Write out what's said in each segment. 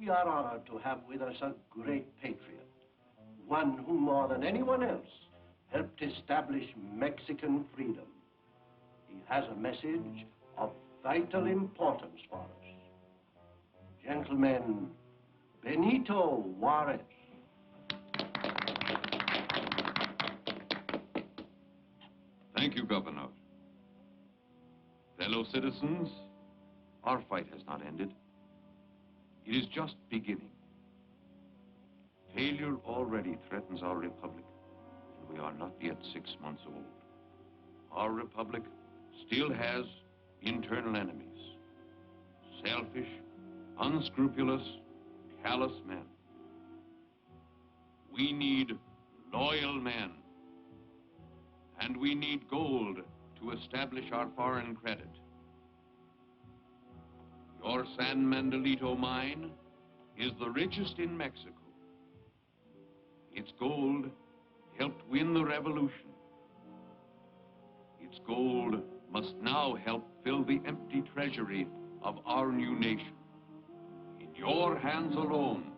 we are honored to have with us a great patriot, one who more than anyone else helped establish Mexican freedom. He has a message of vital importance for us. Gentlemen, Benito Juárez. Thank you, Governor. Fellow citizens, our fight has not ended. It is just beginning. Failure already threatens our republic, and we are not yet 6 months old. Our republic still has internal enemies. Selfish, unscrupulous, callous men. We need loyal men. And we need gold to establish our foreign credit. Your San Mandelito mine is the richest in Mexico. Its gold helped win the revolution. Its gold must now help fill the empty treasury of our new nation. In your hands alone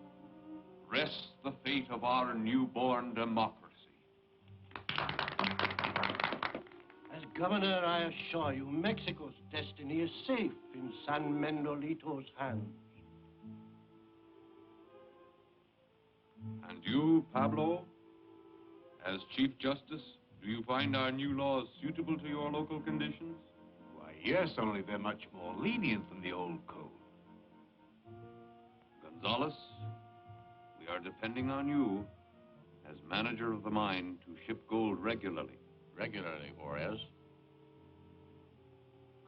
rests the fate of our newborn democracy. As governor, I assure you, Mexico's destiny is safe in San Mandelito's hands. And you, Pablo, as Chief Justice, do you find our new laws suitable to your local conditions? Why, yes, only they're much more lenient than the old code. Gonzales, we are depending on you as manager of the mine to ship gold regularly. Regularly, Juarez.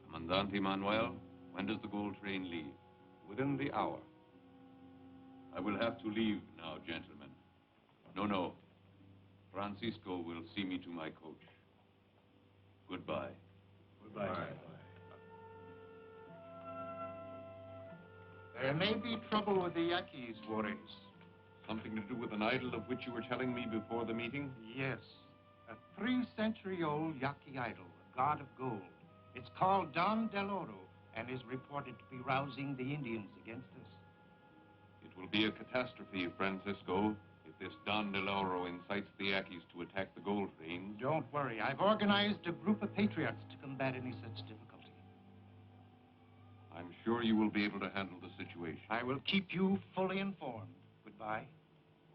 Comandante Manuel, when does the gold train leave? Within the hour. I will have to leave now, gentlemen. No. Francisco will see me to my coach. Goodbye. Goodbye. Bye. There may be trouble with the Yaquis, Juarez. Something to do with an idol of which you were telling me before the meeting? Yes. A 3-century-old Yaqui idol, a god of gold. It's called Don Del Oro and is reported to be rousing the Indians against us. It will be a catastrophe, Francisco, if this Don Del Oro incites the Yaquis to attack the gold trains. Don't worry. I've organized a group of patriots to combat any such difficulty. I'm sure you will be able to handle the situation. I will keep you fully informed. Goodbye.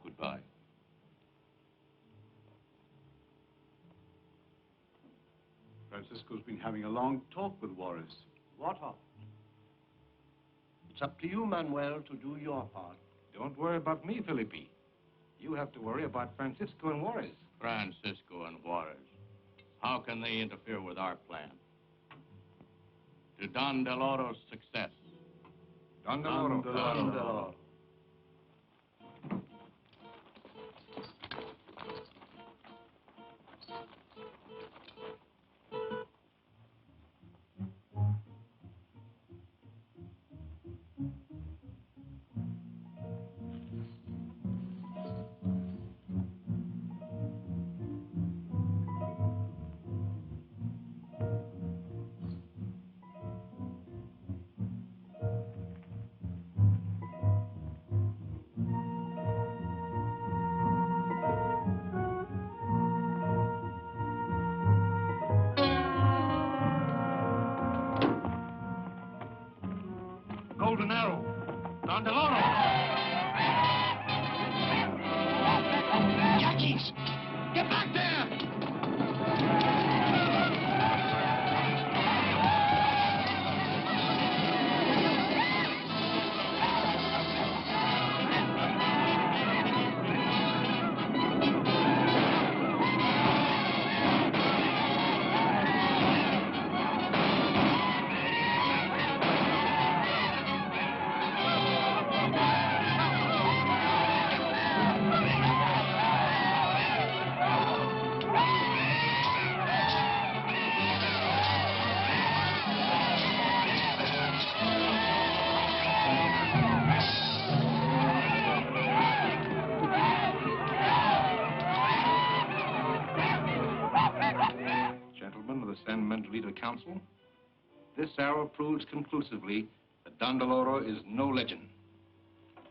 Goodbye. Francisco's been having a long talk with Juarez. What of it? It's up to you, Manuel, to do your part. Don't worry about me, Felipe. You have to worry about Francisco and Juarez. Francisco and Juarez. How can they interfere with our plan? To Don Del Oro's success. Don Del Oro. Don Del Oro. Golden Arrow. Don Del Oro. Yaquis! Get back there! Council, this arrow proves conclusively that Don Del Oro is no legend.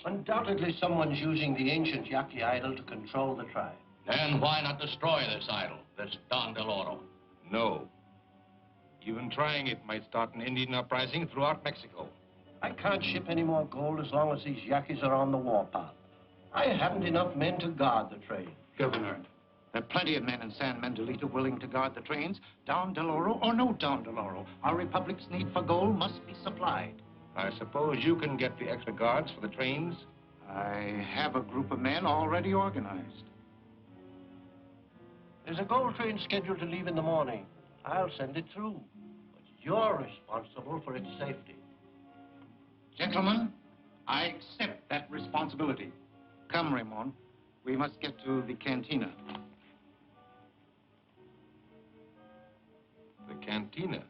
Undoubtedly, someone's using the ancient Yaqui idol to control the tribe. Then why not destroy this idol, this Don Del Oro? No. Even trying it might start an Indian uprising throughout Mexico. I can't ship any more gold as long as these Yaquis are on the warpath. I haven't enough men to guard the trade. Governor, there are plenty of men in San Mendolito willing to guard the trains. Don Del Oro or no Don Del Oro, our republic's need for gold must be supplied. I suppose you can get the extra guards for the trains? I have a group of men already organized. There's a gold train scheduled to leave in the morning. I'll send it through. But you're responsible for its safety. Gentlemen, I accept that responsibility. Come, Ramon. We must get to the cantina. The cantina?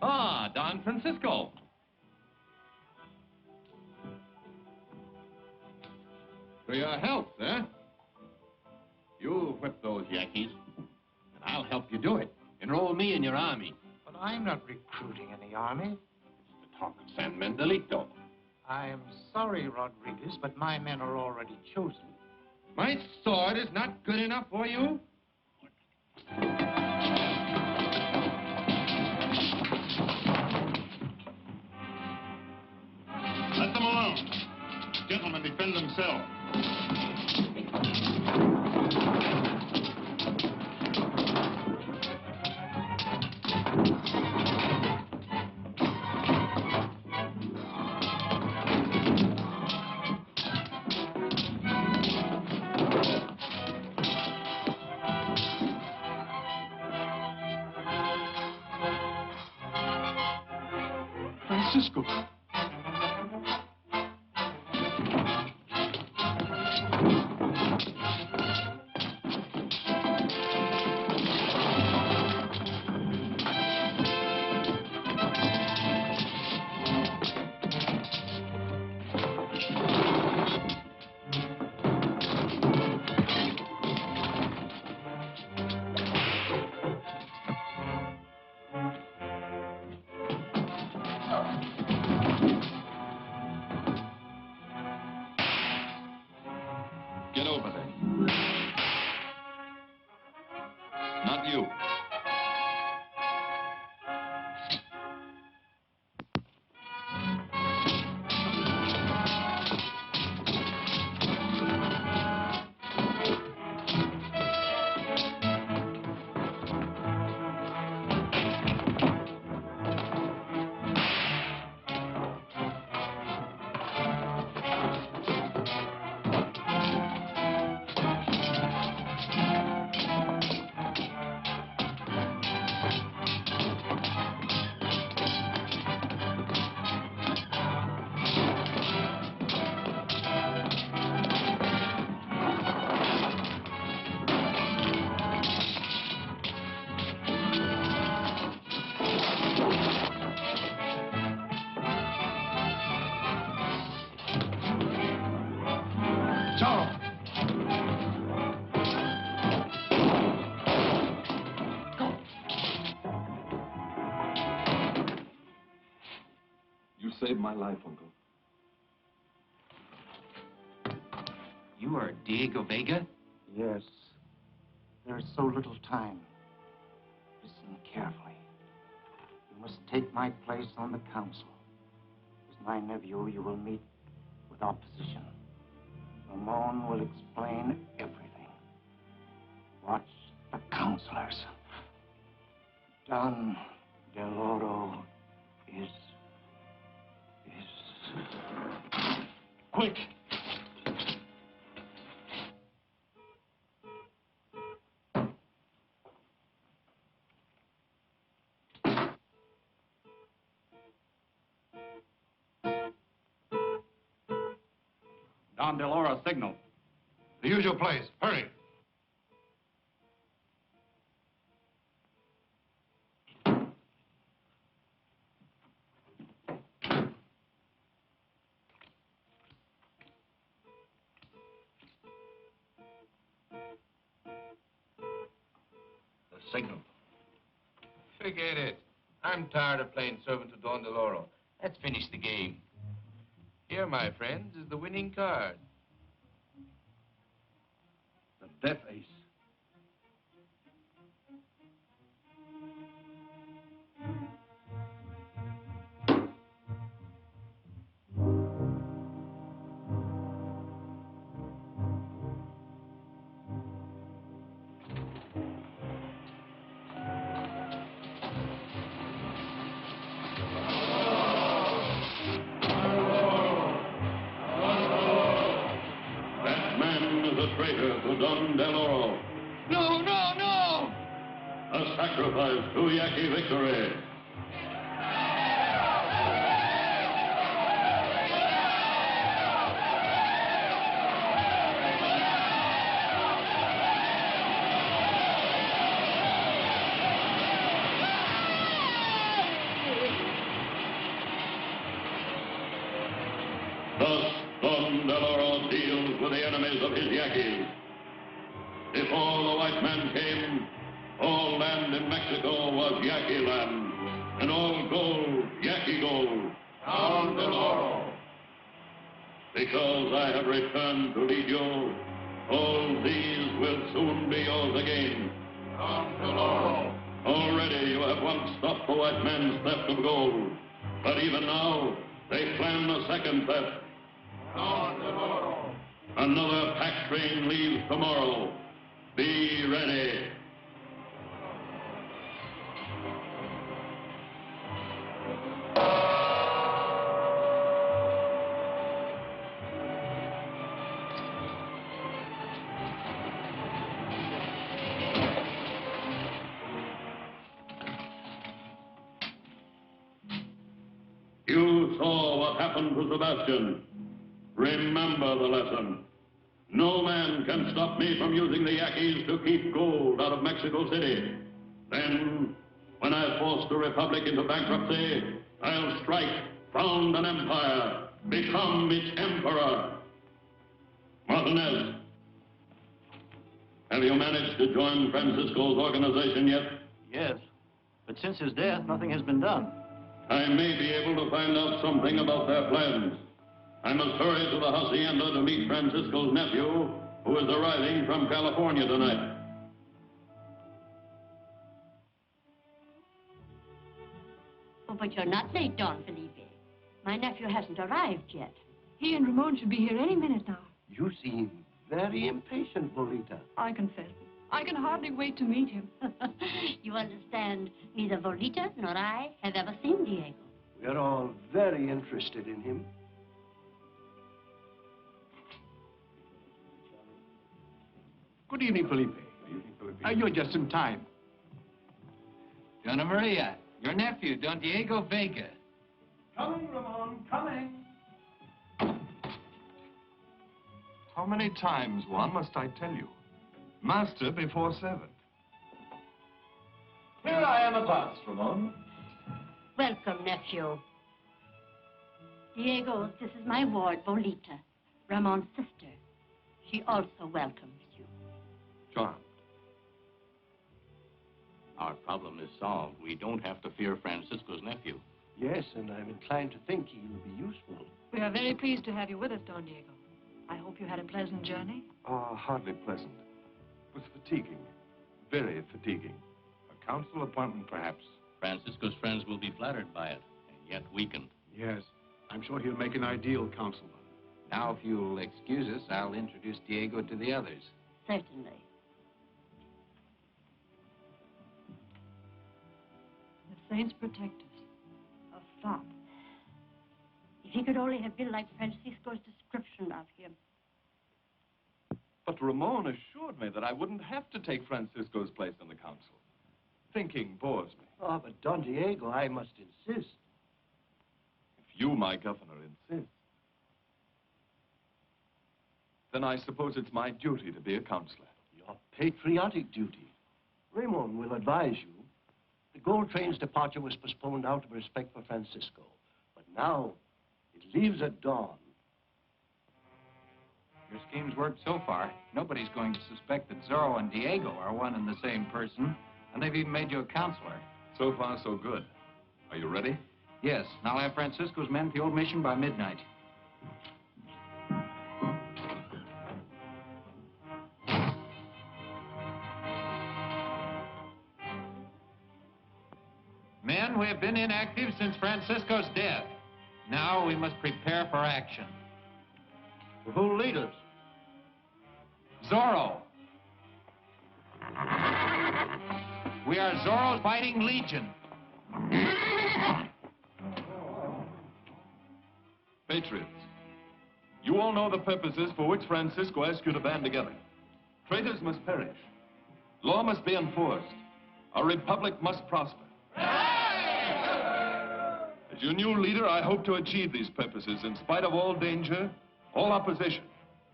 Ah, Don Francisco. For your health, eh? You whip those Yankees, and I'll help you do it. Enroll me in your army. But I'm not recruiting any army. It's the talk of San Mendolito. I am sorry, Rodriguez, but my men are already chosen. My sword is not good enough for you? Let them alone. Gentlemen defend themselves. Francisco. Get over there. Not you. You saved my life, Uncle. You are Diego Vega? Yes. There is so little time. Listen carefully. You must take my place on the council. As my nephew, you will meet with opposition. Ramon will explain everything. Watch the counselors. Don Del Oro is... Quick! Don Del Oro signal. The usual place. Hurry. Signal. Forget it. I'm tired of playing servant to Don Del Oro. Let's finish the game. Here, my friends, is the winning card. The death ace. Traitor to Don Del Oro. No, no, no! A sacrifice to Yaqui victory. Thus, Don Del Oro deals with the enemies of his Yaquis. Before the white man came, all land in Mexico was Yaqui land, and all gold, Yaqui gold. Don Del Oro. Because I have returned to lead you, all these will soon be yours again. Don Del Oro. Already you have once stopped the white man's theft of gold, but even now they plan a second theft. Don Del Oro. Another pack train leaves tomorrow. Be ready. You saw what happened to Sebastian. Remember the lesson. No man can stop me from using the Yaquis to keep gold out of Mexico City. Then, when I force the Republic into bankruptcy, I'll strike, found an empire, become its emperor. Martinez, have you managed to join Francisco's organization yet? Yes, but since his death, nothing has been done. I may be able to find out something about their plans. I must hurry to the hacienda to meet Francisco's nephew, who is arriving from California tonight. Oh, but you're not late, Don Felipe. My nephew hasn't arrived yet. He and Ramon should be here any minute now. You seem very impatient, Bolita. I confess. I can hardly wait to meet him. You understand, neither Volita nor I have ever seen Diego. We're all very interested in him. Good evening, Felipe. You're just in time. Donna Maria, your nephew, Don Diego Vega. Coming, Ramon, coming. How many times, Juan, must I tell you? Master before servant. Here I am at last, Ramon. Welcome, nephew. Diego, this is my ward, Volita, Ramon's sister. She also welcomes you. Charmed. Our problem is solved. We don't have to fear Francisco's nephew. Yes, and I'm inclined to think he will be useful. We are very pleased to have you with us, Don Diego. I hope you had a pleasant journey. Hardly pleasant. It was fatiguing. Very fatiguing. A council appointment, perhaps. Francisco's friends will be flattered by it, and yet weakened. Yes. I'm sure he'll make an ideal councilman. Now, if you'll excuse us, I'll introduce Diego to the others. Certainly. The saints protect us. A fop. If he could only have been like Francisco's description of him. But Ramon assured me that I wouldn't have to take Francisco's place in the council. Thinking bores me. Oh, but Don Diego, I must insist. If you, my governor, insist. Then I suppose it's my duty to be a counselor. Your patriotic duty. Raymond will advise you. The gold train's departure was postponed out of respect for Francisco. But now, it leaves at dawn. Your scheme's worked so far. Nobody's going to suspect that Zorro and Diego are one and the same person. And they've even made you a counselor. So far, so good. Are you ready? Yes, and I'll have Francisco's men at the old mission by midnight. Men, we have been inactive since Francisco's death. Now we must prepare for action. Well, who'll lead us? Zorro. We are Zorro's fighting legion. Patriots, you all know the purposes for which Francisco asked you to band together. Traitors must perish. Law must be enforced. Our republic must prosper. As your new leader, I hope to achieve these purposes in spite of all danger, all opposition.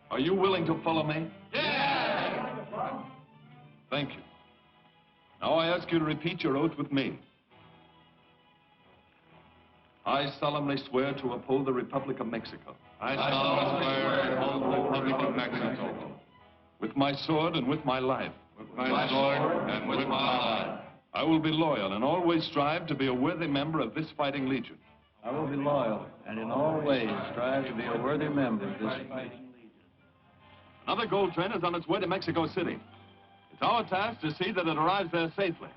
Are you willing to follow me? Yeah! Thank you. Now I ask you to repeat your oath with me. I solemnly swear to uphold the Republic of Mexico. I solemnly swear to uphold the Republic of Mexico. With my sword and with my life. With my sword and with my life. I will be loyal and always strive to be a worthy member of this fighting legion. I will be loyal and in all ways strive to be a worthy member of this fighting legion. Another gold train is on its way to Mexico City. It's our task to see that it arrives there safely.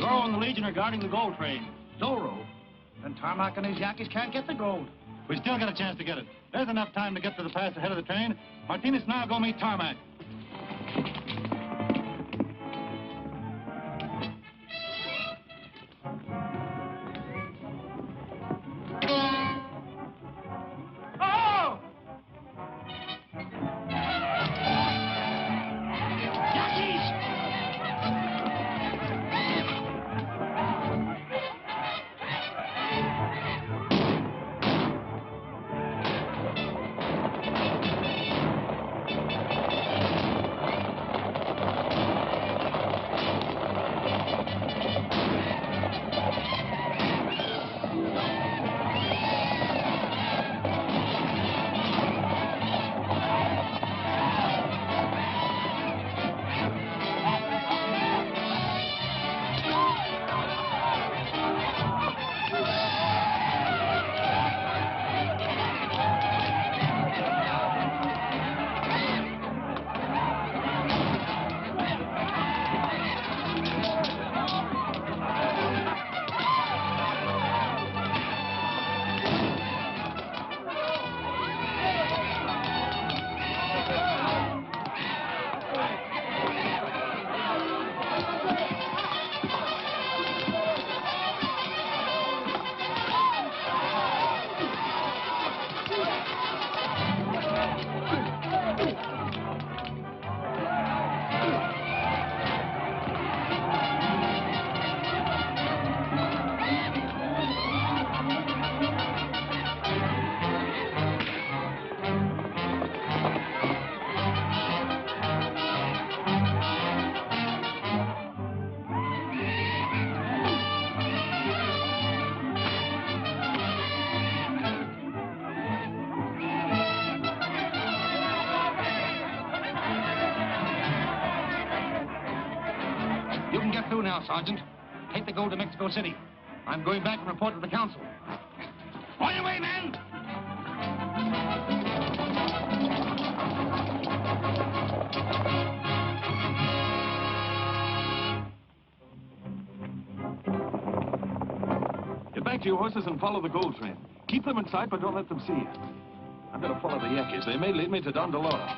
Zorro and the Legion are guarding the gold train. Zorro? Then Tarmac and his Yankees can't get the gold. We still got a chance to get it. There's enough time to get to the pass ahead of the train. Martinez and I'll go meet Tarmac. through now, Sergeant. Take the gold to Mexico City. I'm going back and report to the council. On your way, men! Get back to your horses and follow the gold train. Keep them in sight, but don't let them see you. I'm going to follow the Yankees. They may lead me to Don Del Oro.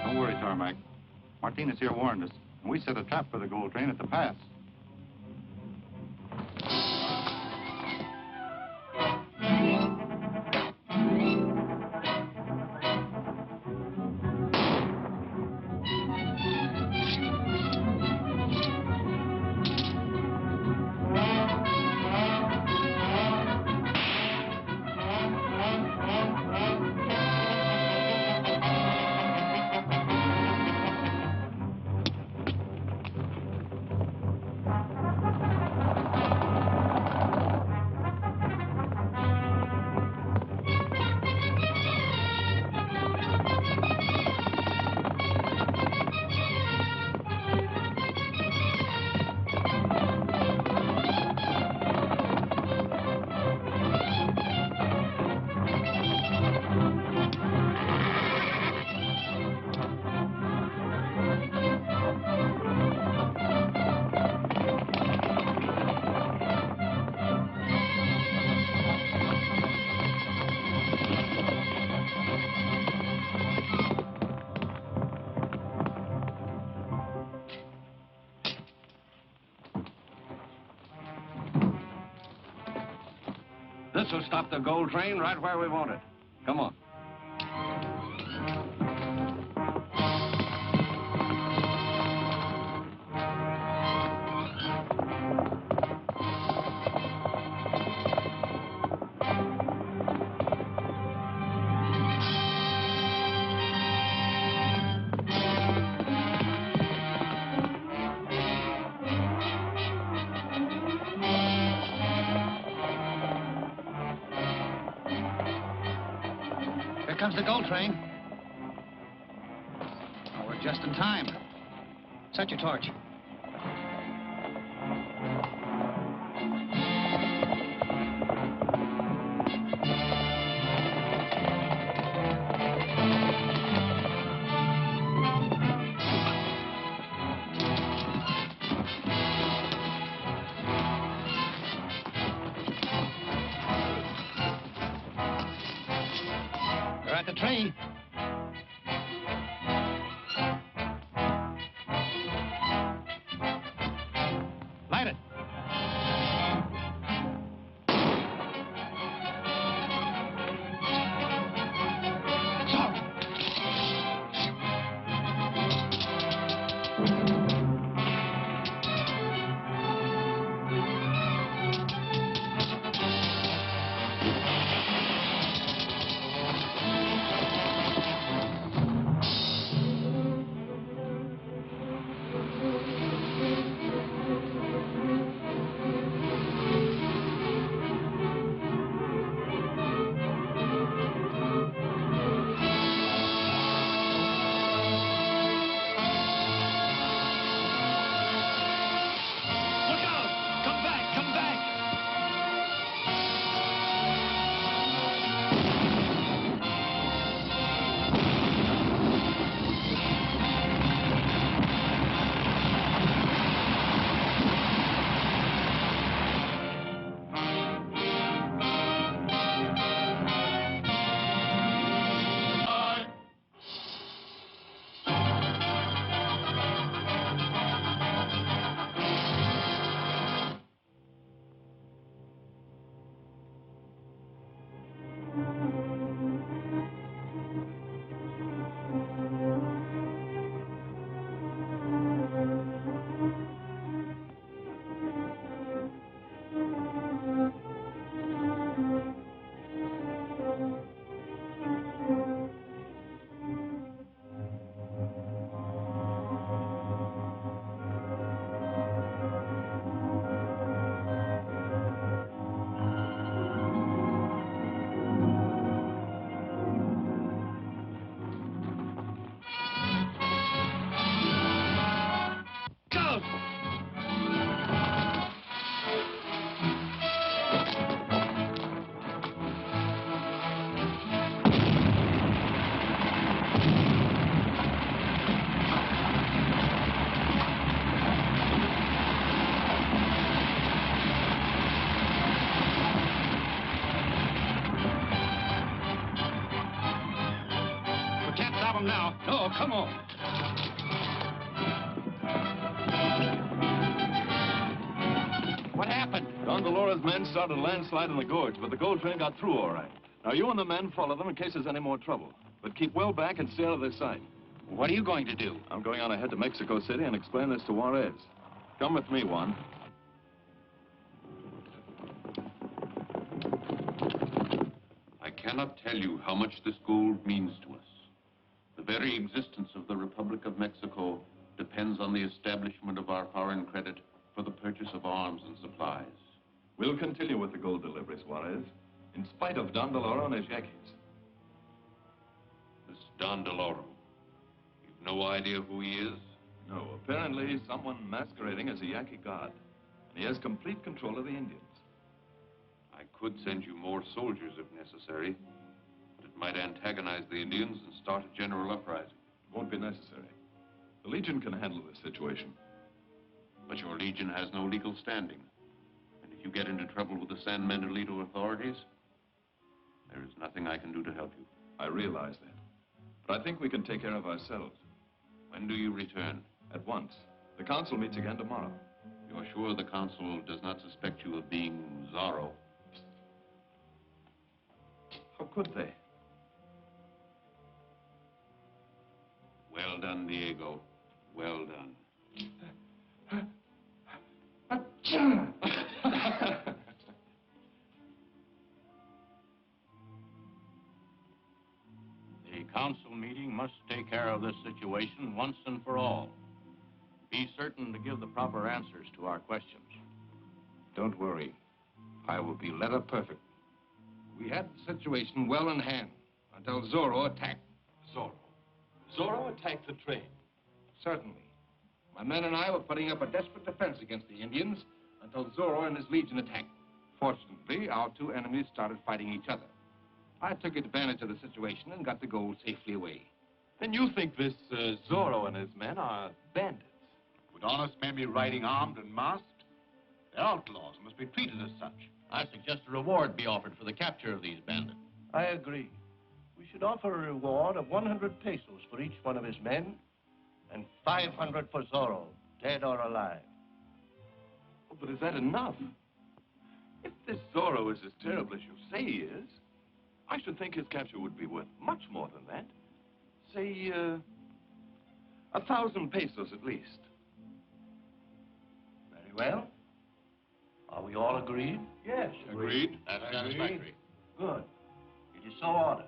Don't worry, Tarmac. Martinez here warned us, and we set a trap for the gold train at the pass. This will stop the gold train right where we want it. Come on. Here comes the gold train. Oh, we're just in time. Set your torch. We're at the train. Light it. on now. No, come on. What happened? Don Del Oro's men started a landslide in the gorge, but the gold train got through all right. Now, you and the men follow them in case there's any more trouble. But keep well back and stay out of their sight. What are you going to do? I'm going on ahead to Mexico City and explain this to Juarez. Come with me, Juan. I cannot tell you how much this gold means to us. The very existence of the Republic of Mexico depends on the establishment of our foreign credit for the purchase of arms and supplies. We'll continue with the gold deliveries, Juarez, in spite of Don Del Oro and his Yankees. This Don Del Oro. You've no idea who he is? No, apparently he's someone masquerading as a Yankee god. And he has complete control of the Indians. I could send you more soldiers if necessary, but it might antagonize the Indians and start a general uprising. It won't be necessary. The Legion can handle this situation. But your Legion has no legal standing. And if you get into trouble with the San Mendolito authorities, there is nothing I can do to help you. I realize that. But I think we can take care of ourselves. When do you return? At once. The council meets again tomorrow. You're sure the council does not suspect you of being Zorro? How could they? Well done, Diego. Well done. The council meeting must take care of this situation once and for all. Be certain to give the proper answers to our questions. Don't worry. I will be letter perfect. We had the situation well in hand until Zorro attacked. Zorro? Zorro attacked the train? Certainly. My men and I were putting up a desperate defense against the Indians until Zorro and his legion attacked. Fortunately, our two enemies started fighting each other. I took advantage of the situation and got the gold safely away. Then you think this Zorro and his men are bandits? Would honest men be riding armed and masked? They're outlaws and must be treated as such. I suggest a reward be offered for the capture of these bandits. I agree. We should offer a reward of 100 pesos for each one of his men, and 500 for Zorro, dead or alive. Oh, but is that enough? If this Zorro is as terrible as you say he is, I should think his capture would be worth much more than that. Say, 1,000 pesos at least. Very well. Are we all agreed? Yes. Agreed. That's satisfactory. Good. It is so ordered.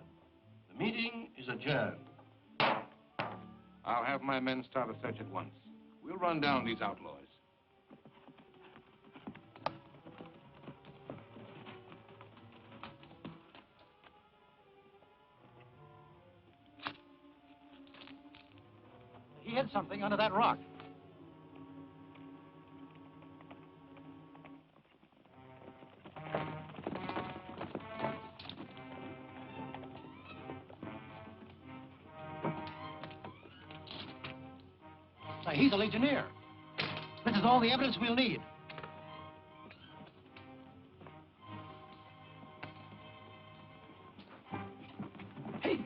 The meeting is adjourned. I'll have my men start a search at once. We'll run down these outlaws. He hid something under that rock. Say, he's a legionnaire. This is all the evidence we'll need. Hey!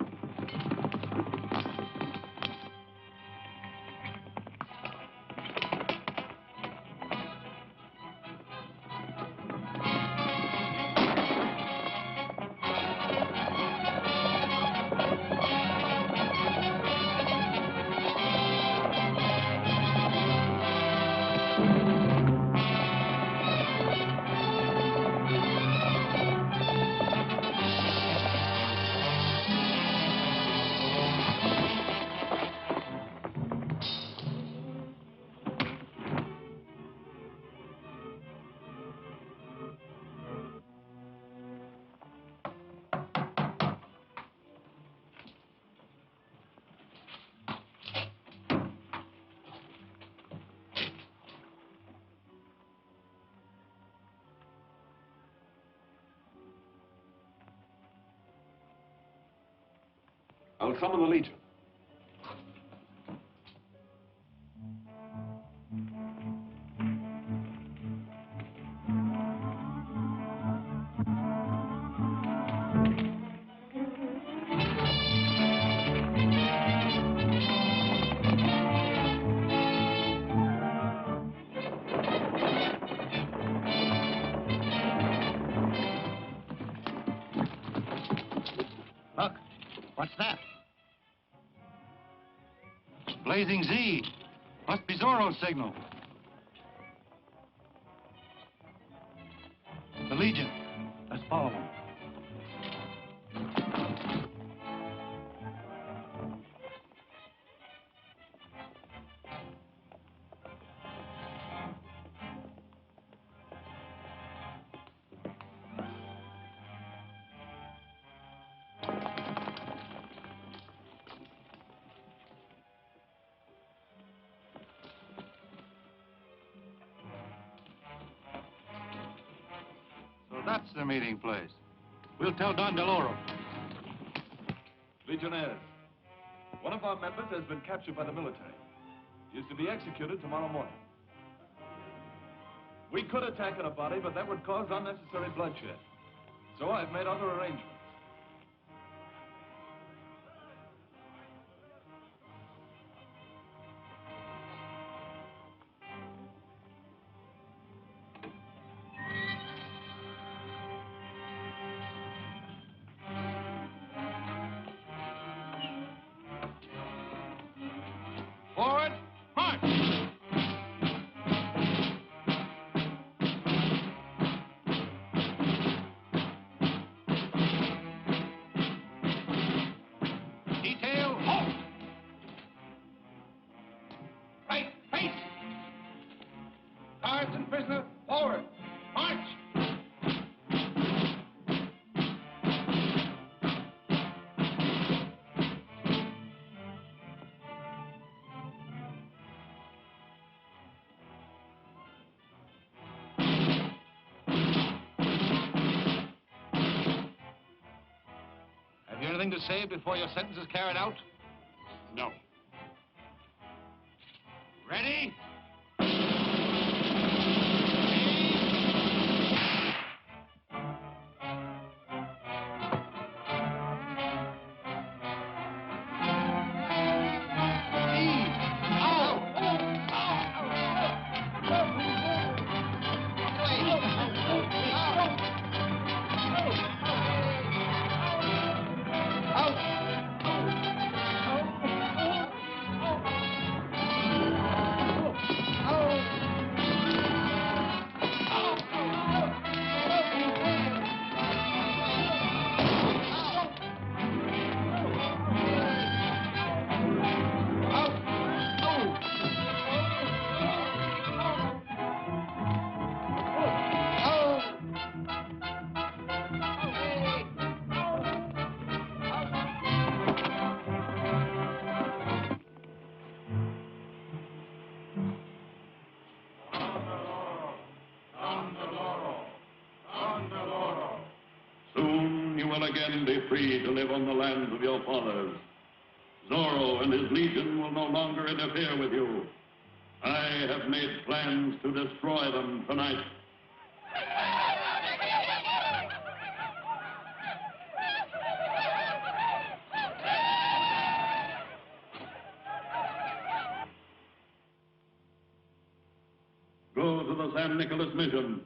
I'll summon the Legion. Look, what's that? Blazing Z. Must be Zorro's signal. The Legion. Let's follow them. That's the meeting place. We'll tell Don Del Oro. Legionnaires, one of our members has been captured by the military. He is to be executed tomorrow morning. We could attack in a body, but that would cause unnecessary bloodshed. So I've made other arrangements. Forward, march! Detail, halt! Right, face! Guards and prisoner, forward, march! Have you anything to say before your sentence is carried out? No. Ready? Soon you will again be free to live on the lands of your fathers. Zorro and his legion will no longer interfere with you. I have made plans to destroy them tonight. Go to the San Nicolas mission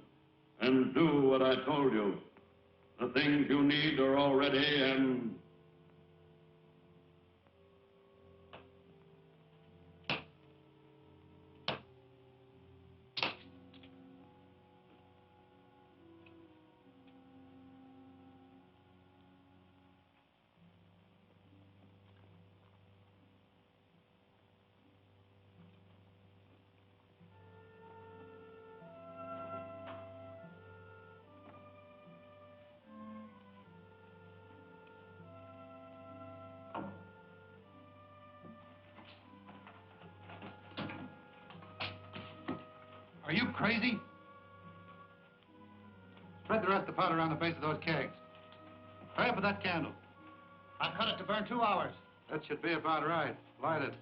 and do what I told you. The things you need are already and... Are you crazy? Spread the rest of the powder around the base of those kegs. Hurry up with that candle. I cut it to burn 2 hours. That should be about right. Light it.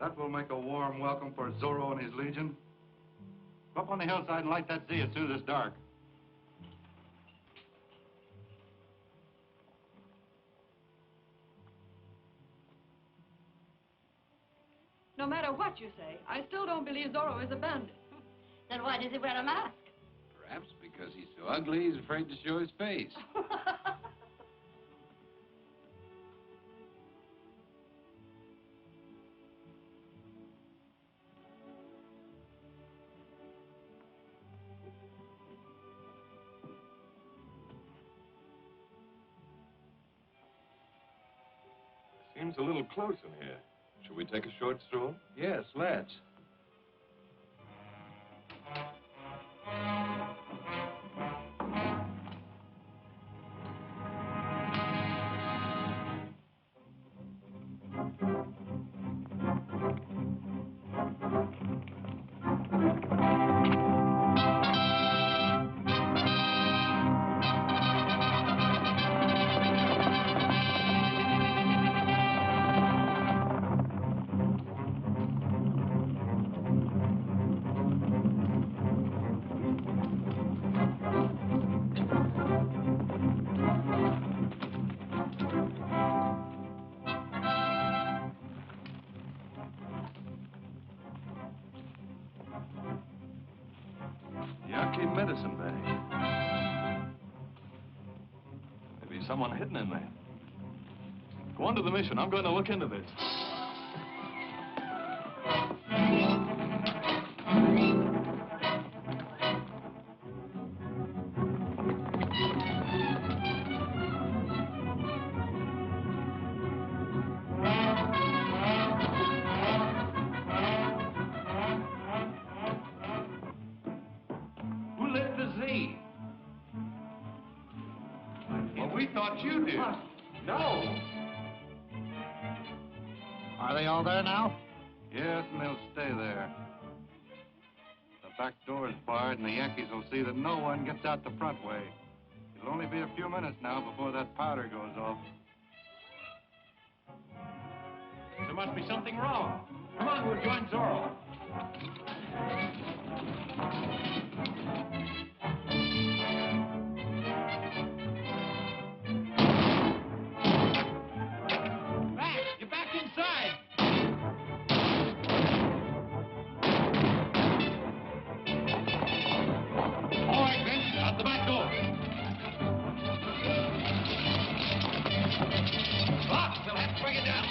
That will make a warm welcome for Zorro and his legion. Go up on the hillside and light that Z as soon as it's dark. No matter what you say, I still don't believe Zorro is a bandit. Then why does he wear a mask? Perhaps because he's so ugly, he's afraid to show his face. Seems a little close in here. Should we take a short stroll? Yes, let's. Yaqui medicine bag. Maybe someone hidden in there. Go on to the mission. I'm going to look into this. Who lit the Z? Well, we thought you did. No. Are they all there now? Yes, and they'll stay there. The back door is barred, and the Yankees will see that no one gets out the front way. It'll only be a few minutes now before that powder goes off. There must be something wrong. Come on, we'll join Zorro. Back! Get back inside! All right, men, out the back door. Lock! They'll have to bring it down.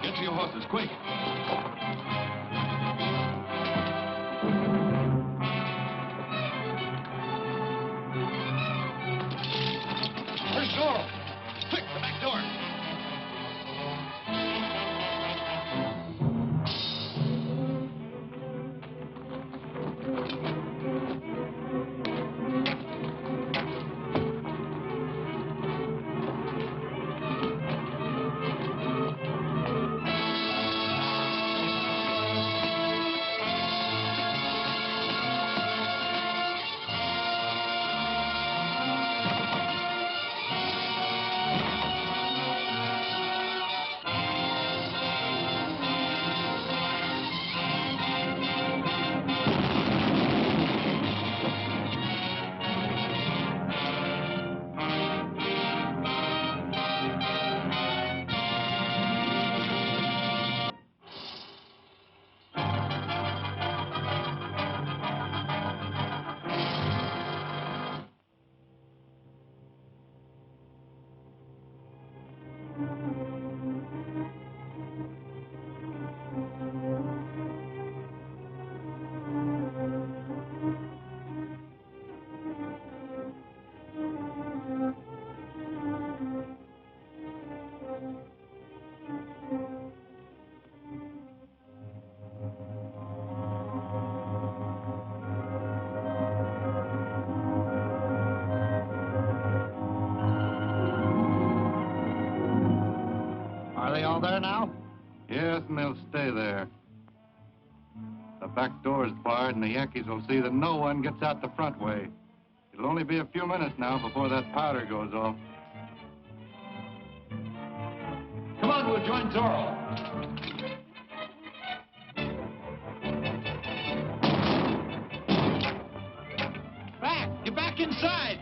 Get to your horses, quick. Where's Zorro? Quick, the back door. Are they all there now? Yes, and they'll stay there. The back door is barred, and the Yankees will see that no one gets out the front way. It'll only be a few minutes now before that powder goes off. Come on, we'll join Zorro. Back! Get back inside!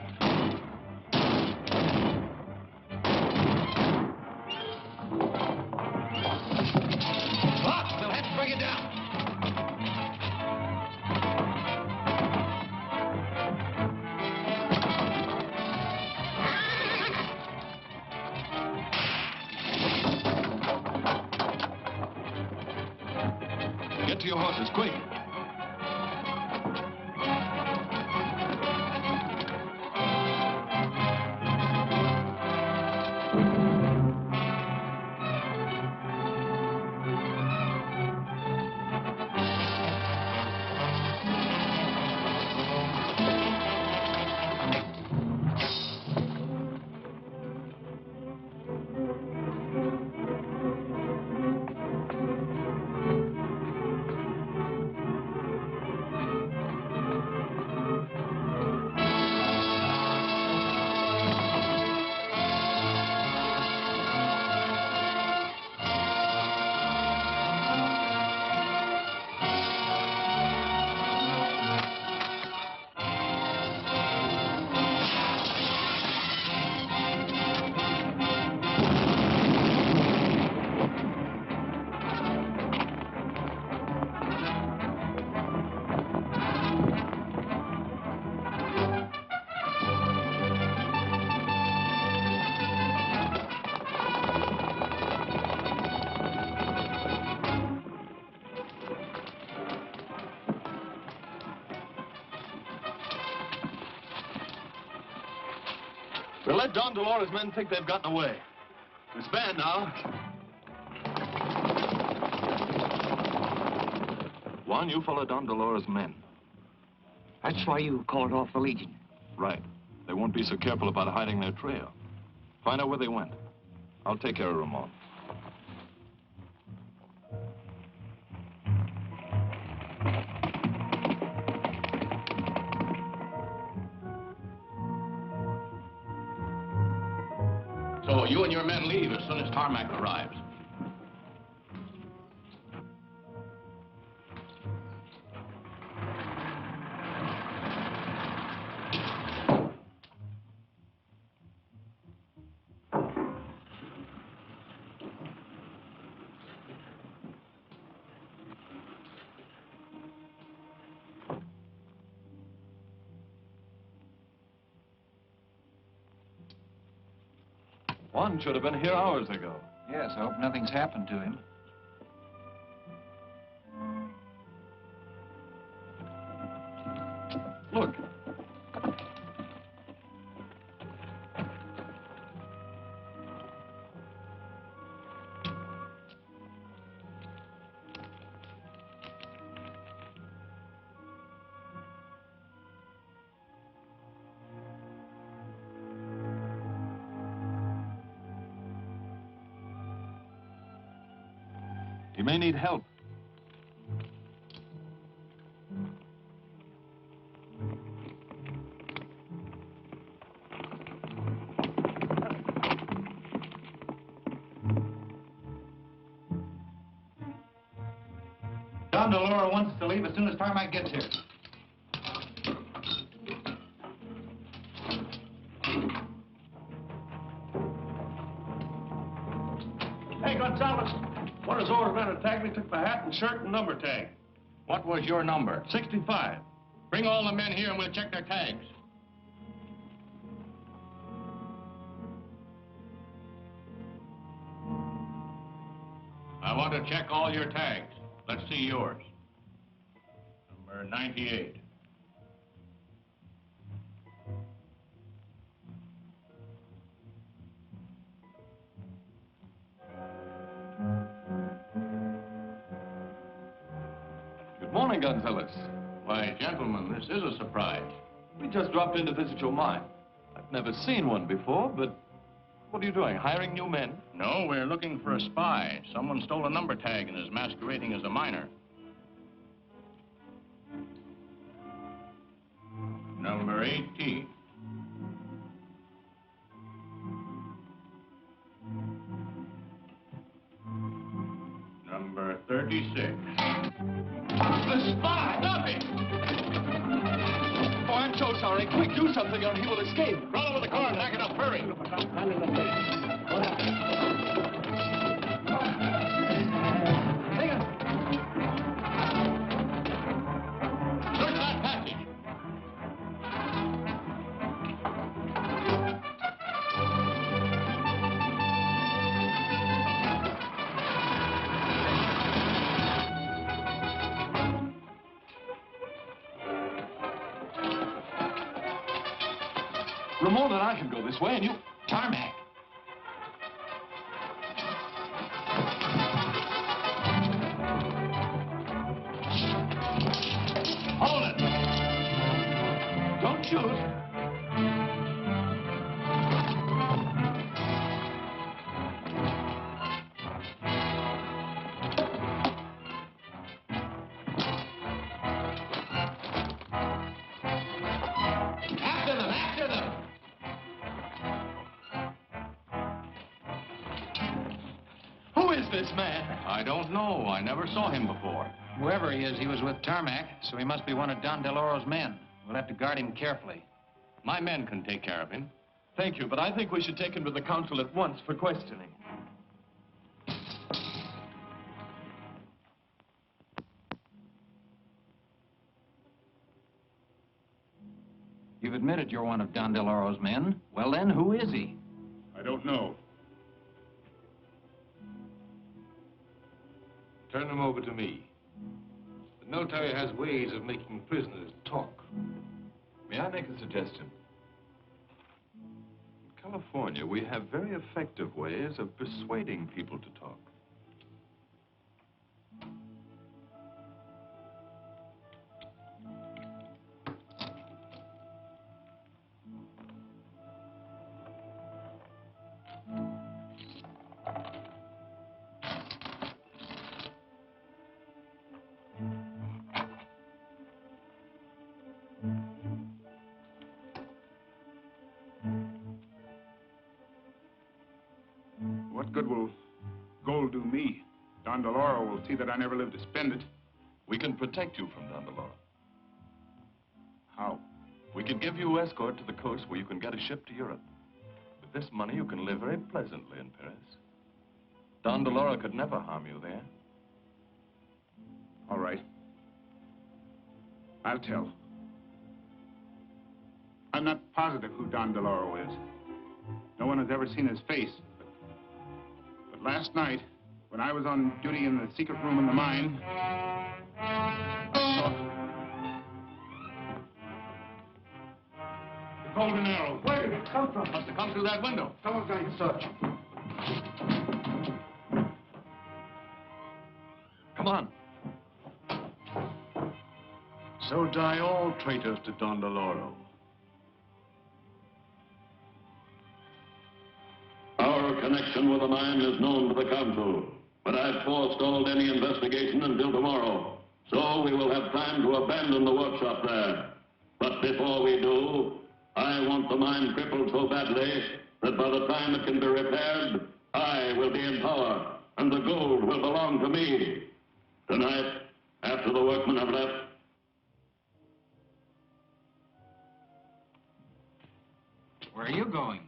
Look, they'll have to bring it down. Get to your horses, quick. We'll let Don Del Oro's men think they've gotten away. Disband now. Juan, you follow Don Del Oro's men. That's why you called off the Legion. Right. They won't be so careful about hiding their trail. Find out where they went. I'll take care of Ramon. So you and your men leave as soon as Tarmac arrives. Juan should have been here hours ago. Yes, I hope nothing's happened to him. Look. He may need help. Don Del Oro wants us to leave as soon as Tarmac gets here. Hey, Gonzalez. One of Zorro's men attacked me, took my hat and shirt and number tag. What was your number? 65. Bring all the men here and we'll check their tags. I want to check all your tags. Let's see yours. Number 98. Good morning, Gonzalez. Why, gentlemen, this is a surprise. We just dropped in to visit your mine. I've never seen one before, but what are you doing, hiring new men? No, we're looking for a spy. Someone stole a number tag and is masquerading as a miner. Number 18. Number 36. The spy! Stop him! Oh, I'm so sorry. Quick, do something or he will escape. Run over the car and hack it up. Hurry. Search that passage. Ramon and I can go this way, and you... Tarmac. Hold it! Don't shoot. After them, after them. Who is this man? I don't know. I never saw him before. Whoever he is, he was with Tarmac, so he must be one of Don Del Oro's men. We'll have to guard him carefully. My men can take care of him. Thank you, but I think we should take him to the council at once for questioning. You've admitted you're one of Don Del Oro's men. Well, then, who is he? I don't know. Turn them over to me. The notary has ways of making prisoners talk. May I make a suggestion? In California, we have very effective ways of persuading people to talk. What good will gold do me? Don Del Oro will see that I never live to spend it. We can protect you from Don Del Oro. How? We can give you escort to the coast where you can get a ship to Europe. With this money, you can live very pleasantly in Paris. Don Del Oro could never harm you there. All right. I'll tell. I'm not positive who Don Del Oro is. No one has ever seen his face. But last night, when I was on duty in the secret room in the mine, The golden arrow. Where did it come from? Must have come through that window. Someone's going to search. Come on. so die all traitors to Don Del Oro. Our connection with the mine is known to the council, but I've forestalled any investigation until tomorrow. So we will have time to abandon the workshop there. But before we do, I want the mine crippled so badly that by the time it can be repaired, I will be in power, and the gold will belong to me. Tonight, after the workmen have left, Where are you going?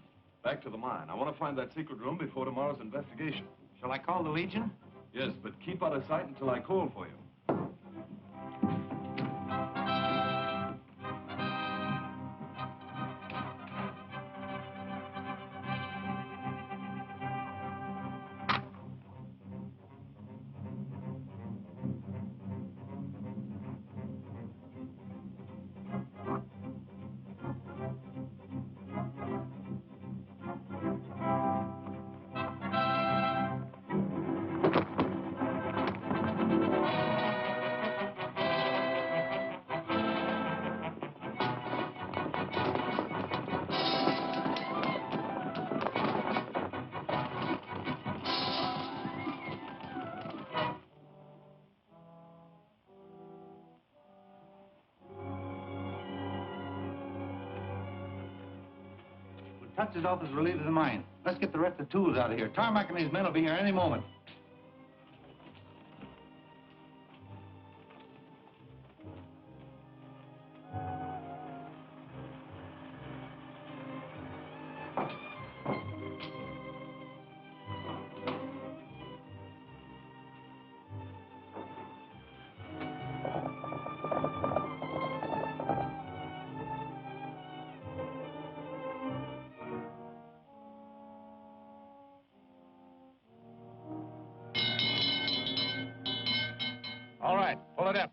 Back to the mine. I want to find that secret room before tomorrow's investigation. Shall I call the Legion? Yes, but keep out of sight until I call for you. touches office relieves the mind. Let's get the rest of the tools out of here. Tarmac and his men will be here any moment. All right, pull it up.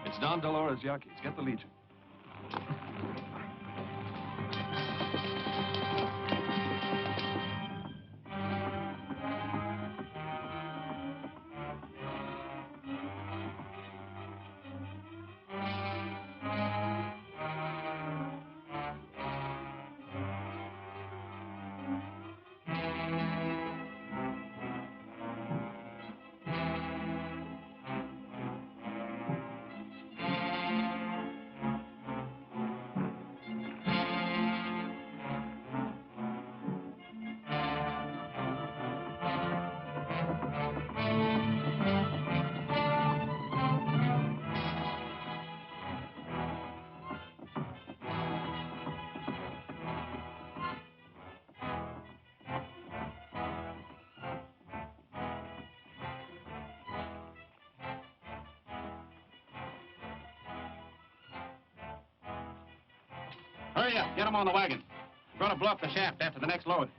It's Don Del Oro's Yankees. Get the Legion. Hurry up, get them on the wagon. We're going to blow up the shaft after the next load.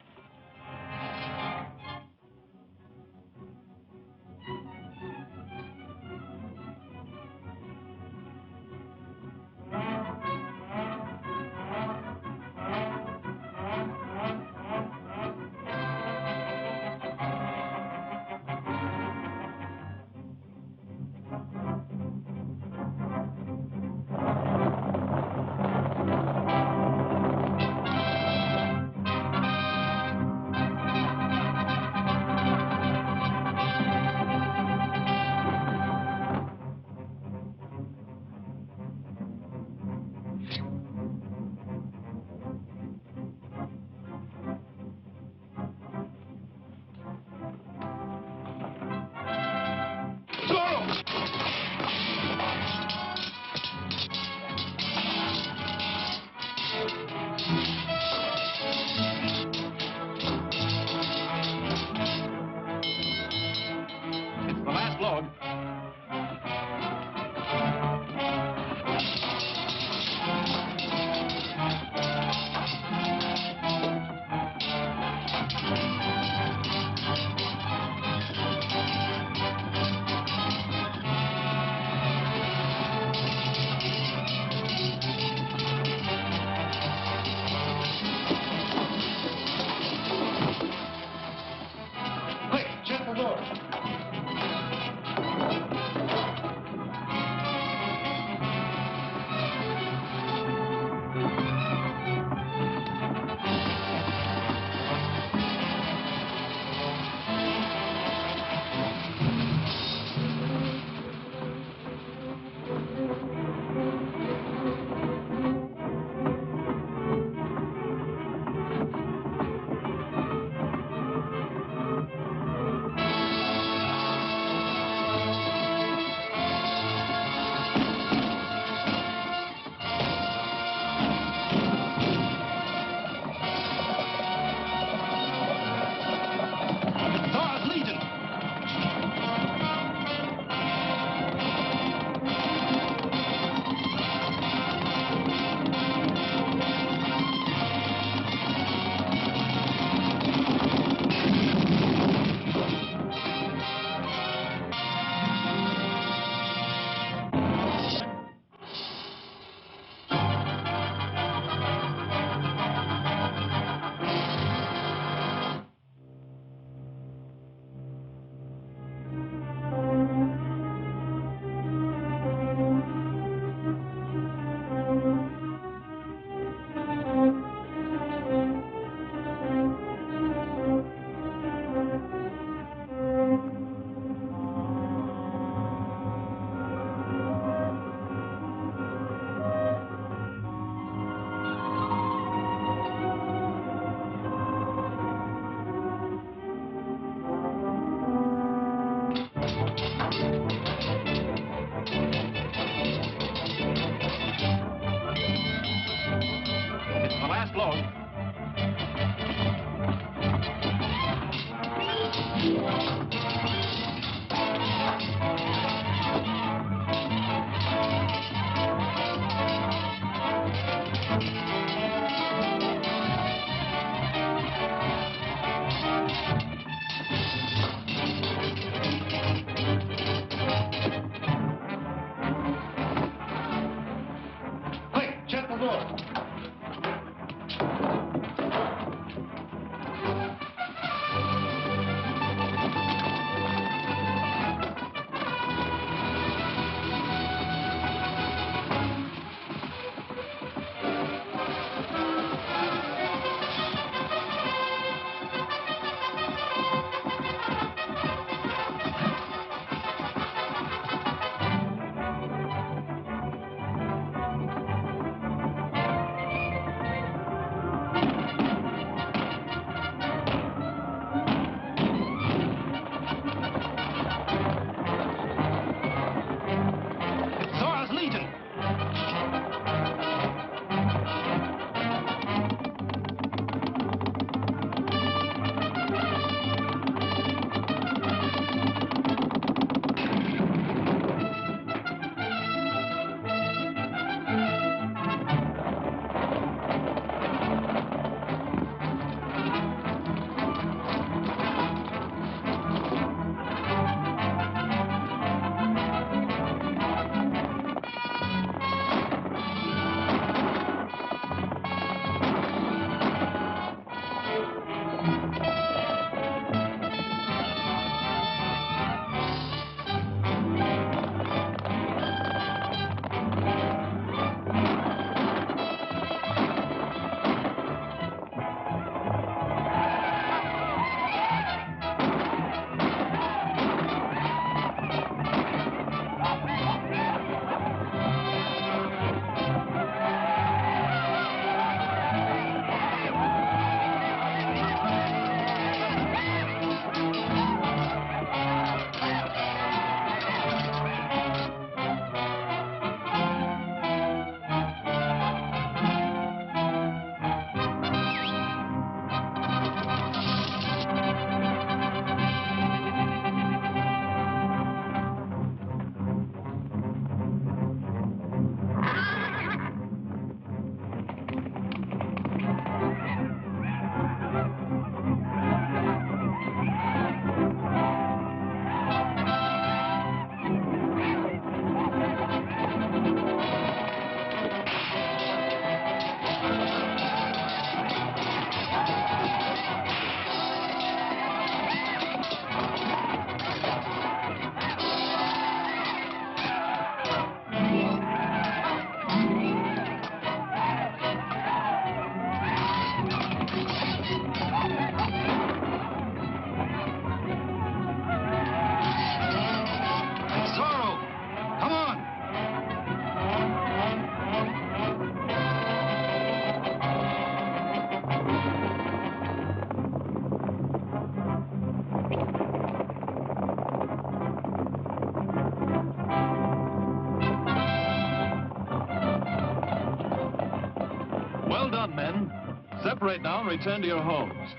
separate now and return to your homes.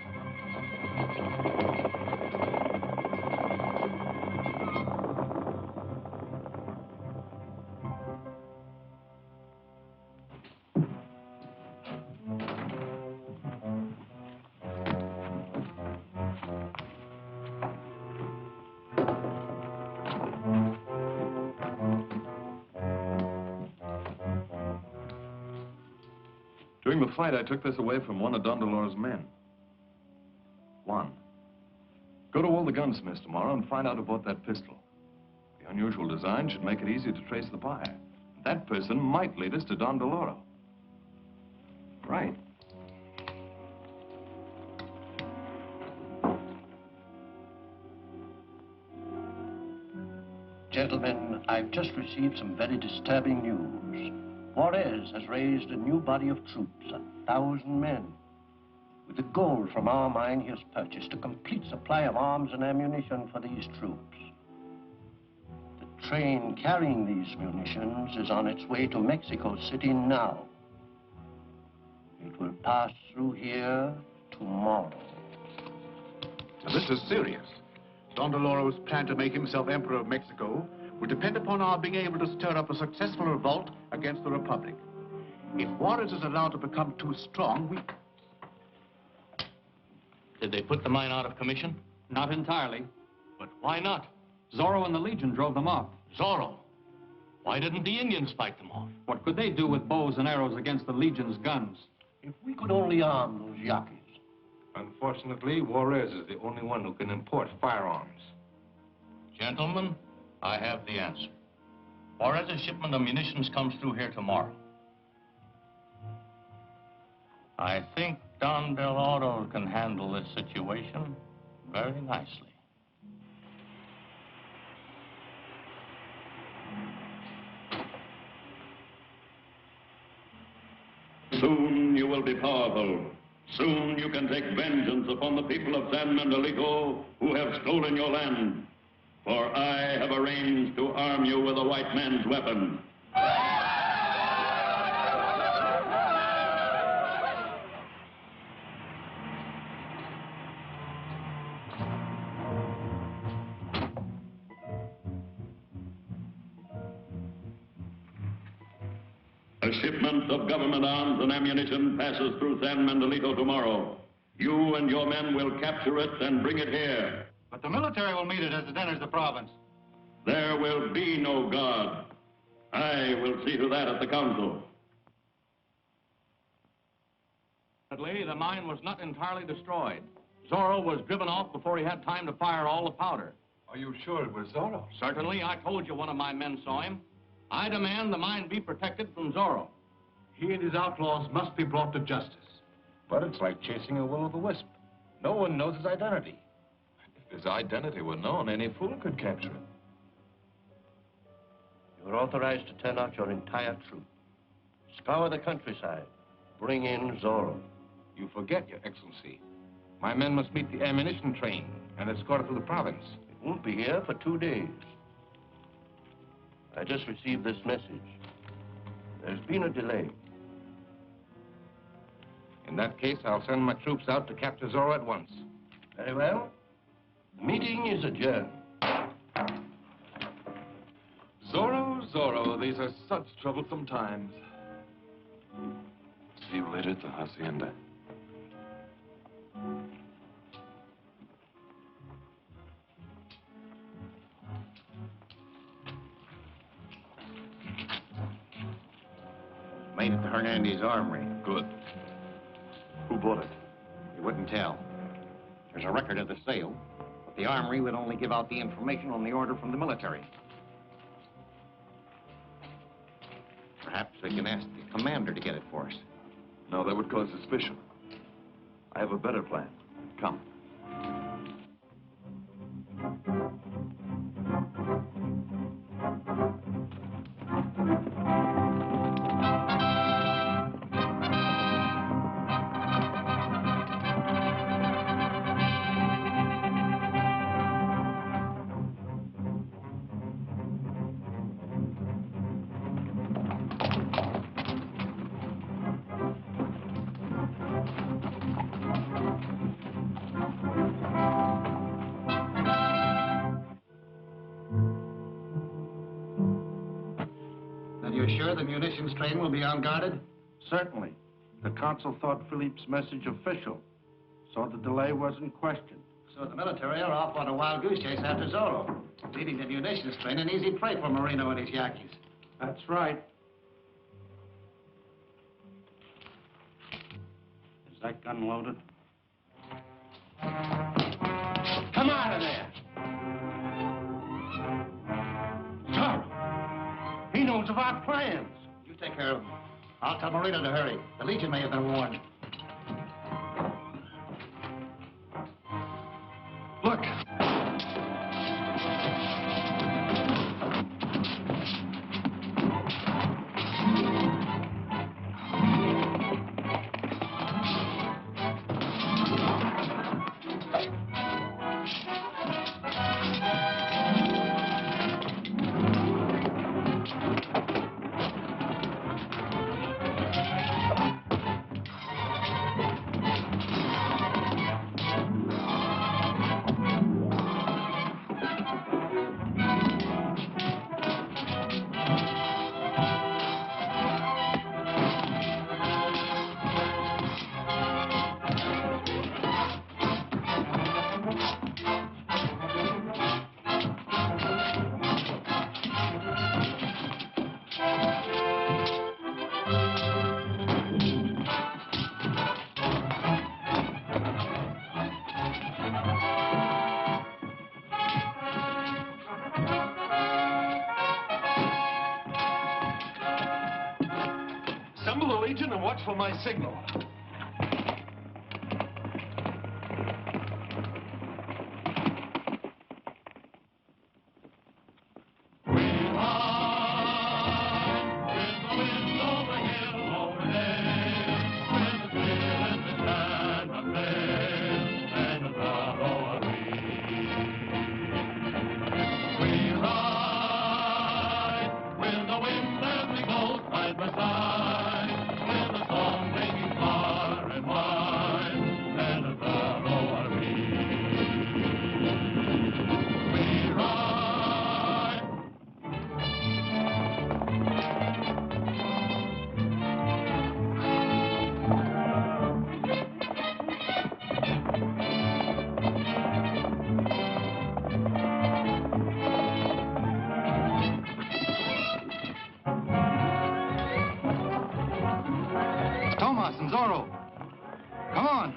During the fight, I took this away from one of Don Del Oro's men. One. Go to all the gunsmiths tomorrow and find out about that pistol. The unusual design should make it easy to trace the buyer. That person might lead us to Don Del Oro. Right. Gentlemen, I've just received some very disturbing news. Juárez has raised a new body of troops, 1,000 men. With the gold from our mine, he has purchased a complete supply of arms and ammunition for these troops. The train carrying these munitions is on its way to Mexico City now. It will pass through here tomorrow. Now, this is serious. Don Del Oro's plan to make himself Emperor of Mexico will depend upon our being able to stir up a successful revolt against the Republic. If Juárez is allowed to become too strong, we... Did they put the mine out of commission? Not entirely. But why not? Zorro and the Legion drove them off. Zorro? Why didn't the Indians fight them off? What could they do with bows and arrows against the Legion's guns? If we could only arm those Yaquis. Unfortunately, Juárez is the only one who can import firearms. Gentlemen, I have the answer. Juárez's shipment of munitions comes through here tomorrow. I think Don Del Oro can handle this situation very nicely. Soon you will be powerful. Soon you can take vengeance upon the people of San Miguelito who have stolen your land. For I have arranged to arm you with a white man's weapon. A shipment of government arms and ammunition passes through San Miguelito tomorrow. You and your men will capture it and bring it here. But the military will meet it as it enters the province. There will be no God. I will see to that at the council. Fortunately, the mine was not entirely destroyed. Zorro was driven off before he had time to fire all the powder. Are you sure it was Zorro? Certainly, I told you one of my men saw him. I demand the mine be protected from Zorro. He and his outlaws must be brought to justice. But it's like chasing a will-o'-the-wisp. No one knows his identity. If his identity were known, any fool could capture him. You're authorized to turn out your entire troop. Scour the countryside. Bring in Zorro. You forget, Your Excellency. My men must meet the ammunition train and escort it to the province. It won't be here for 2 days. I just received this message. There's been a delay. In that case, I'll send my troops out to capture Zorro at once. Very well. The meeting is adjourned. Zorro, Zorro, these are such troublesome times. See you later at the hacienda. Made it to Hernandez's armory. Good. Who bought it? You wouldn't tell. There's a record of the sale, but the armory would only give out the information on the order from the military. Perhaps we can ask the commander to get it for us. No, that would cause suspicion. I have a better plan. Come. sure the munitions train will be unguarded? Certainly. The consul thought Philippe's message official, so the delay wasn't questioned. So the military are off on a wild goose chase after Zorro, leaving the munitions train an easy prey for Marino and his Yankees. That's right. Is that gun loaded? Come out of there! Zorro! He knows of our plans. You take care of him. I'll tell Marino to hurry. The Legion may have been warned. Look! Assemble the Legion and watch for my signal. Tomas and Zorro. Come on.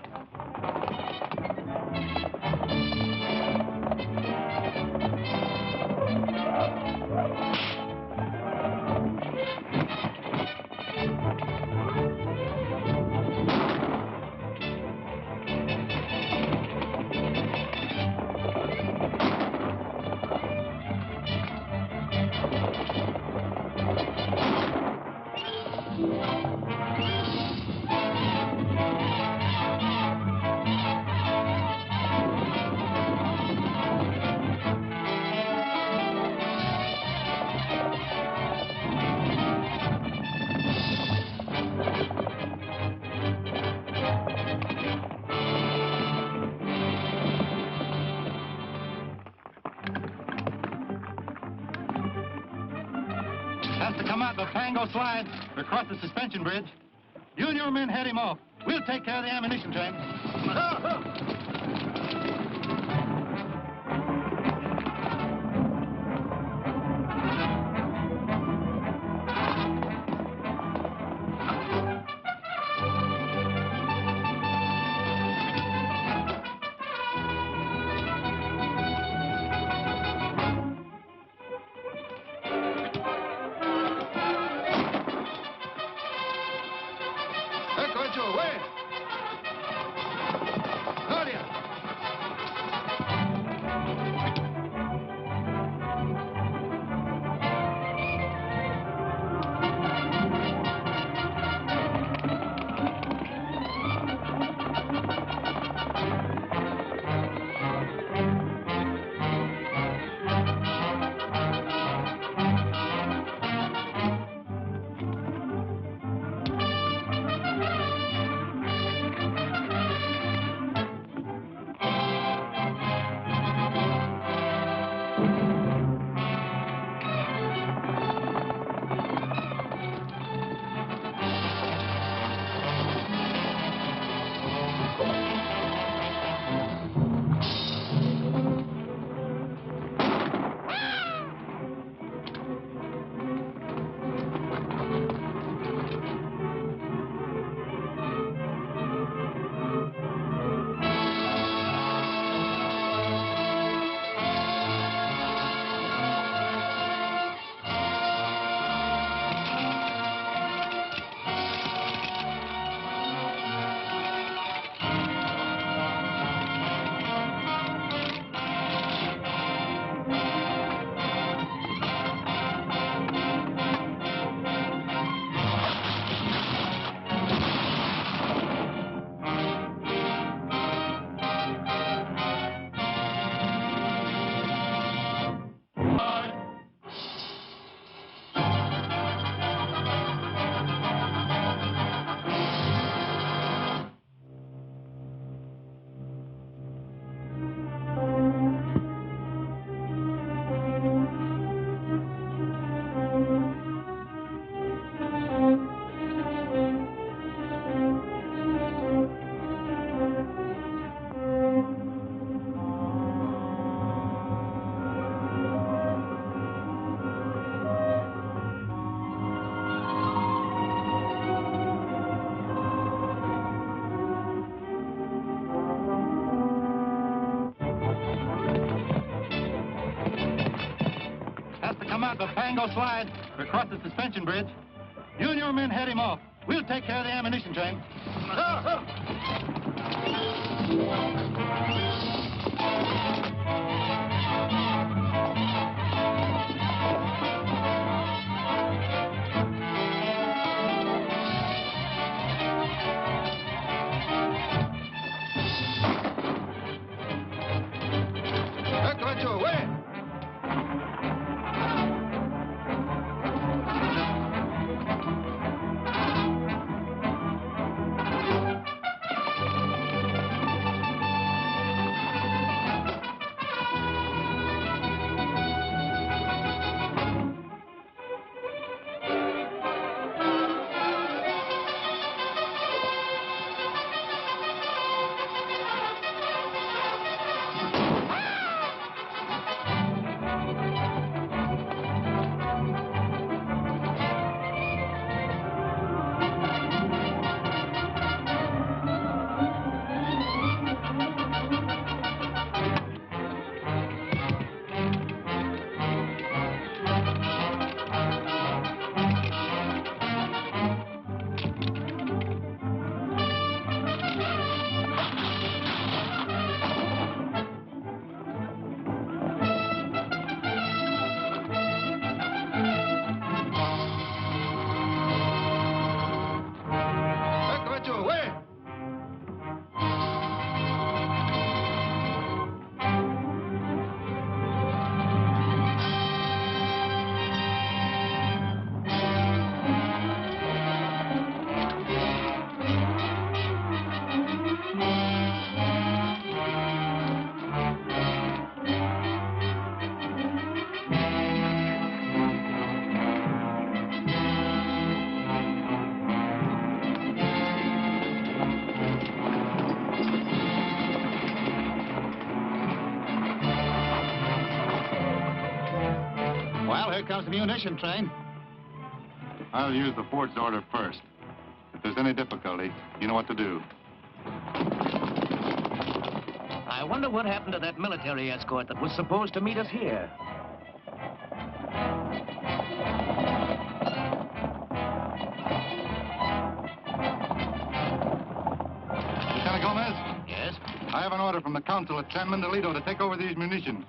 Has to come out the Pango slide across the suspension bridge. You and your men head him off. We'll take care of the ammunition train. wagon go slide or across the suspension bridge, you and your men head him off. We'll take care of the ammunition train. Here comes the munition train. I'll use the fort's order first. If there's any difficulty, you know what to do. I wonder what happened to that military escort that was supposed to meet us here. Lieutenant Gomez? Yes? I have an order from the council at San Mendolito to take over these munitions.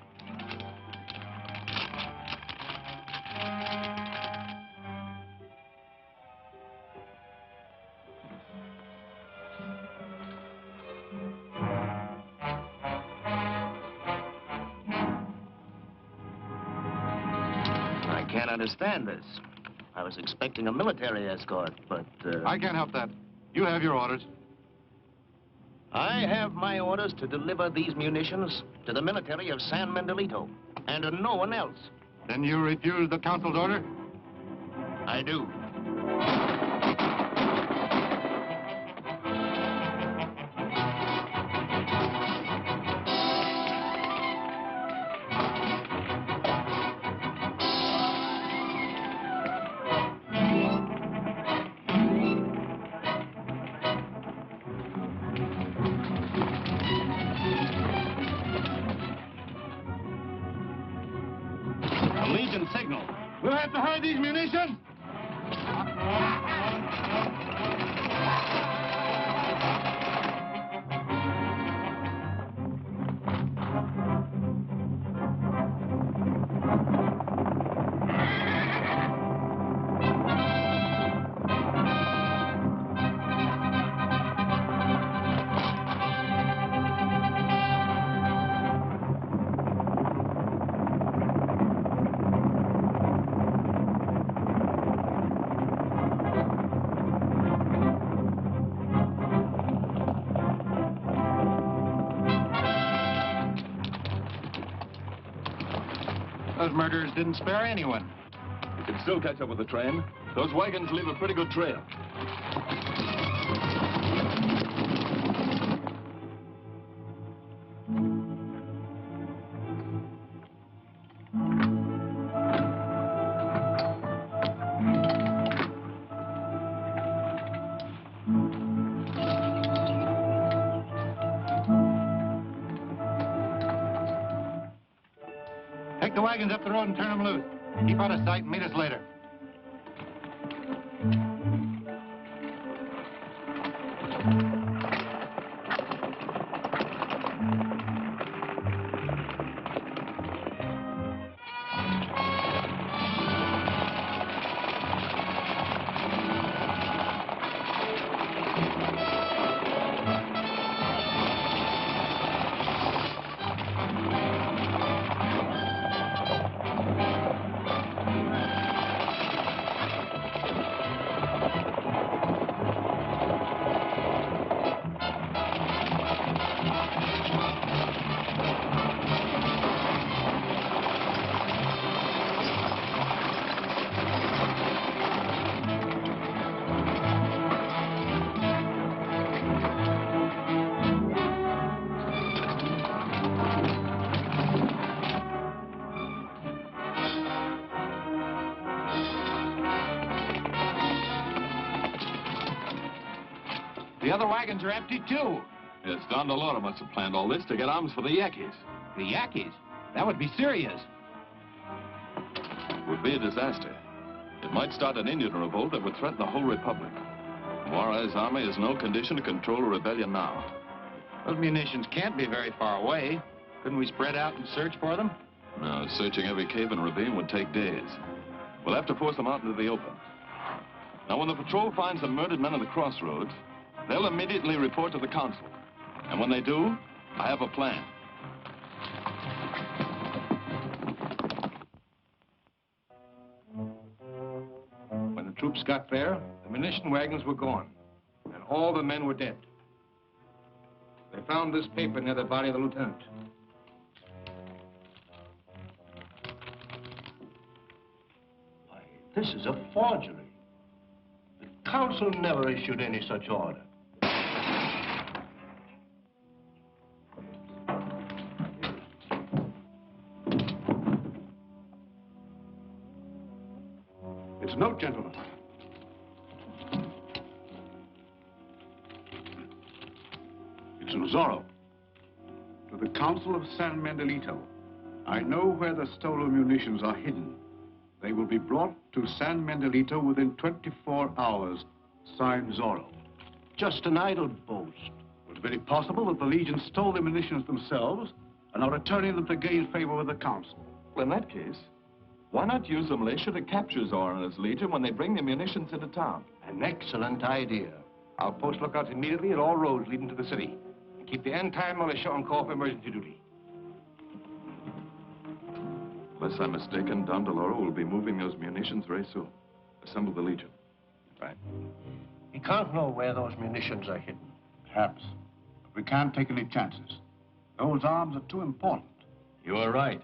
I can't understand this. I was expecting a military escort, but... I can't help that. You have your orders. I have my orders to deliver these munitions to the military of San Mendolito, and to no one else. Then you refuse the council's order? I do. Legion signal. We'll have to hide these munitions. Those murderers didn't spare anyone. You can still catch up with the train. Those wagons leave a pretty good trail. Take the wagons up the road and turn them loose. Keep out of sight and meet us later. The other wagons are empty, too. Yes, Don Del Oro must have planned all this to get arms for the Yankees. The Yankees? That would be serious. It would be a disaster. It might start an Indian revolt that would threaten the whole republic. Juárez's army is in no condition to control a rebellion now. Those munitions can't be very far away. Couldn't we spread out and search for them? No, searching every cave and ravine would take days. We'll have to force them out into the open. Now, when the patrol finds the murdered men at the crossroads, they'll immediately report to the council. And when they do, I have a plan. When the troops got there, the munition wagons were gone, and all the men were dead. They found this paper near the body of the lieutenant. Why, this is a forgery. The council never issued any such order. It's a note, gentlemen. It's from Zorro. To the Council of San Mendolito. I know where the stolen munitions are hidden. They will be brought to San Mendolito within 24 hours. Signed, Zorro. Just an idle boast. It's very possible that the Legion stole the munitions themselves and are returning them to gain favor with the Council. Well, in that case, why not use the militia to capture Zorro and his Legion when they bring the munitions into town? An excellent idea. I'll post lookouts immediately at all roads leading to the city. And keep the entire militia on call for emergency duty. Unless I'm mistaken, Don Del Oro will be moving those munitions very soon. Assemble the Legion. Right. He can't know where those munitions are hidden. Perhaps. But we can't take any chances. Those arms are too important. You are right.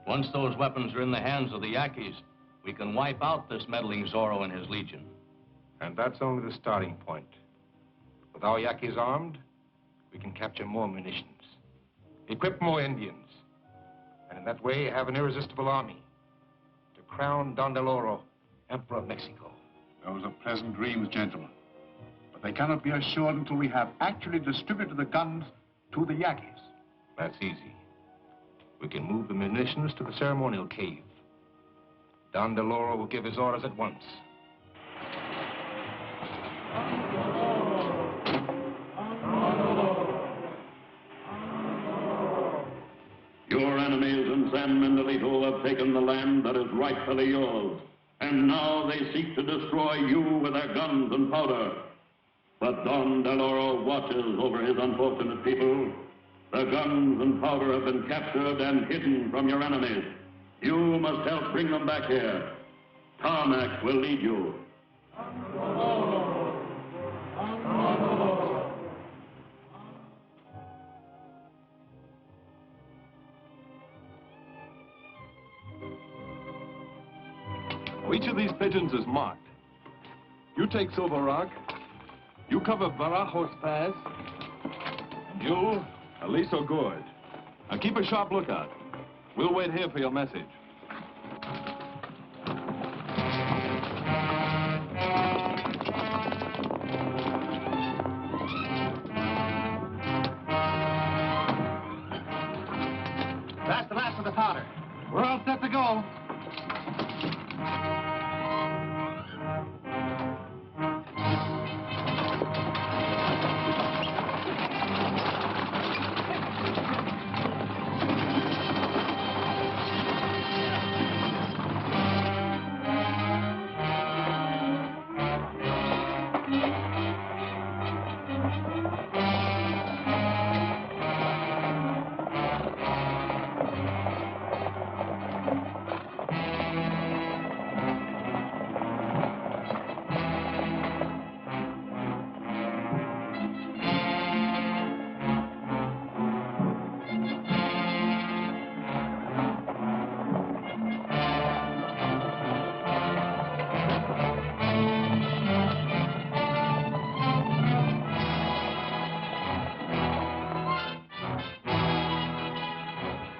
Once those weapons are in the hands of the Yankees, we can wipe out this meddling Zorro and his Legion. And that's only the starting point. With our Yankees armed, we can capture more munitions, equip more Indians, and in that way have an irresistible army to crown Don Del Oro Emperor of Mexico. Those are pleasant dreams, gentlemen. But they cannot be assured until we have actually distributed the guns to the Yankees. That's easy. We can move the munitions to the ceremonial cave. Don Del Oro will give his orders at once. Your enemies in San Mendolito have taken the land that is rightfully yours. And now they seek to destroy you with their guns and powder. But Don Del Oro watches over his unfortunate people. The guns and powder have been captured and hidden from your enemies. You must help bring them back here. Tarmac will lead you. Each of these pigeons is marked. You take Silver Rock, you cover Barajos Pass, and you, Aliso Gorge. Now keep a sharp lookout. We'll wait here for your message. That's the last of the powder. We're all set to go.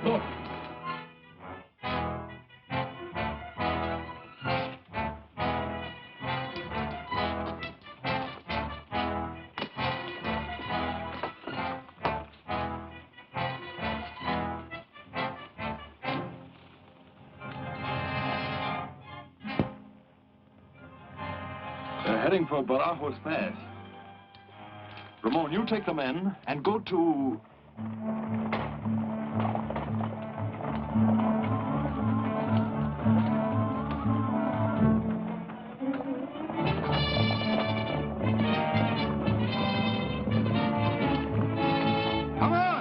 Look. They're heading for Barajo's Pass. Ramon, you take the men and go to... Come on!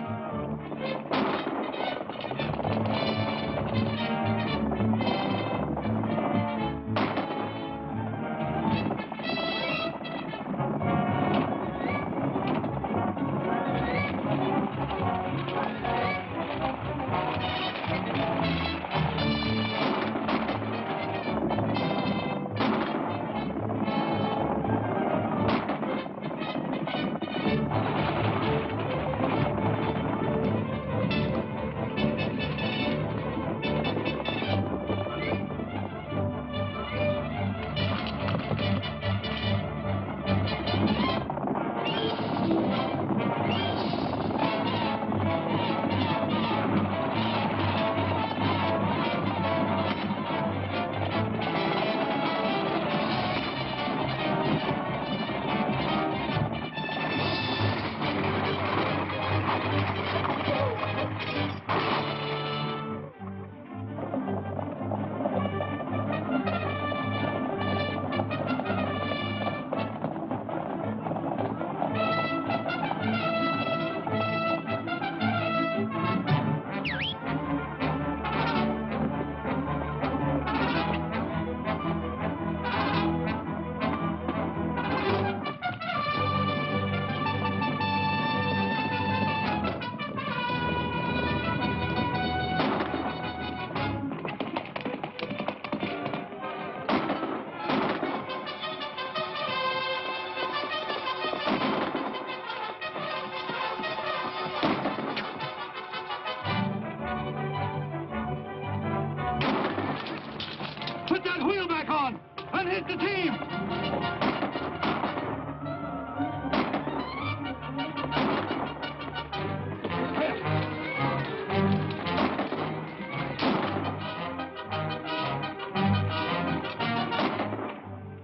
Put that wheel back on and hit the team!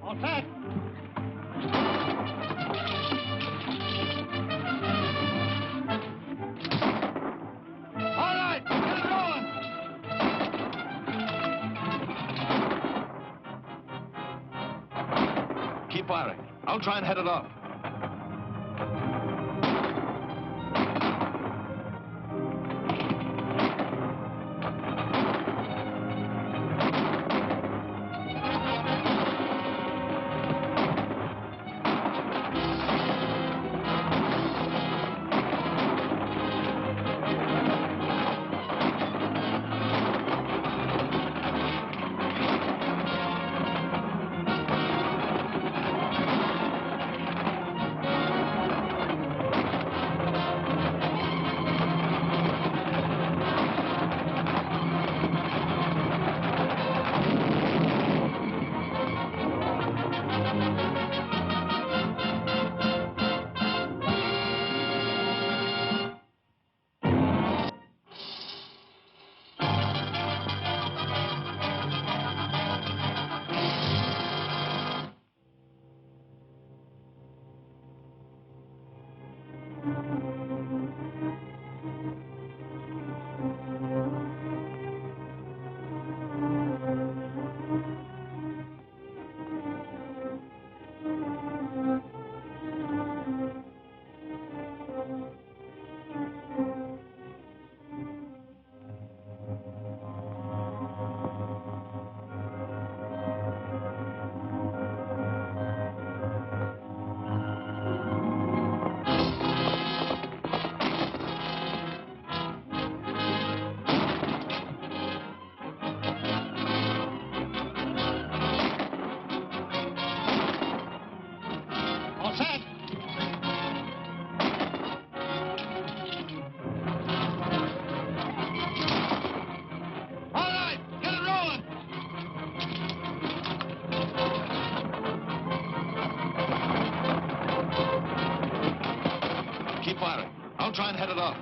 All set. All right, get it going! Keep firing. I'll try and head it off. headed off.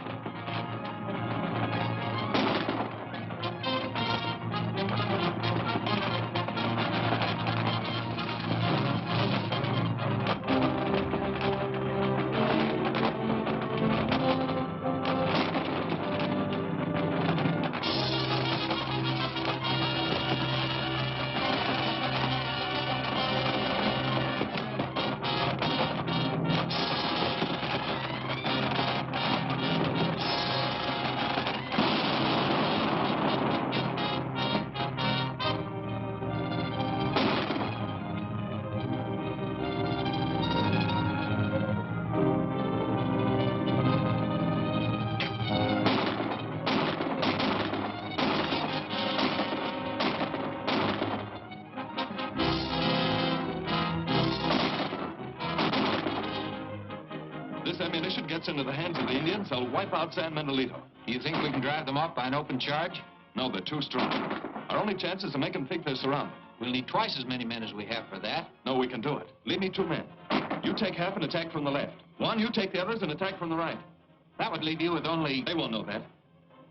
This ammunition gets into the hands of the Indians, they'll wipe out San Miguelito. You think we can drive them off by an open charge? No, they're too strong. Our only chance is to make them think they're surrounded. We'll need twice as many men as we have for that. No, we can do it. Leave me 2 men. You take half and attack from the left. One, you take the others and attack from the right. That would leave you with only... They won't know that.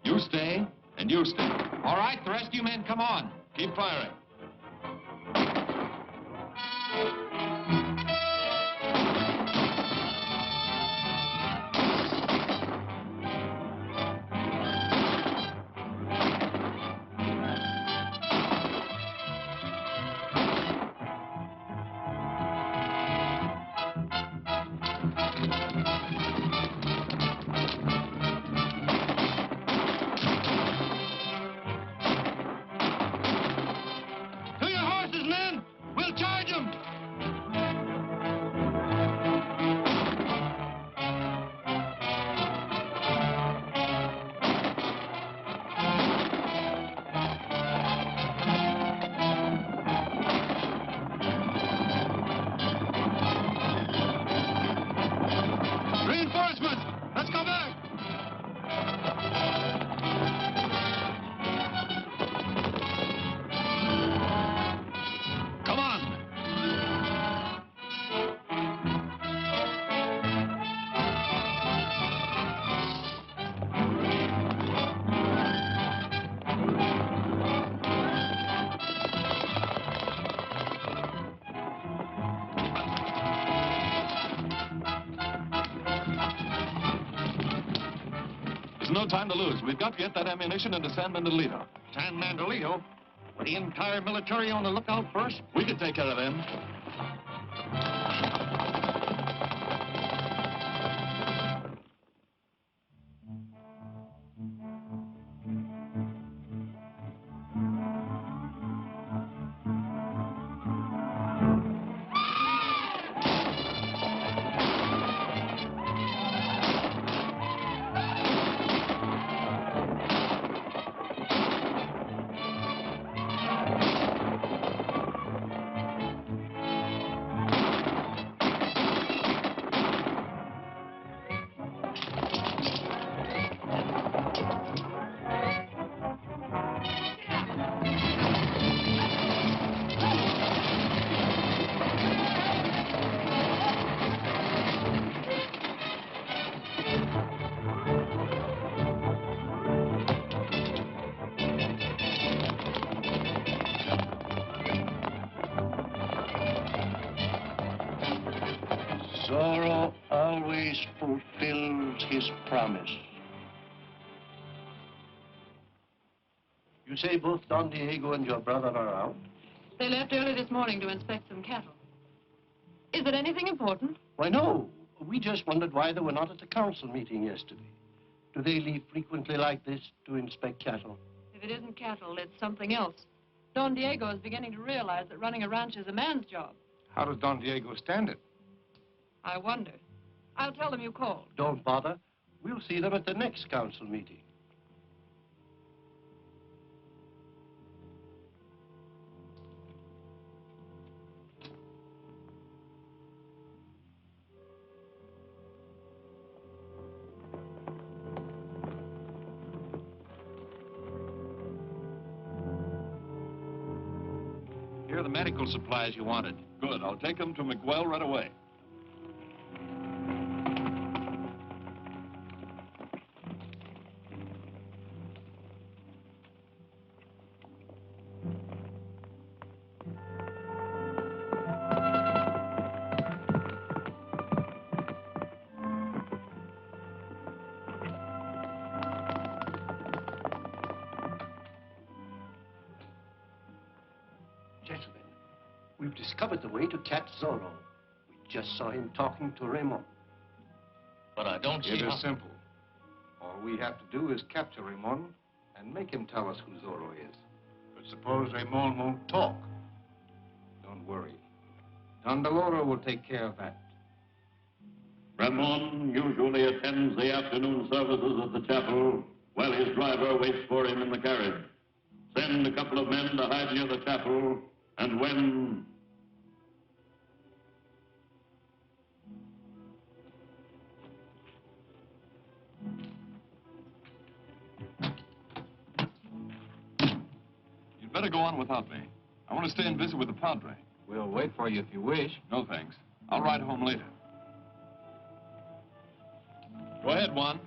You stay, and you stay. All right, the rest of you men, come on. Keep firing. There's no time to lose. We've got to get that ammunition into San Miguelito. San Miguelito? With the entire military on the lookout for us? We can take care of them. Zorro always fulfills his promise. You say both Don Diego and your brother are out? They left early this morning to inspect some cattle. Is it anything important? Why, no. We just wondered why they were not at the council meeting yesterday. Do they leave frequently like this to inspect cattle? If it isn't cattle, it's something else. Don Diego is beginning to realize that running a ranch is a man's job. How does Don Diego stand it? I wonder. I'll tell them you called. Don't bother. We'll see them at the next council meeting. Here are the medical supplies you wanted. Good. I'll take them to McWell right away. We've discovered the way to catch Zorro. We just saw him talking to Ramon. But I don't see how... It is simple. All we have to do is capture Ramon and make him tell us who Zorro is. But suppose Ramon won't talk? Don't worry. Don Del Oro will take care of that. Ramon usually attends the afternoon services at the chapel while his driver waits for him in the carriage. Send a couple of men to hide near the chapel, and when... You'd better go on without me. I want to stay and visit with the Padre. We'll wait for you if you wish. No, thanks. I'll ride home later. Go ahead, Juan.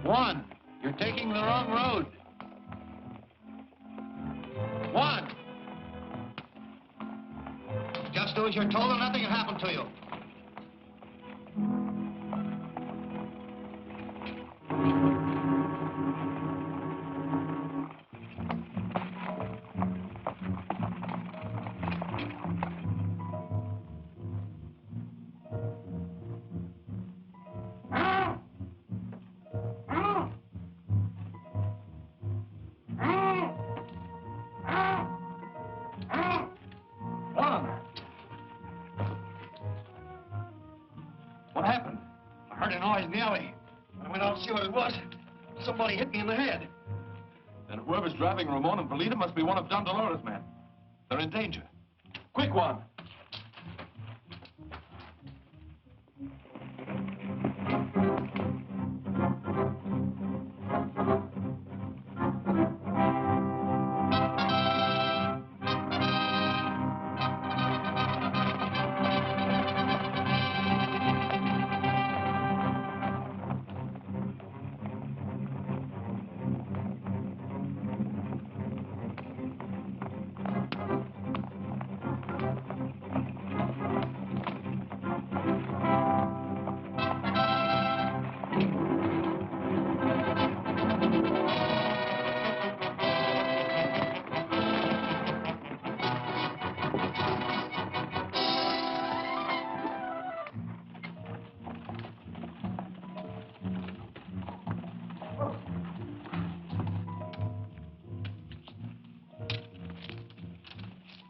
Juan, you're taking the wrong road. Juan! Just do as you're told and nothing will happen to you. What happened? I heard a noise in the alley. When I went out to see what it was, somebody hit me in the head. Then whoever's driving Ramon and Valita must be one of Don Del Oro's men. They're in danger. Quick, Juan.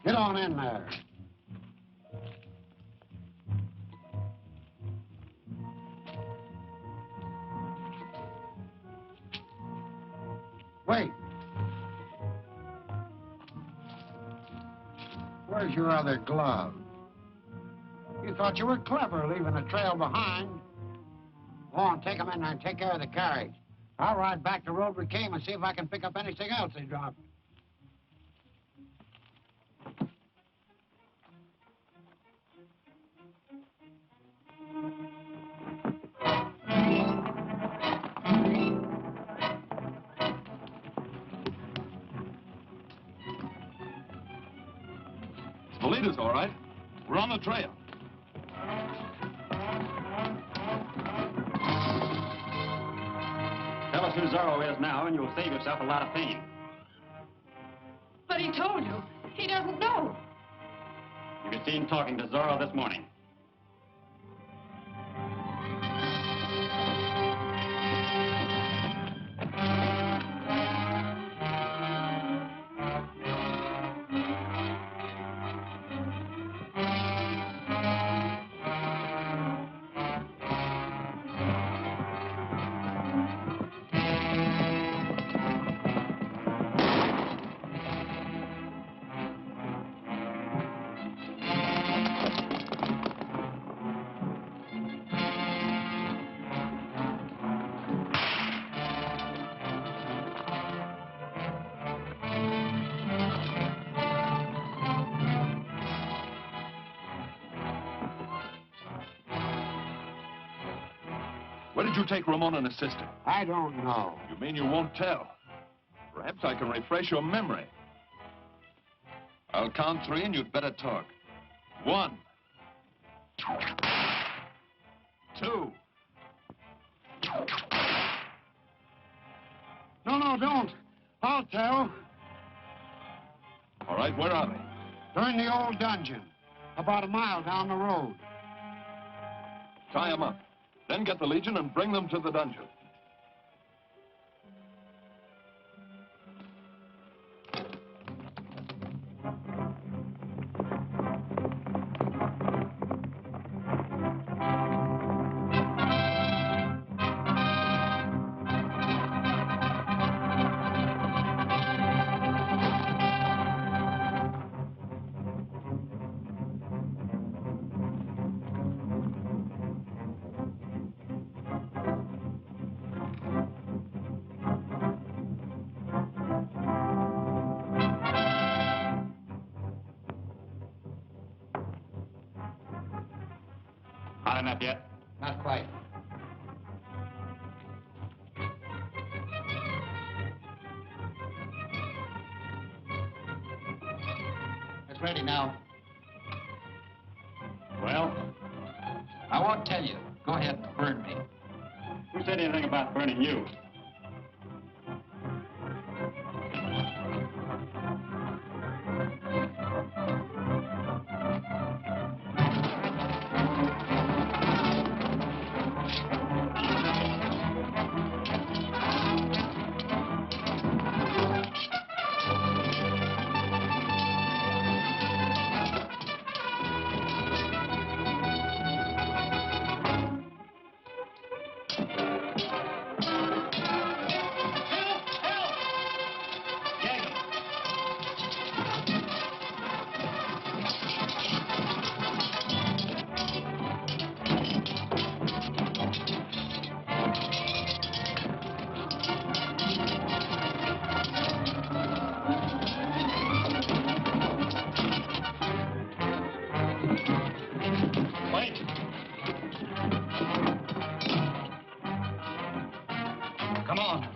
Get on in there. Wait. Where's your other glove? You thought you were clever leaving a trail behind. Go on, take them in there and take care of the carriage. I'll ride back the road we came and see if I can pick up anything else they dropped. Valita's all right. We're on the trail. Tell us who Zorro is now, and you'll save yourself a lot of pain. But he told you. He doesn't know. You could see him talking to Zorro this morning. Where did you take Ramon and his sister? I don't know. You mean you won't tell? Perhaps I can refresh your memory. I'll count 3 and you'd better talk. 1, 2. No, don't. I'll tell. All right, where are they? They're in the old dungeon, about a mile down the road. Tie them up. Then get the Legion and bring them to the dungeon. Hot enough yet? Not quite. It's ready now. Well? I won't tell you. Go ahead and burn me. Who said anything about burning you? Come on.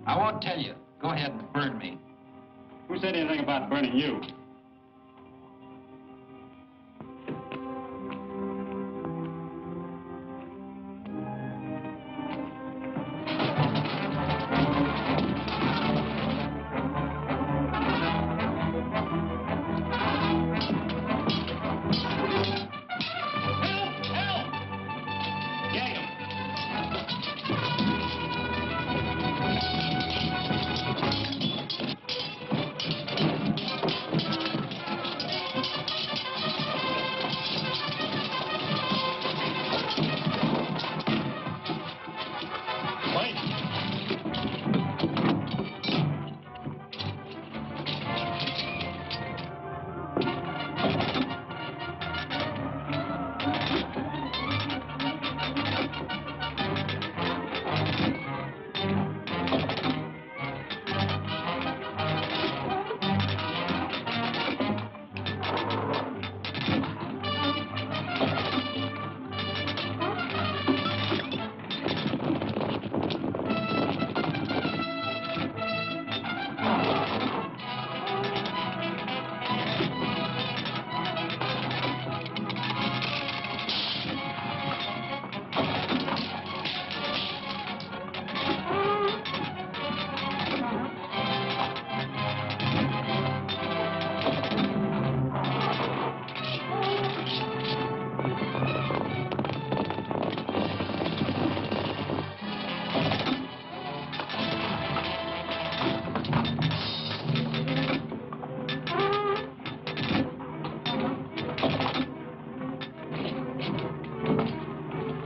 I won't tell you. Go ahead and burn me. Who said anything about burning you?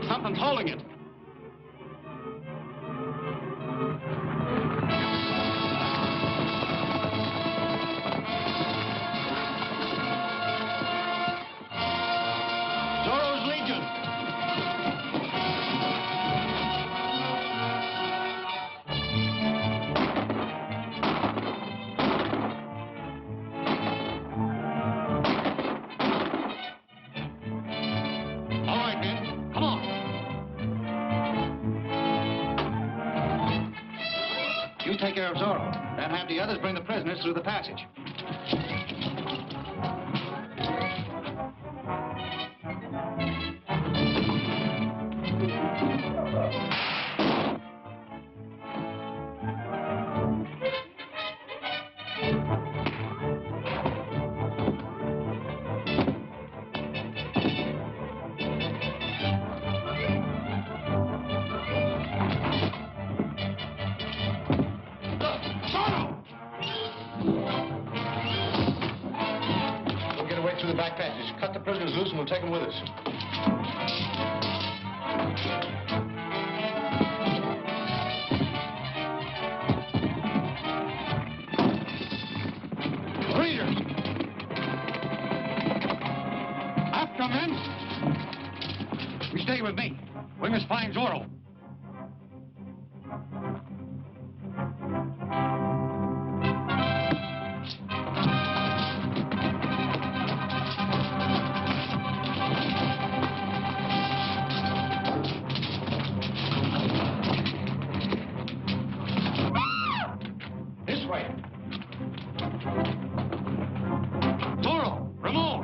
Something's holding it. Zorro's Legion. All right, men. Come on. You take care of Zorro. Then have the others bring the prisoners through the passage. We'll get away through the back passage. Cut the prisoners loose and we'll take them with us. Readers! After men! You stay with me. We must find Zorro. This way. Zorro! Ramon!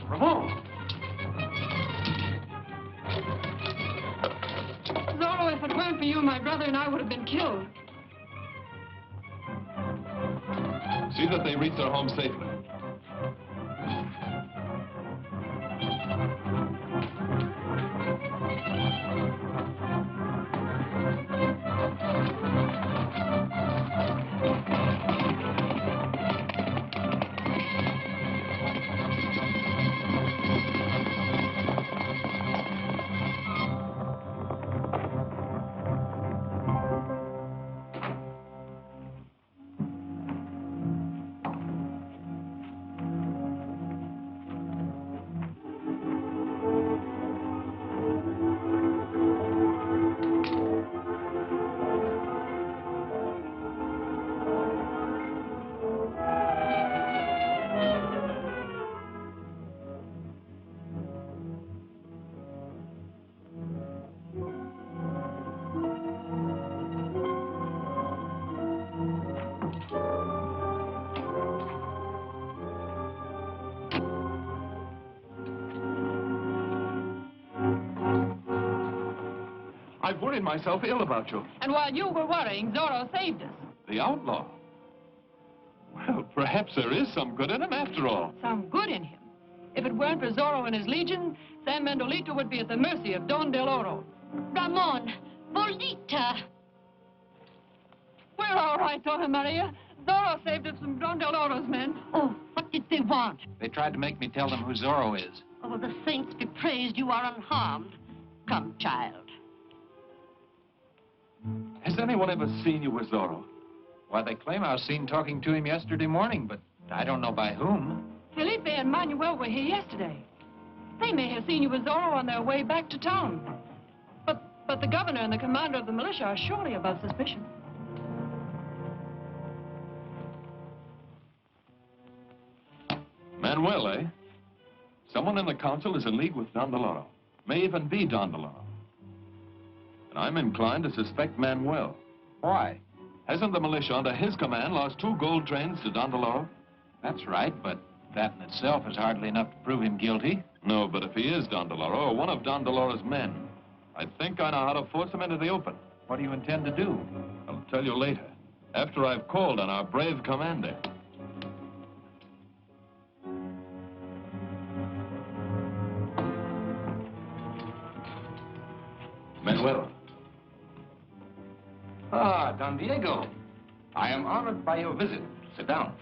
Ramon! Zorro, if it weren't for you, my brother and I would have been killed. See that they reach their home safely. I've worried myself ill about you. And while you were worrying, Zorro saved us. The outlaw? Well, perhaps there is some good in him after all. Some good in him. If it weren't for Zorro and his legion, San Mendolito would be at the mercy of Don Del Oro. Ramon, Bolita. We're all right, Donna Maria. Zorro saved us from Don Del Oro's men. Oh, what did they want? They tried to make me tell them who Zorro is. Oh, the saints be praised you are unharmed. Come, child. Has anyone ever seen you with Zorro? Why, they claim I was seen talking to him yesterday morning, but I don't know by whom. Felipe and Manuel were here yesterday. They may have seen you with Zorro on their way back to town. But the governor and the commander of the militia are surely above suspicion. Manuel, eh? Someone in the council is in league with Don Del Oro. May even be Don Del Oro. And I'm inclined to suspect Manuel. Why? Hasn't the militia under his command lost 2 gold trains to Don Del Oro? That's right, but That in itself is hardly enough to prove him guilty. No, but if he is Don Del Oro, or one of Don Del Oro's men, I think I know how to force him into the open. What do you intend to do? I'll tell you later, after I've called on our brave commander. Manuel. Ah, Don Diego. I am honored by your visit. Sit down.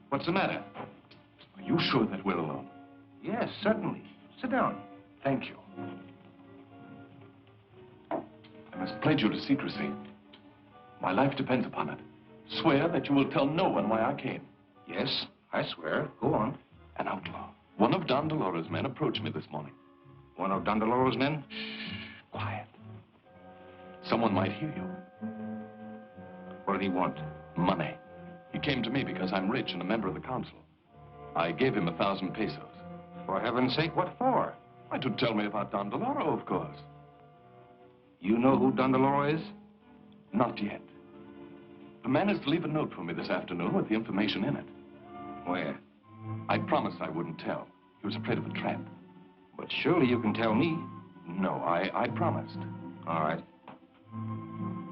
What's the matter? Are you sure that we're alone? Yes, certainly. Sit down. Thank you. I must pledge you to secrecy. My life depends upon it. Swear that you will tell no one why I came. Yes, I swear. Go on. An outlaw. One of Don Del Oro's men approached me this morning. One of Don Del Oro's men? Shh, quiet. Someone might hear you. What did he want? Money. He came to me because I'm rich and a member of the council. I gave him 1,000 pesos. For heaven's sake, what for? Why, to tell me about Don Del Oro, of course. You know who Don Del Oro is? Not yet. The man is to leave a note for me this afternoon with the information in it. Where? I promised I wouldn't tell. He was afraid of a trap. But surely you can tell me. No, I promised. All right.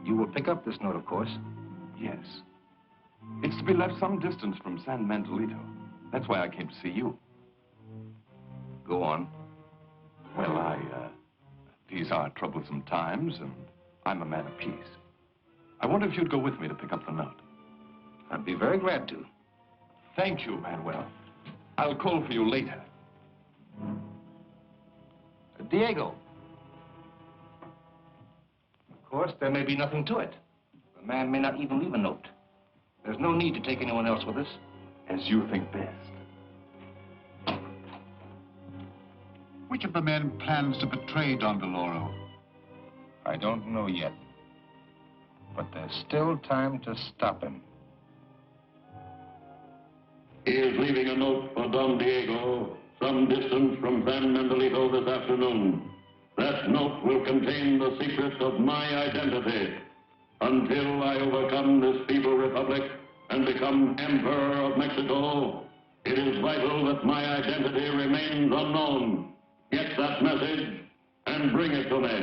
You will pick up this note, of course. Yes. It's to be left some distance from San Mandelito. That's why I came to see you. Go on. Well, these are troublesome times, and I'm a man of peace. I wonder if you'd go with me to pick up the note. I'd be very glad to. Thank you, Manuel. I'll call for you later. Diego. Of course, there may be nothing to it. The man may not even leave a note. There's no need to take anyone else with us. As you think best. Which of the men plans to betray Don Del Oro? I don't know yet. But there's still time to stop him. He is leaving a note for Don Diego some distance from San Mandelito this afternoon. That note will contain the secret of my identity. Until I overcome this feeble republic and become Emperor of Mexico, it is vital that my identity remains unknown. Get that message and bring it to me.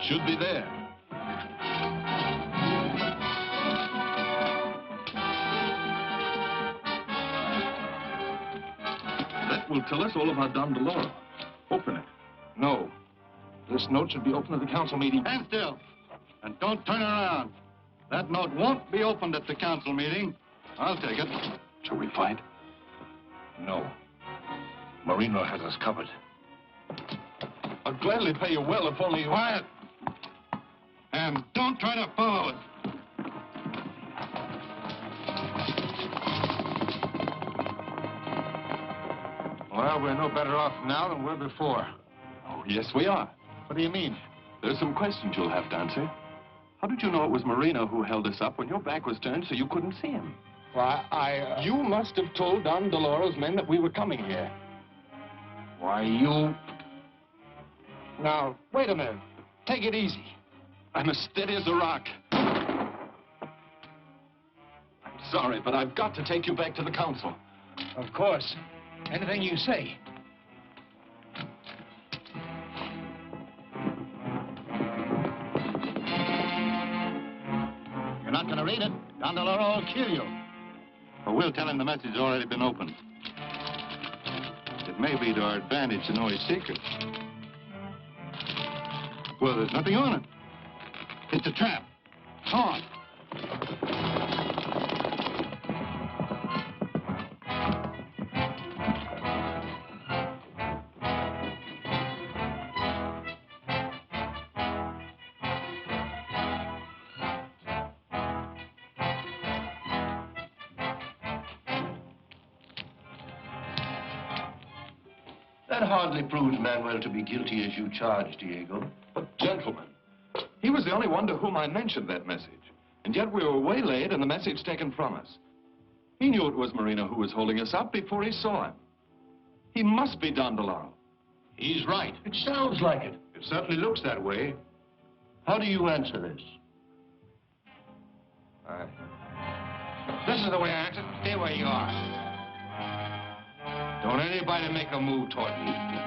Should be there. That will tell us all about Don Del Oro. Open it. No. This note should be opened at the council meeting. Stand still. And don't turn around. That note won't be opened at the council meeting. I'll take it. Shall we fight? No. Marino has us covered. I'll gladly pay you well if only you... Quiet. And don't try to follow us. Well, we're no better off now than we were before. Oh, yes, we are. What do you mean? There's some questions you'll have to answer. How did you know it was Marino who held us up when your back was turned so you couldn't see him? Why, You must have told Don Del Oro's men that we were coming here. Why, you... Now, wait a minute. Take it easy. I'm as steady as a rock. I'm sorry, but I've got to take you back to the council. Of course. Anything you say. You're not going to read it. Don Del Oro will kill you. But we'll tell him the message has already been opened. It may be to our advantage to know his secret. Well, there's nothing on it. It's a trap. Come on. That hardly proves Manuel to be guilty as you charge, Diego. But, gentlemen, he was the only one to whom I mentioned that message. And yet we were waylaid and the message taken from us. He knew it was Marina who was holding us up before he saw him. He must be Don Del Oro. He's right. It sounds like it. It certainly looks that way. How do you answer this? This is the way I answer. Stay where you are. Don't anybody make a move toward me.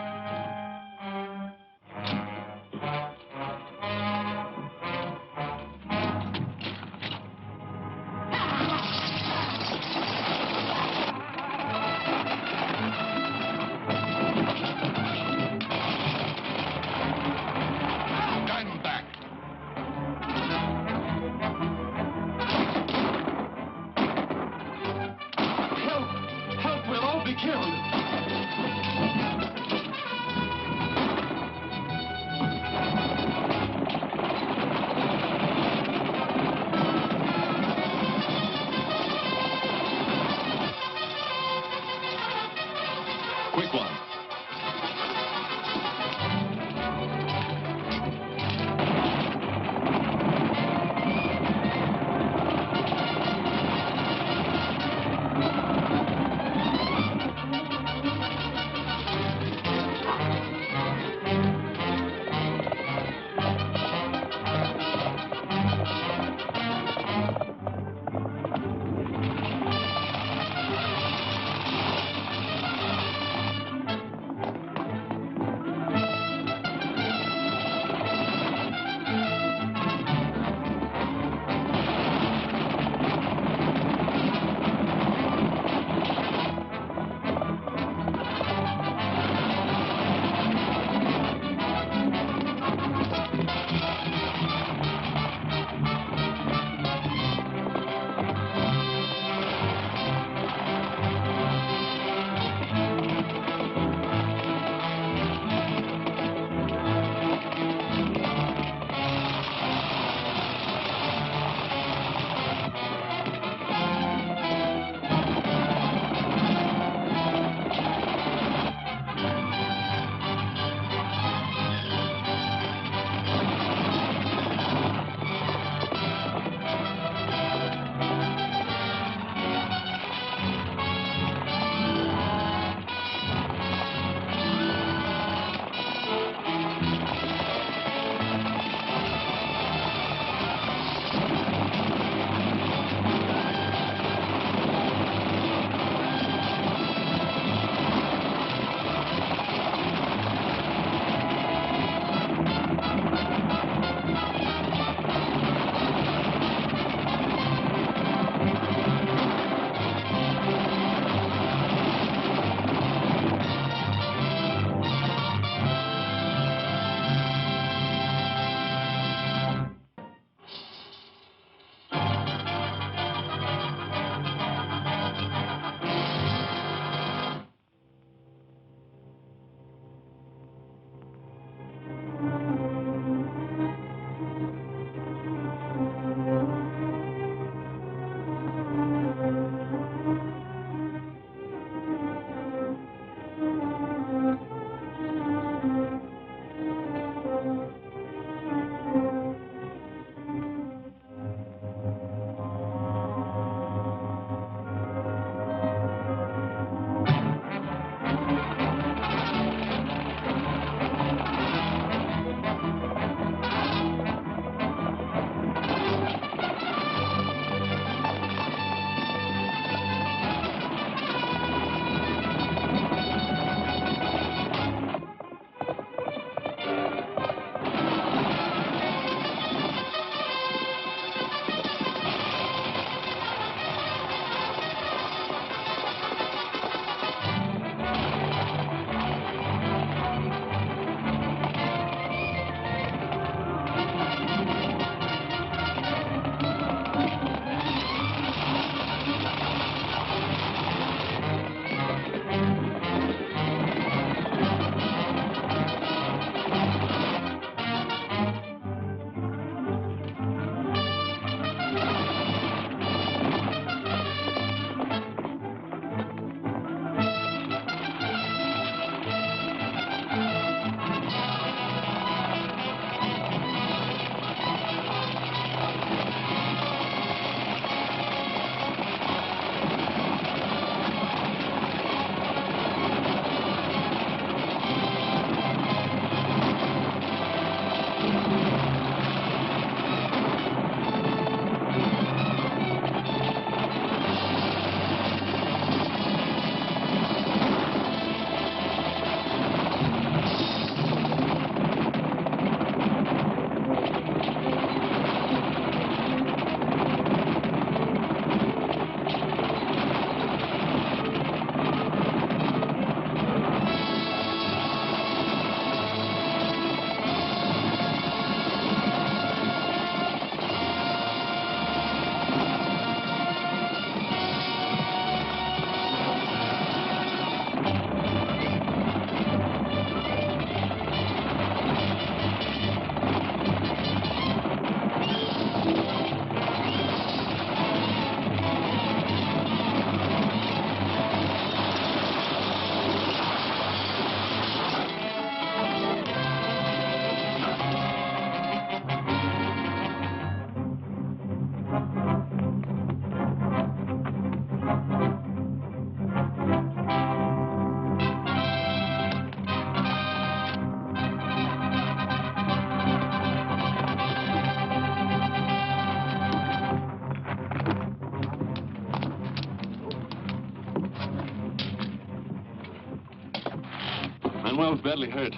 Manuel's badly hurt.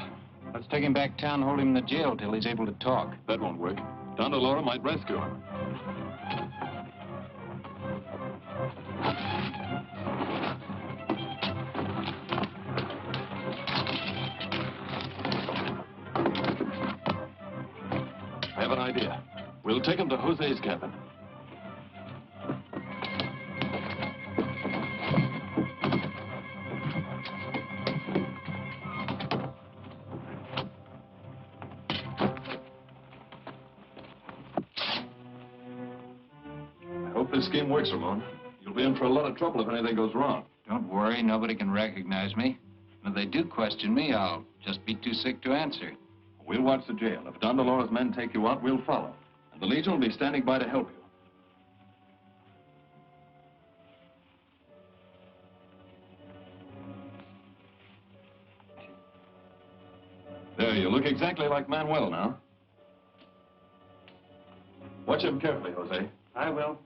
Let's take him back town and hold him in the jail till he's able to talk. That won't work. Don Del Oro might rescue him. I have an idea. We'll take him to Jose's cabin. This scheme works, Ramon. You'll be in for a lot of trouble if anything goes wrong. Don't worry, nobody can recognize me. And if they do question me, I'll just be too sick to answer. We'll watch the jail. If Don Del Oro's men take you out, we'll follow. And the Legion will be standing by to help you. There, you look exactly like Manuel now. Watch him carefully, Jose. I will.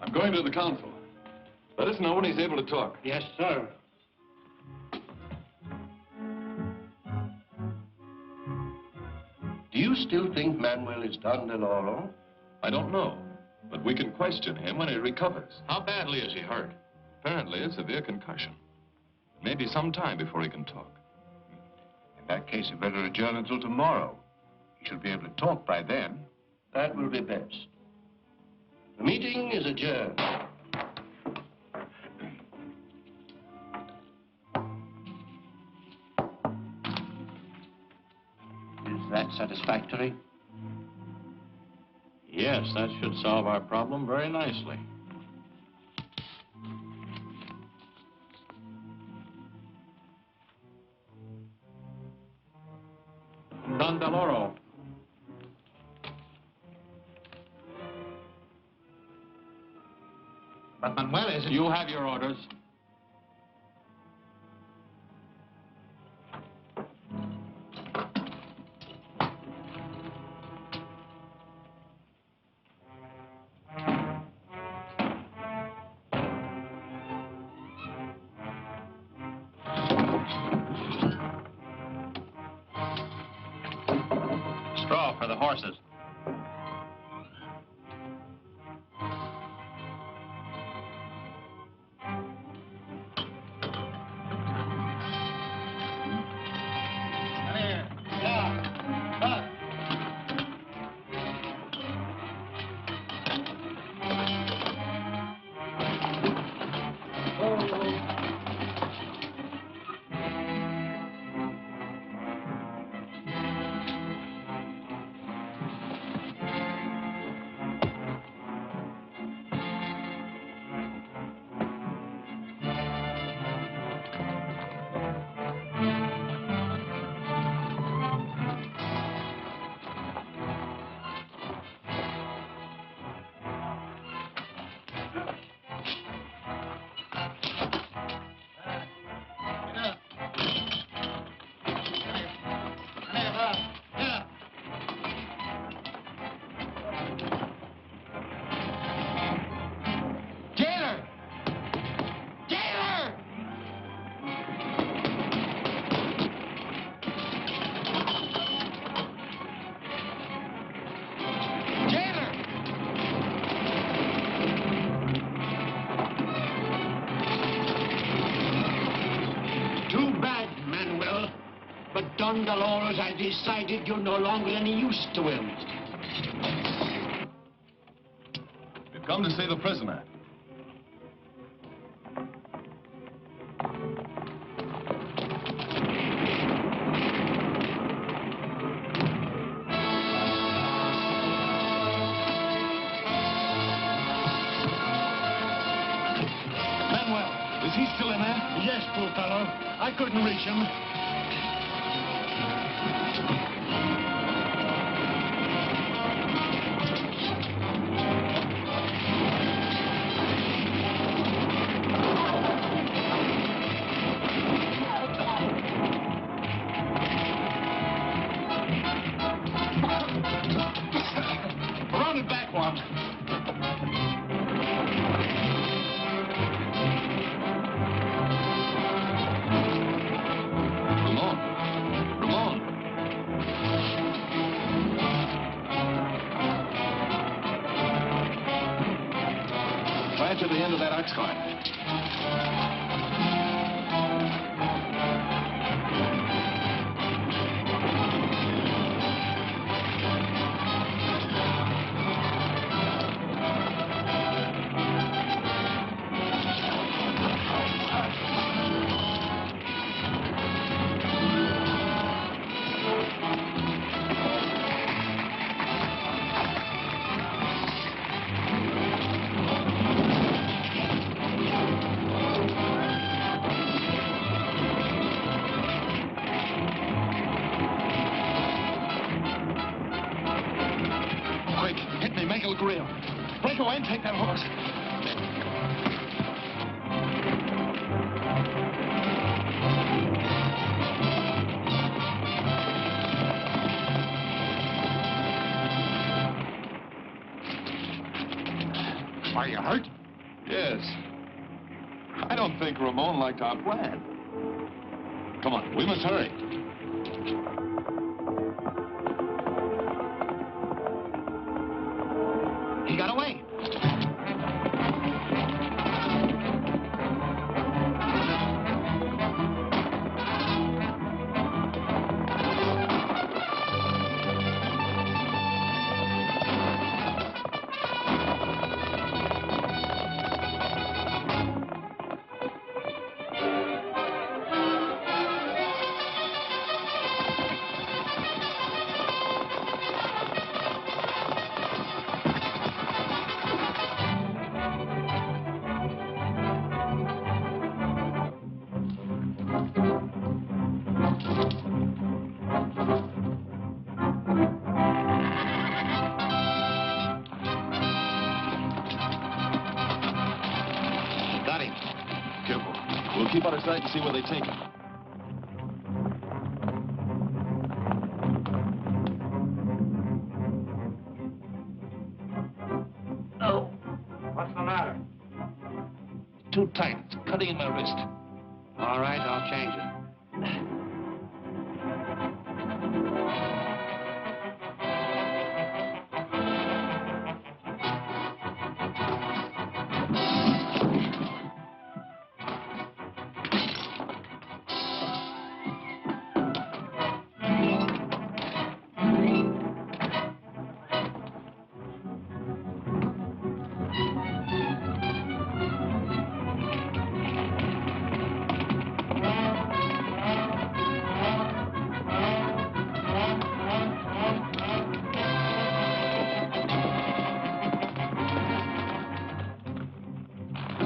I'm going to the council. Let us know when he's able to talk. Yes, sir. Do you still think Manuel is Don Del Oro? I don't know, but we can question him when he recovers. How badly is he hurt? Apparently a severe concussion. Maybe some time before he can talk. In that case, you better adjourn until tomorrow. He should be able to talk by then. That will be best. The meeting is adjourned. Is that satisfactory? Yes, that should solve our problem very nicely. Don Del Oro. But Manuel isn't... You have your orders. Straw for the horses. Don Del Oro has decided you're no longer any use to him. We've come to see the prisoner. Manuel, is he still in there? Yes, poor fellow. I couldn't reach him. I'll be back for him. Ramon! Right to the end of that ox cart. Break away and take that horse. Are you hurt? Yes. I don't think Ramon liked our plan. Come on, we must hurry. He got away. Keep out of sight and see where they take him. Oh. What's the matter? Too tight. It's cutting in my wrist. All right, I'll change it.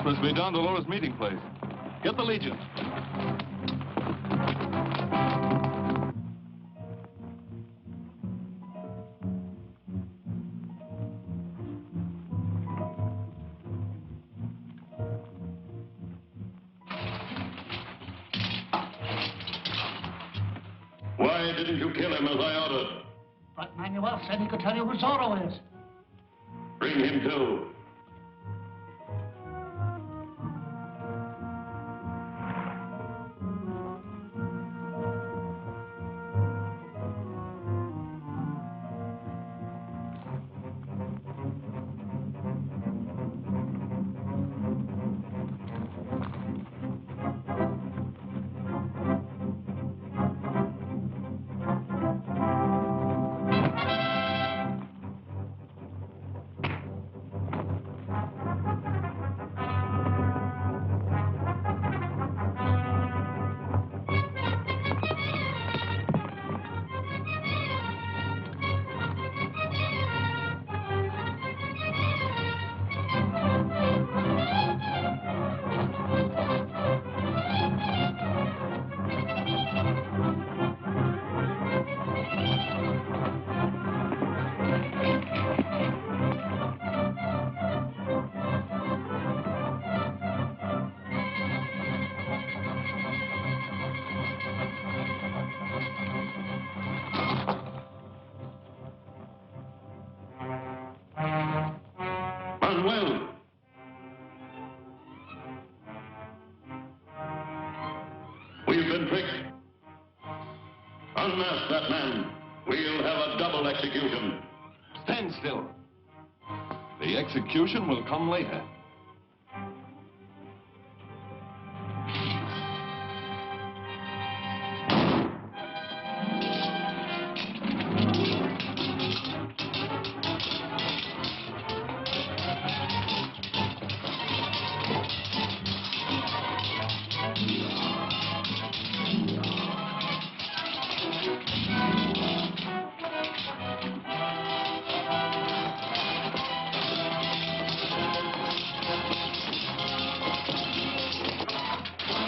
Must be Don Del Oro's meeting place. Get the Legion. Why didn't you kill him as I ordered? But Manuel said he could tell you who Zorro is. Bring him too. Manuel! We've been tricked. Unmask that man. We'll have a double execution. Stand still. The execution will come later.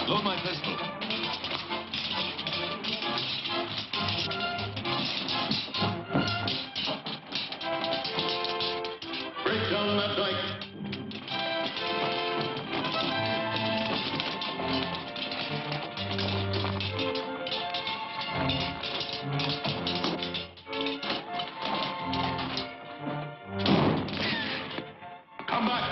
Load my pistol. Break down that dike. Come back.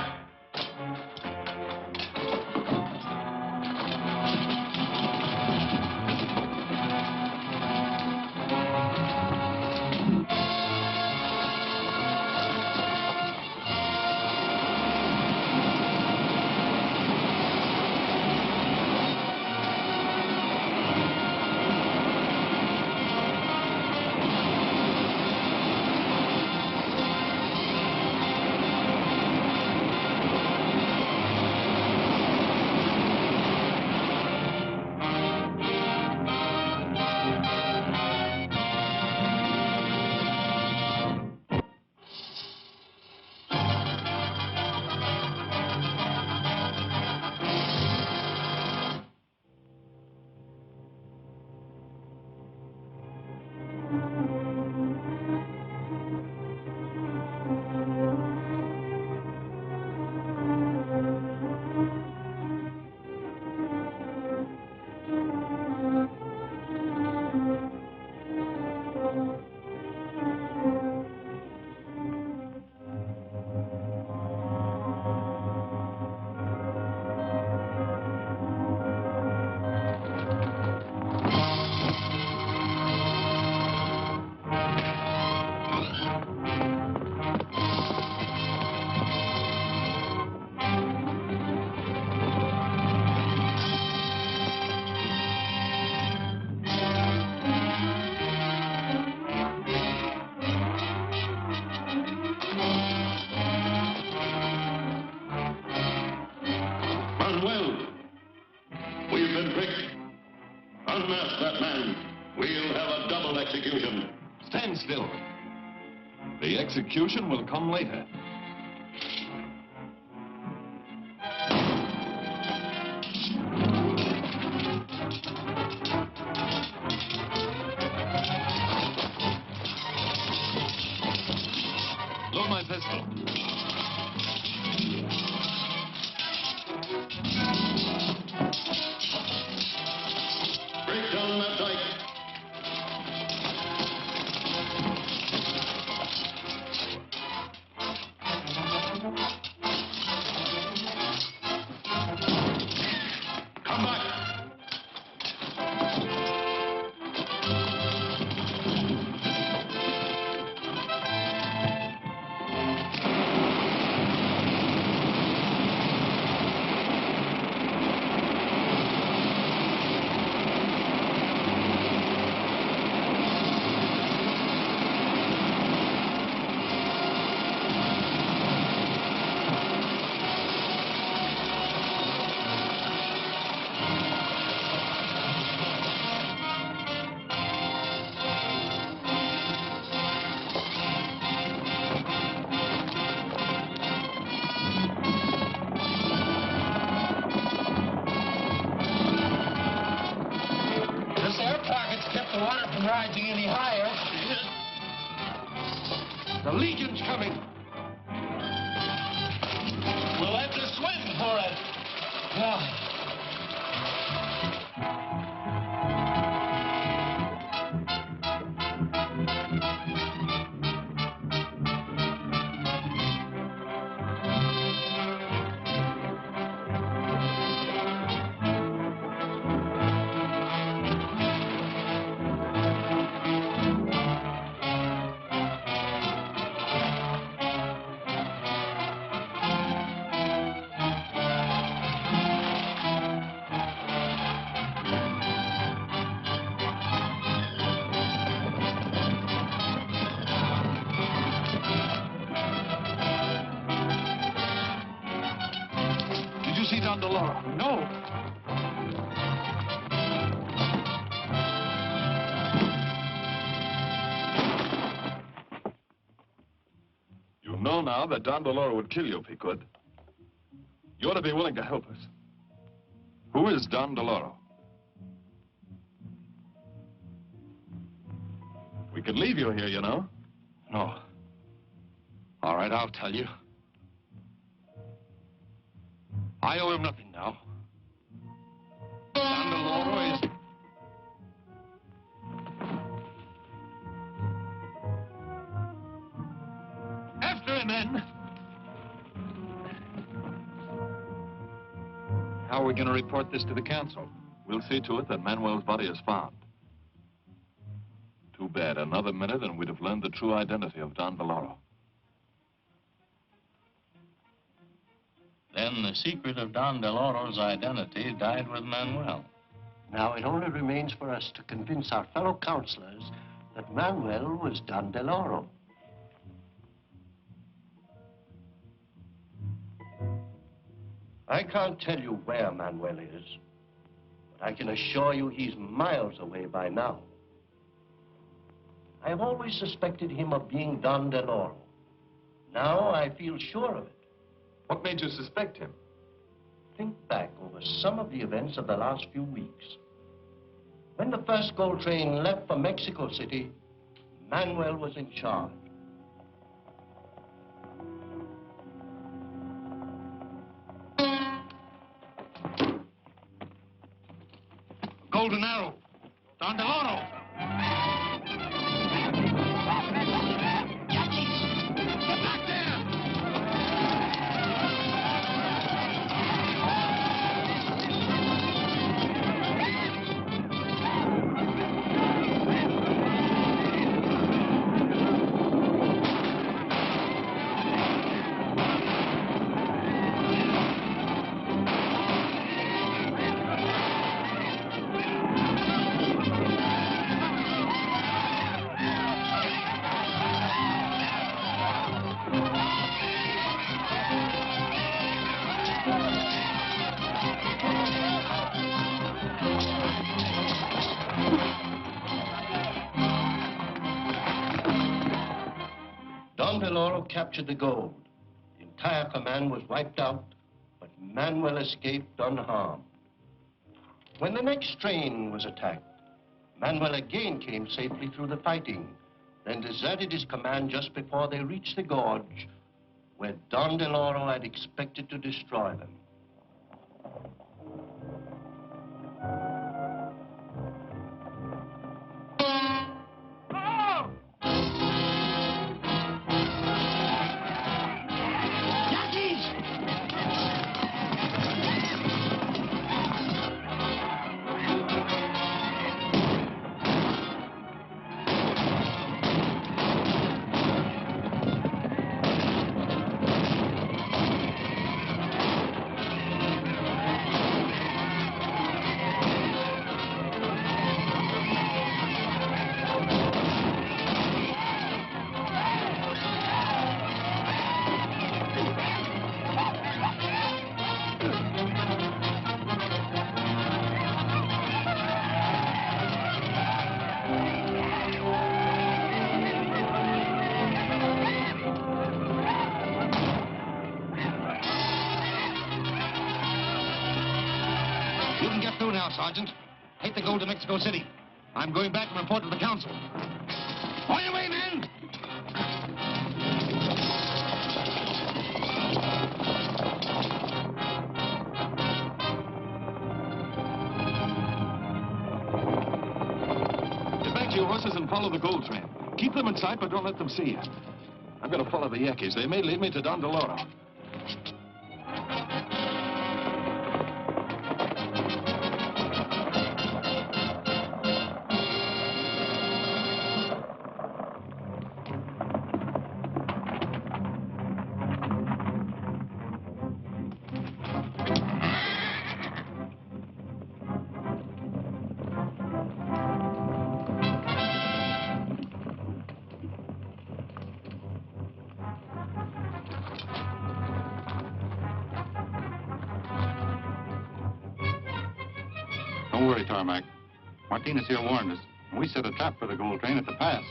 Manuel, we've been tricked. Unmask that man. We'll have a double execution. Stand still. The execution will come later. Load my pistol. Break down that dike. Come back. This air pocket's kept the water from rising any higher. The Legion's coming. We'll have to swim for it. Yeah. see Don Del Oro? No. You know now that Don Del Oro would kill you if he could. You ought to be willing to help us. Who is Don Del Oro? We could leave you here, you know. No. All right, I'll tell you. I owe him nothing now. Don Del Oro is... After him, men! How are we going to report this to the council? We'll see to it that Manuel's body is found. Too bad. Another minute and we'd have learned the true identity of Don Del Oro. Then the secret of Don Del Oro's identity died with Manuel. Now it only remains for us to convince our fellow councilors that Manuel was Don Del Oro. I can't tell you where Manuel is, but I can assure you he's miles away by now. I've always suspected him of being Don Del Oro. Now I feel sure of it. What made you suspect him? Think back over some of the events of the last few weeks. When the first gold train left for Mexico City, Manuel was in charge. Golden Arrow. Don Del Oro. Don Del Oro captured the gold. The entire command was wiped out, but Manuel escaped unharmed. When the next train was attacked, Manuel again came safely through the fighting, then deserted his command just before they reached the gorge, where Don Del Oro had expected to destroy them. You can get through now, Sergeant. Take the gold to Mexico City. I'm going back and report to the council. On your way, men! Get back to your horses and follow the gold train. Keep them in sight, but don't let them see you. I'm going to follow the Yankees. They may lead me to Don Del Oro. Don't worry, Tarmac. Martinez here warned us, and we set a trap for the gold train at the pass.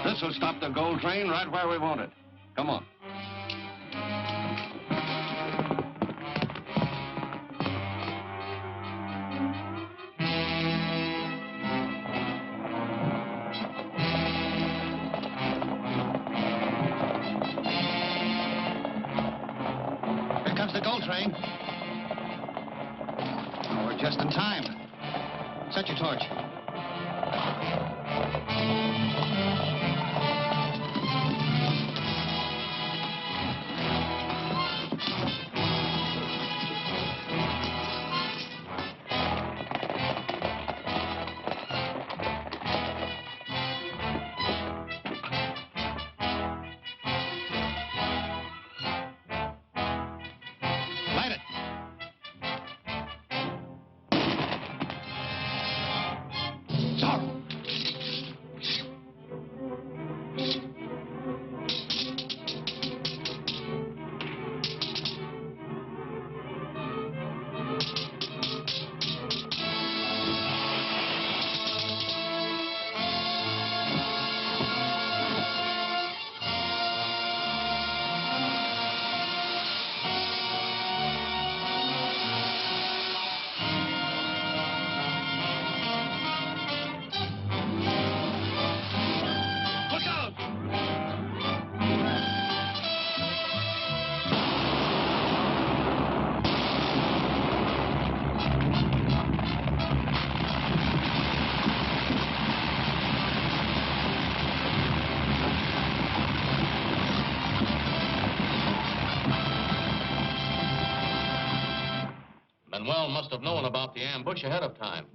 This will stop the gold train right where we want it. Come on. Here comes the gold train. Oh, we're just in time. Set your torch. Manuel must have known about the ambush ahead of time.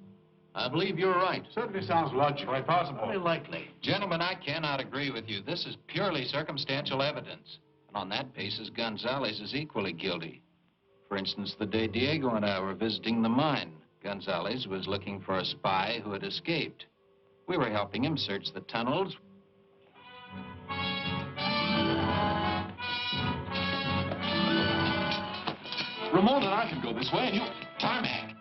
I believe you're right. Certainly sounds logical. Quite possible. Very likely. Gentlemen, I cannot agree with you. This is purely circumstantial evidence. And on that basis, Gonzalez is equally guilty. For instance, the day Diego and I were visiting the mine, Gonzalez was looking for a spy who had escaped. We were helping him search the tunnels. Ramon and I can go this way, and you... Tarmac!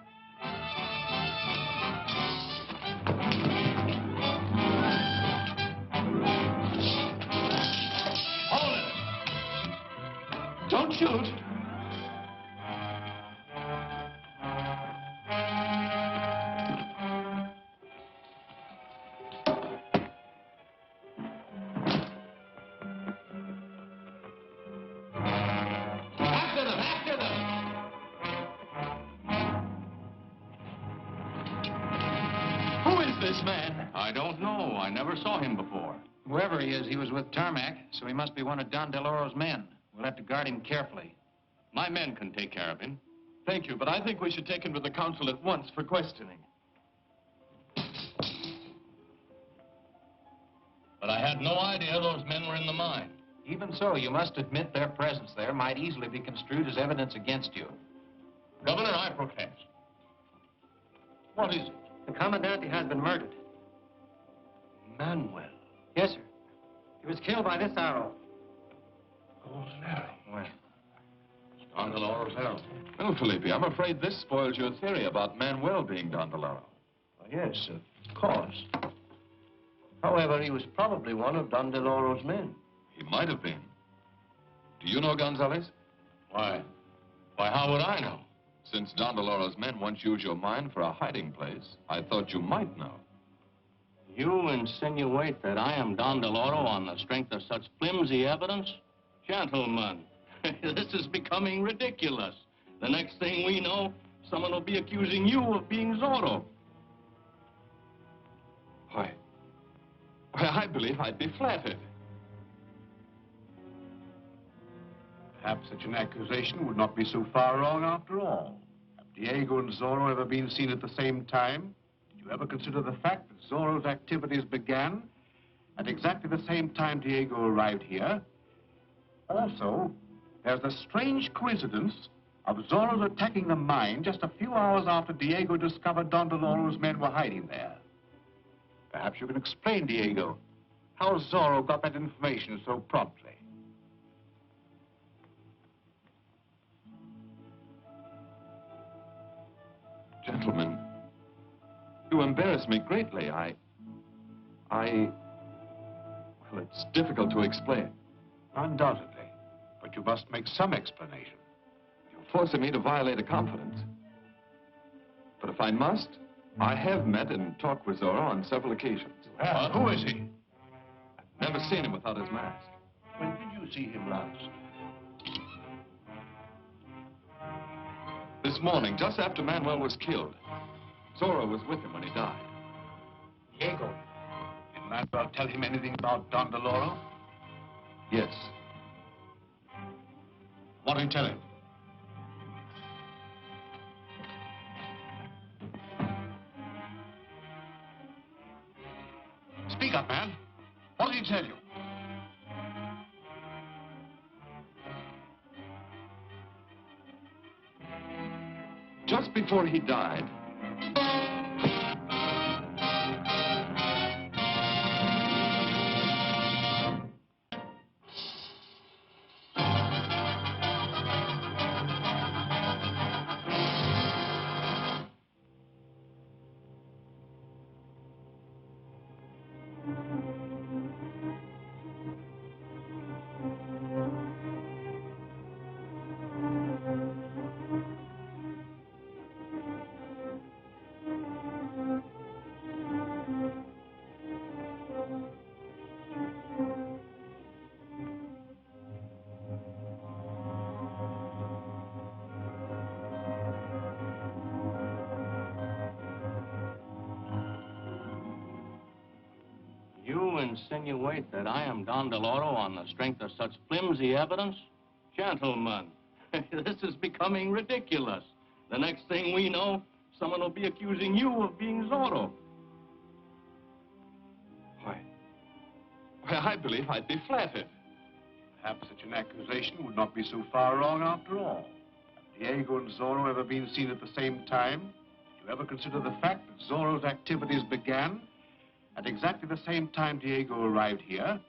Hold it! Don't shoot! This man? I don't know. I never saw him before. Whoever he is, he was with Tarmac, so he must be one of Don Del Oro's men. We'll have to guard him carefully. My men can take care of him. Thank you, but I think we should take him to the council at once for questioning. But I had no idea those men were in the mine. Even so, you must admit their presence there might easily be construed as evidence against you. Governor, I protest. What is it? The Commandante has been murdered. Manuel. Yes, sir. He was killed by this arrow. Ordinary. Well, Don Del Oro's herald. Well, Felipe, I'm afraid this spoils your theory about Manuel being Don Del Oro. Yes, of course. However, he was probably one of Don Del Oro's men. He might have been. Do you know Gonzalez? Why, how would I know? Since Don Del Oro's men once used your mine for a hiding place, I thought you might know. You insinuate that I am Don Del Oro on the strength of such flimsy evidence? Gentlemen, this is becoming ridiculous. The next thing we know, someone will be accusing you of being Zorro. Why, I believe I'd be flattered. Perhaps such an accusation would not be so far wrong after all. Have Diego and Zorro ever been seen at the same time? Did you ever consider the fact that Zorro's activities began at exactly the same time Diego arrived here? Also, there's the strange coincidence of Zorro's attacking the mine just a few hours after Diego discovered Don Del Oro's men were hiding there. Perhaps you can explain, Diego, how Zorro got that information so promptly. Gentlemen, you embarrass me greatly. Well, it's difficult to explain. Undoubtedly. But you must make some explanation. You're forcing me to violate a confidence. But if I must, I have met and talked with Zorro on several occasions. Well, who is he? I've never seen him without his mask. When did you see him last? This morning, just after Manuel was killed. Zorro was with him when he died. Diego. Did Manuel tell him anything about Don Del Oro? Yes. What did he tell him? Speak up, man. What did he tell you? Just before he died, You insinuate that I am Don Del Oro on the strength of such flimsy evidence? Gentlemen, this is becoming ridiculous. The next thing we know, someone will be accusing you of being Zorro. Why, I believe I'd be flattered. Perhaps such an accusation would not be so far wrong after all. Have Diego and Zorro ever been seen at the same time? Did you ever consider the fact that Zorro's activities began at exactly the same time Diego arrived here?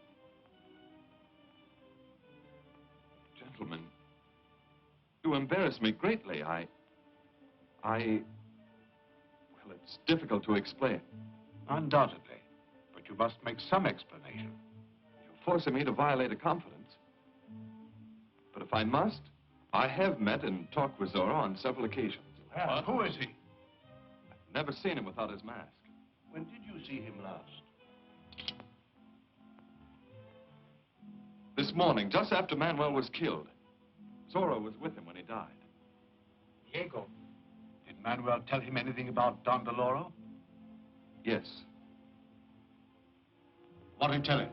Gentlemen, you embarrass me greatly. Well, it's difficult to explain. Undoubtedly. But you must make some explanation. You're forcing me to violate a confidence. But if I must, I have met and talked with Zorro on several occasions. Well, who is he? I've never seen him without his mask. When did you see him last? This morning, just after Manuel was killed. Zorro was with him when he died. Diego. Did Manuel tell him anything about Don Del Oro? Yes. What did he tell him?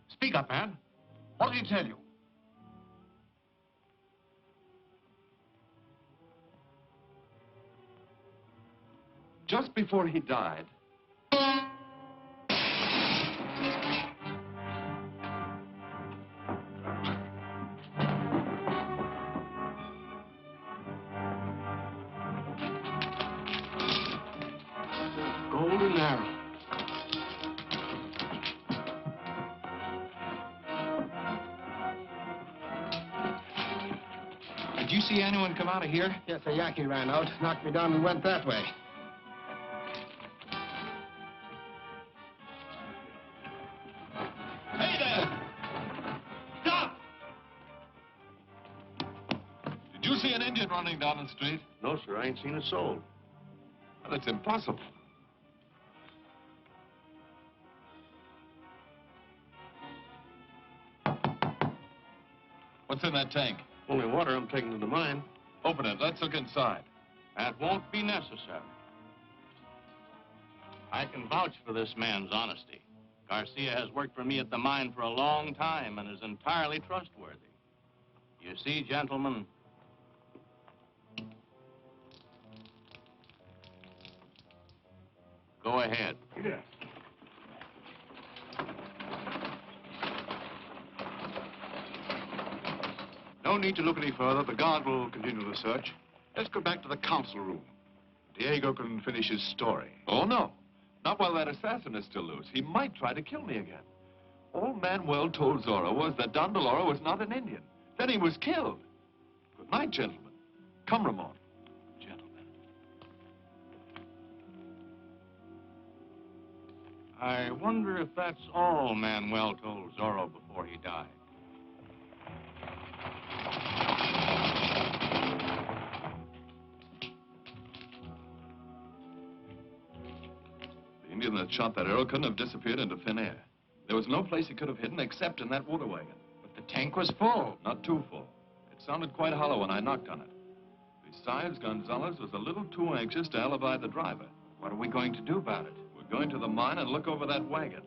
Speak up, man. What did he tell you? Just before he died, Golden arrow. Did you see anyone come out of here? Yes, a Yankee ran out, knocked me down and went that way. Hey there! Stop! see an Indian running down the street? No, sir, I ain't seen a soul. Well, it's impossible. What's in that tank? Only water I'm taking to the mine. Open it. Let's look inside. That won't be necessary. I can vouch for this man's honesty. Garcia has worked for me at the mine for a long time and is entirely trustworthy. You see, gentlemen, go ahead. Yes. No need to look any further. The guard will continue the search. Let's go back to the council room. Diego can finish his story. Oh, no. Not while that assassin is still loose. He might try to kill me again. All Manuel told Zorro was that Don Del Oro was not an Indian. Then he was killed. Good night, gentlemen. Come, Ramon. Gentlemen. I wonder if that's all Manuel told Zorro before he died. The Indian that shot that arrow couldn't have disappeared into thin air. There was no place he could have hidden except in that water wagon. But the tank was full. Not too full. It sounded quite hollow when I knocked on it. Besides, Gonzalez was a little too anxious to alibi the driver. What are we going to do about it? We're going to the mine and look over that wagon.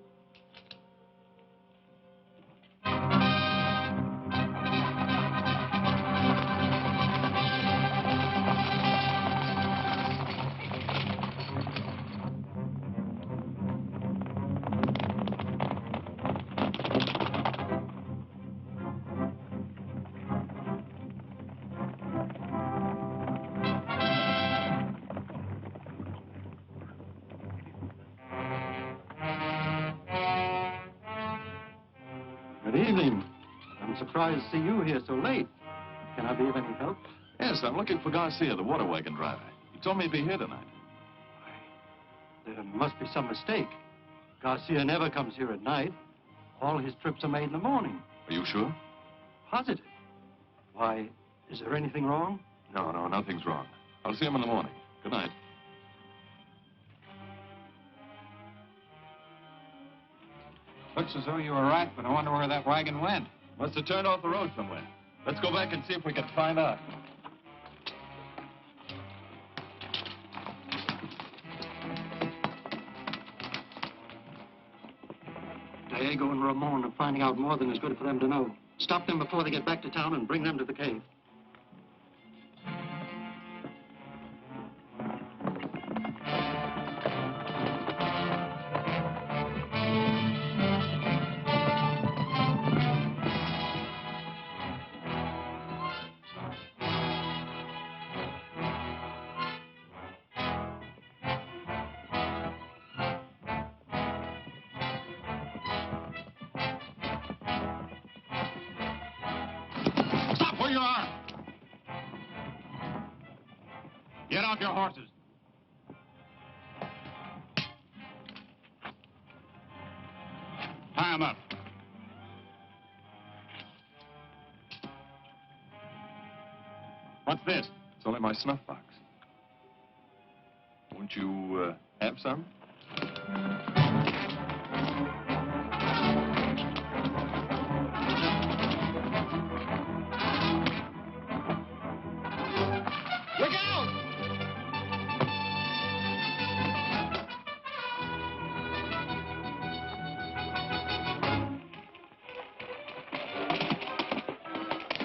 Good evening. I'm surprised to see you here so late. Can I be of any help? Yes, I'm looking for Garcia, the water wagon driver. He told me he'd be here tonight. There must be some mistake. Garcia never comes here at night. All his trips are made in the morning. Are you sure? Positive. Why, is there anything wrong? No, nothing's wrong. I'll see him in the morning. Good night. Looks as though you were right, but I wonder where that wagon went. Must have turned off the road somewhere. Let's go back and see if we can find out. Diego and Ramon are finding out more than is good for them to know. Stop them before they get back to town and bring them to the cave. Get off your horses. Tie them up. What's this? It's only my snuff box. Won't you have some? Look out!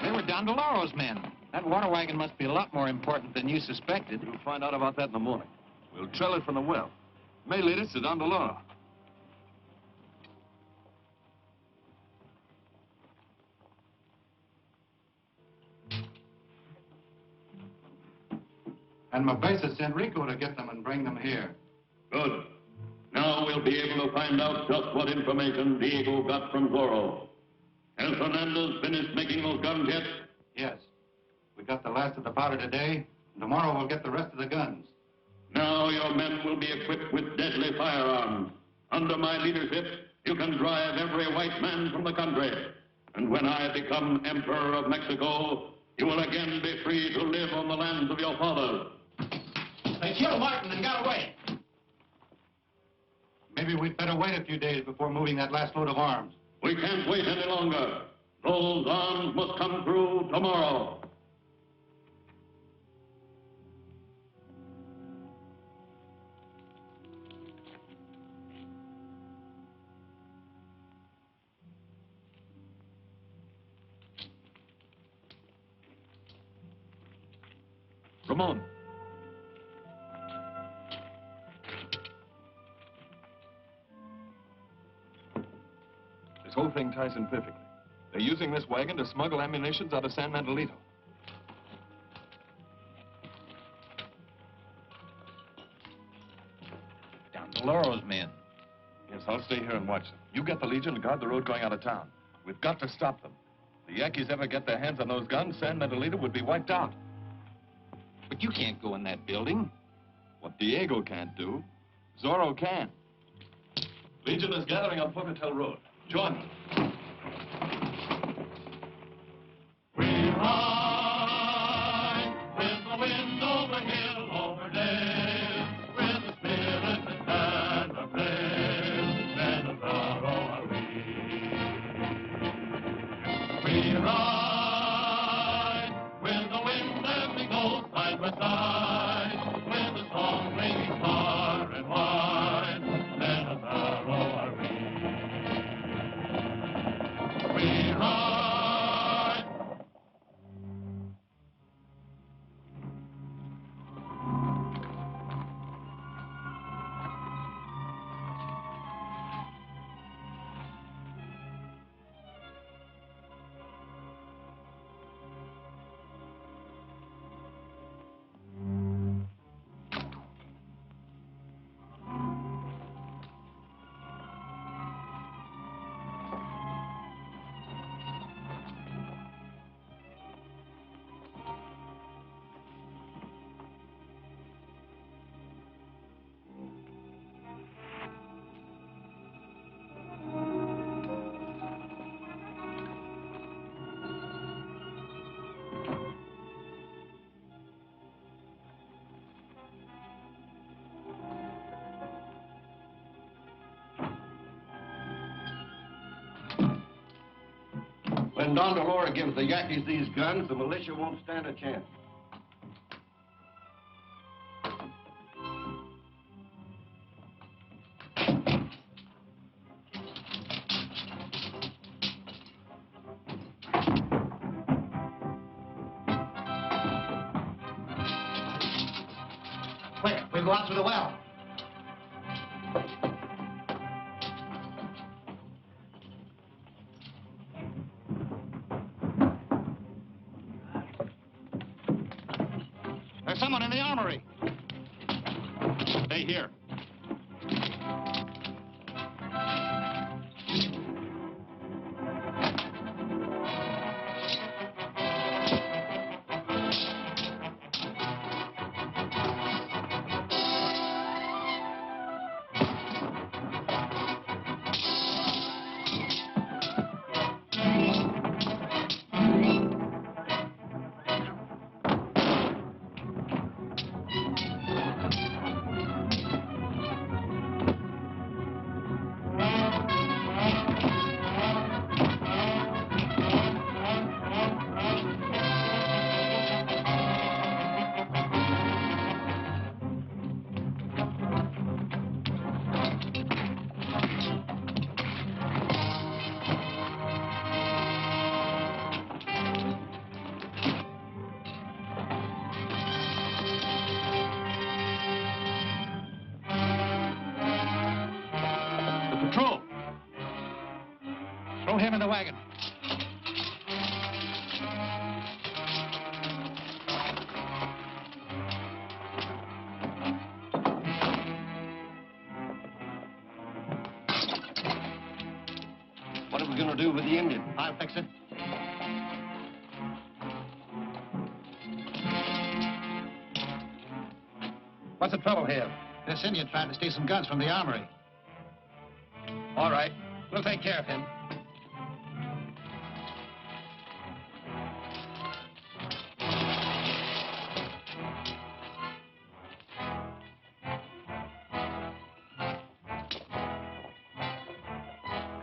They were Don Del Oro's men. That water wagon must be a lot more important than you suspected. We'll find out about that in the morning. We'll trail it from the well. It may lead us to Don Del Oro. And Mabeza sent Rico to get them and bring them here. Good. Now we'll be able to find out just what information Diego got from Zorro. Has Hernandez finished making those guns yet? Yes. We got the last of the powder today, and tomorrow we'll get the rest of the guns. Now your men will be equipped with deadly firearms. Under my leadership, you can drive every white man from the country. And when I become Emperor of Mexico, You will again be free to live on the lands of your fathers. They killed Martin and got away. Maybe we'd better wait a few days before moving that last load of arms. We can't wait any longer. Those arms must come through tomorrow. Ramon. This whole thing ties in perfectly. They're using this wagon to smuggle ammunition out of San Mandelito. Don Del Oro's men. Yes, I'll stay here and watch them. You get the Legion to guard the road going out of town. We've got to stop them. If the Yankees ever get their hands on those guns, San Mandelito would be wiped out. But you can't go in that building. What Diego can't do, Zorro can. Legion is gathering on Pocatello Road. Join me. We ride with the wind over hill, over dale, with the spirit that never fails, men of Zorro are we. We ride with the wind as we go side by side, with the song ringing far and wide, men of Zorro are we. We ride. When Don Del Oro gives the Yankees these guns, the militia won't stand a chance. Quick, we'll go out through the well. There's someone in the armory. Stay here. Patrol! Throw him in the wagon. What are we going to do with the Indian? I'll fix it. What's the trouble here? This Indian trying to steal some guns from the armory. All right. We'll take care of him.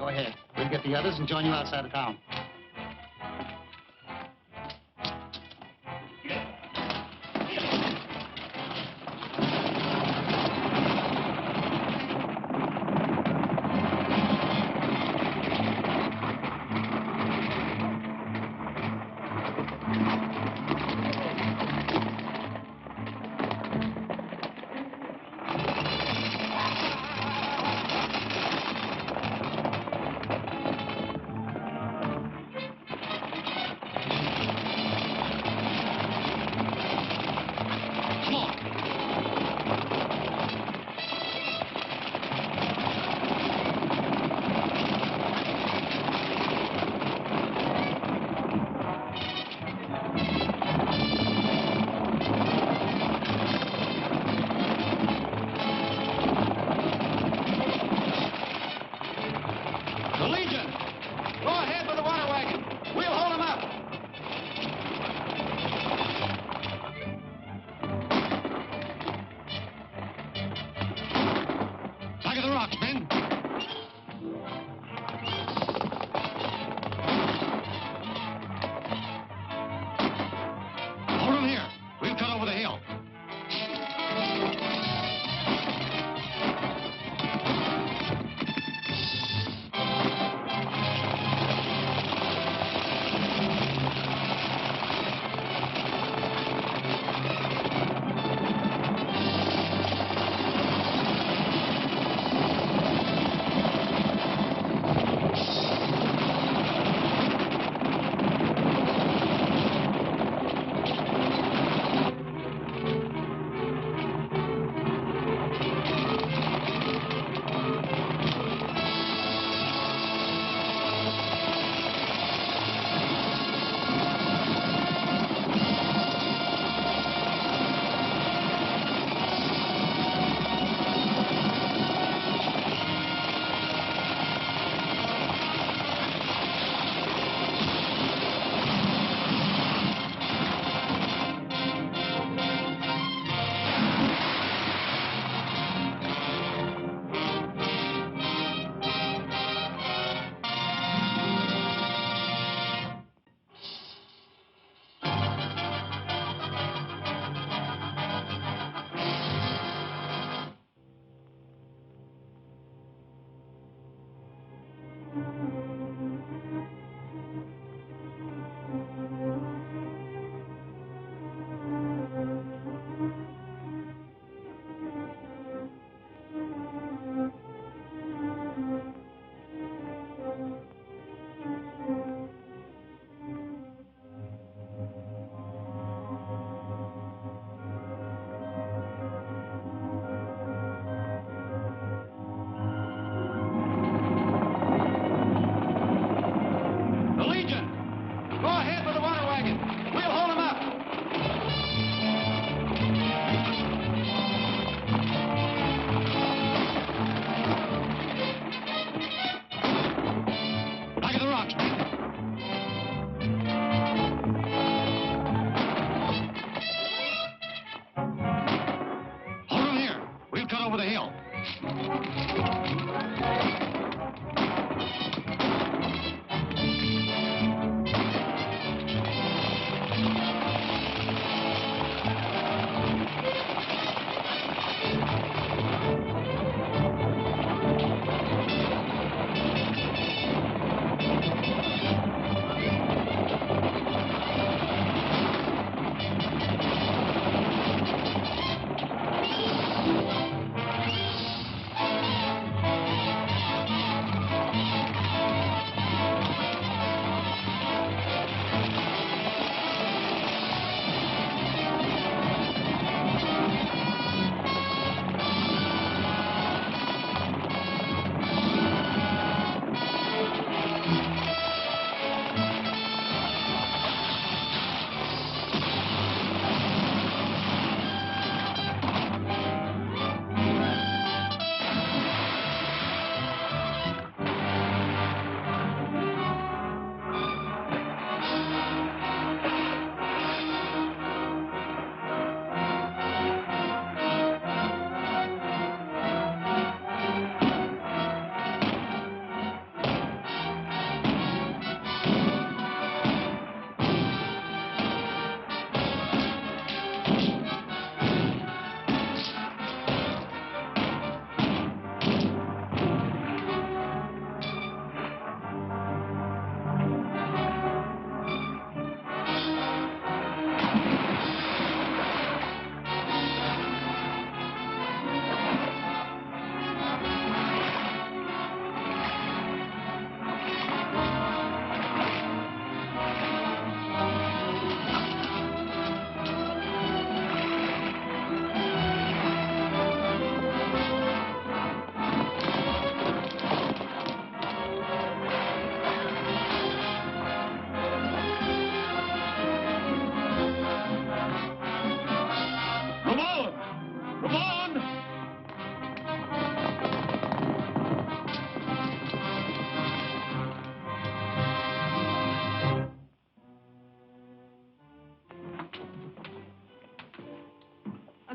Go ahead. We'll get the others and join you outside of town.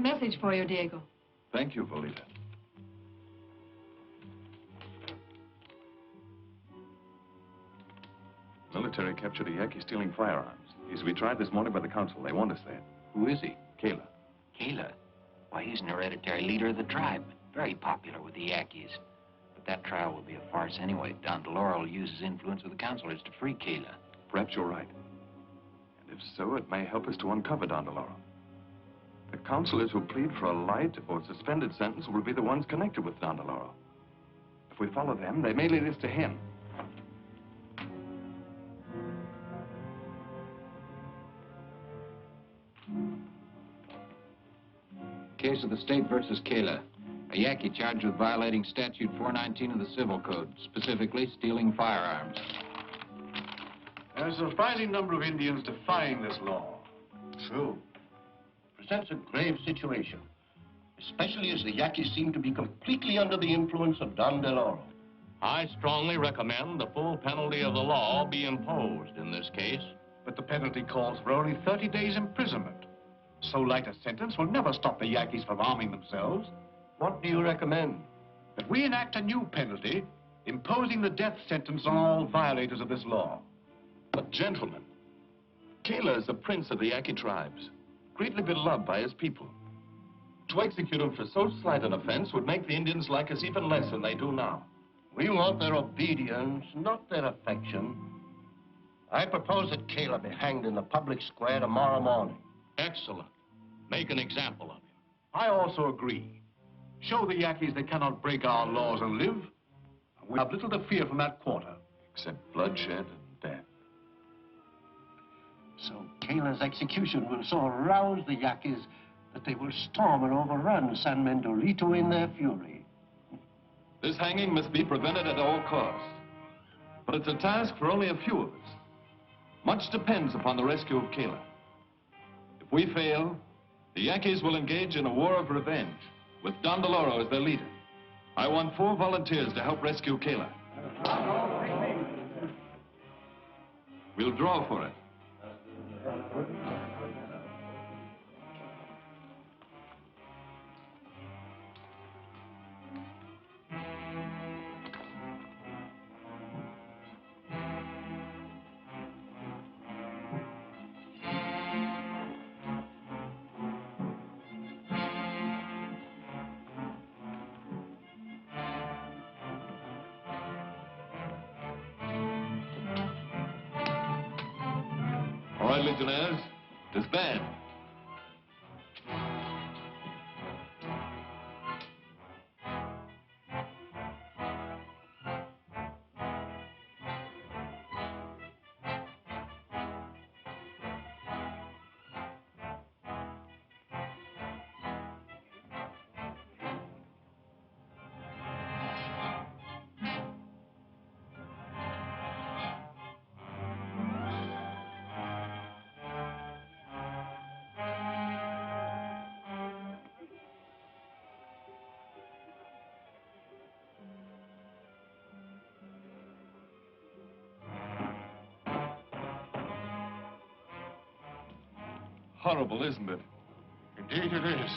message for you, Diego. Thank you, Volita. Military captured a Yankee stealing firearms. He's to be tried this morning by the council. They want us there. Who is he? Kayla. Kayla? Why, he's an hereditary leader of the tribe. Very popular with the Yankees. But that trial will be a farce anyway. Don Del Oro will use his influence with the councilors to free Kayla. Perhaps you're right. And if so, it may help us to uncover Don Del Oro. The councilors who plead for a light or suspended sentence will be the ones connected with Don Del Oro. If we follow them, they may lead us to him. Case of the state versus Kayla. A Yankee charged with violating Statute 419 of the Civil Code, specifically stealing firearms. There's a surprising number of Indians defying this law. True. Presents a grave situation, especially as the Yankees seem to be completely under the influence of Don Del Oro. I strongly recommend the full penalty of the law be imposed in this case. But the penalty calls for only 30 days imprisonment. So light a sentence will never stop the Yankees from arming themselves. What do you recommend? That we enact a new penalty, imposing the death sentence on all violators of this law. But gentlemen, Kayla is the prince of the Yankee tribes, greatly beloved by his people. To execute him for so slight an offense would make the Indians like us even less than they do now. We want their obedience, not their affection. I propose that Kayla be hanged in the public square tomorrow morning. Excellent. Make an example of him. I also agree. Show the Yankees they cannot break our laws and live. We have little to fear from that quarter. Except bloodshed and death. So Kayla's execution will so arouse the Yankees that they will storm and overrun San Mendolito in their fury. This hanging must be prevented at all costs. But it's a task for only a few of us. Much depends upon the rescue of Kayla. If we fail, the Yankees will engage in a war of revenge, with Don Del Oro as their leader. I want 4 volunteers to help rescue Kayla. We'll draw for it. All right, Legionnaires, disband. Horrible, isn't it? Indeed it is.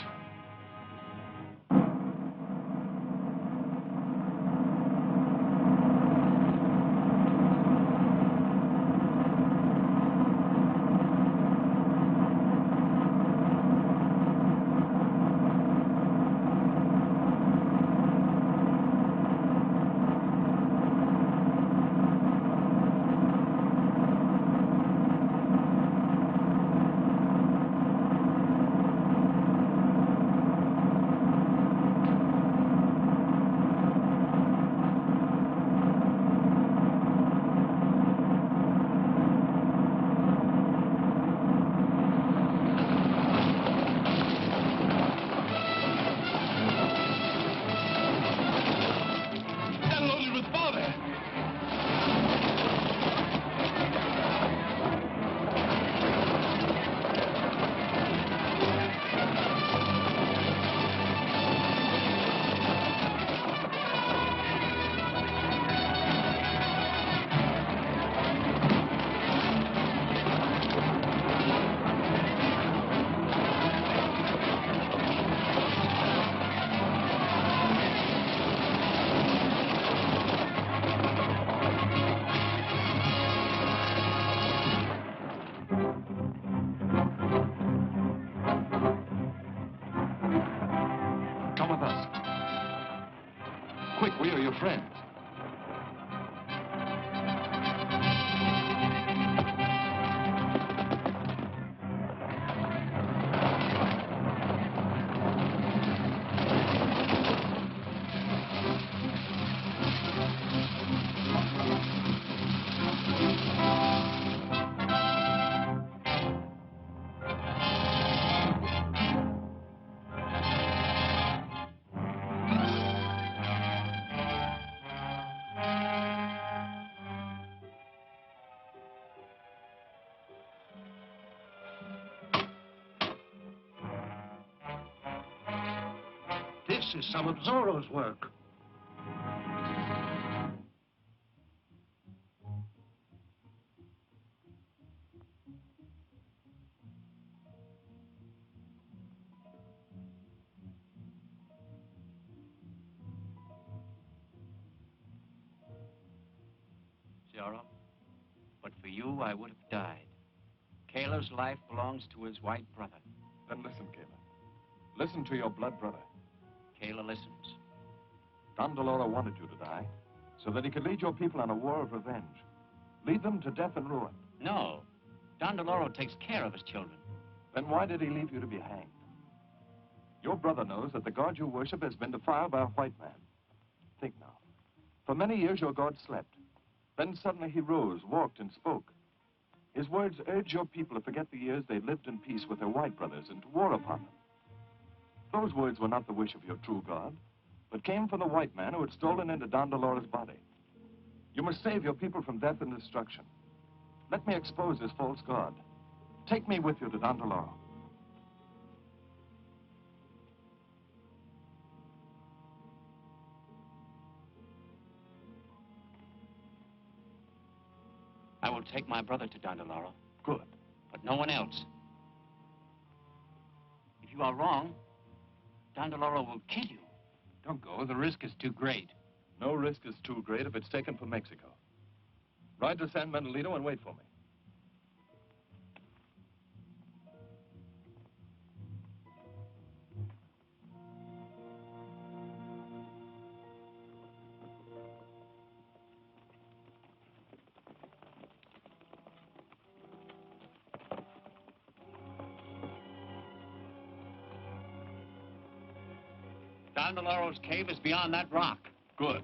is some of Zorro's work. Zorro, but for you, I would have died. Kayla's life belongs to his white brother. Then listen, Kayla. Listen to your blood brother. Kayla listens. Don Del Oro wanted you to die so that he could lead your people on a war of revenge. Lead them to death and ruin. No. Don Del Oro takes care of his children. Then why did he leave you to be hanged? Your brother knows that the God you worship has been defiled by a white man. Think now. For many years your God slept. Then suddenly he rose, walked, and spoke. His words urged your people to forget the years they lived in peace with their white brothers and to war upon them. Those words were not the wish of your true God, but came from the white man who had stolen into Don Del Oro's body. You must save your people from death and destruction. Let me expose this false God. Take me with you to Don Del Oro. I will take my brother to Don Del Oro. Good. But no one else. If you are wrong, Don Del Oro will kill you. Don't go. The risk is too great. No risk is too great if it's taken for Mexico. Ride to San Miguelito and wait for me. Don Del Oro's cave is beyond that rock. Good.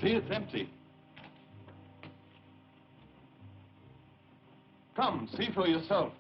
See, it's empty. Come, see for yourself.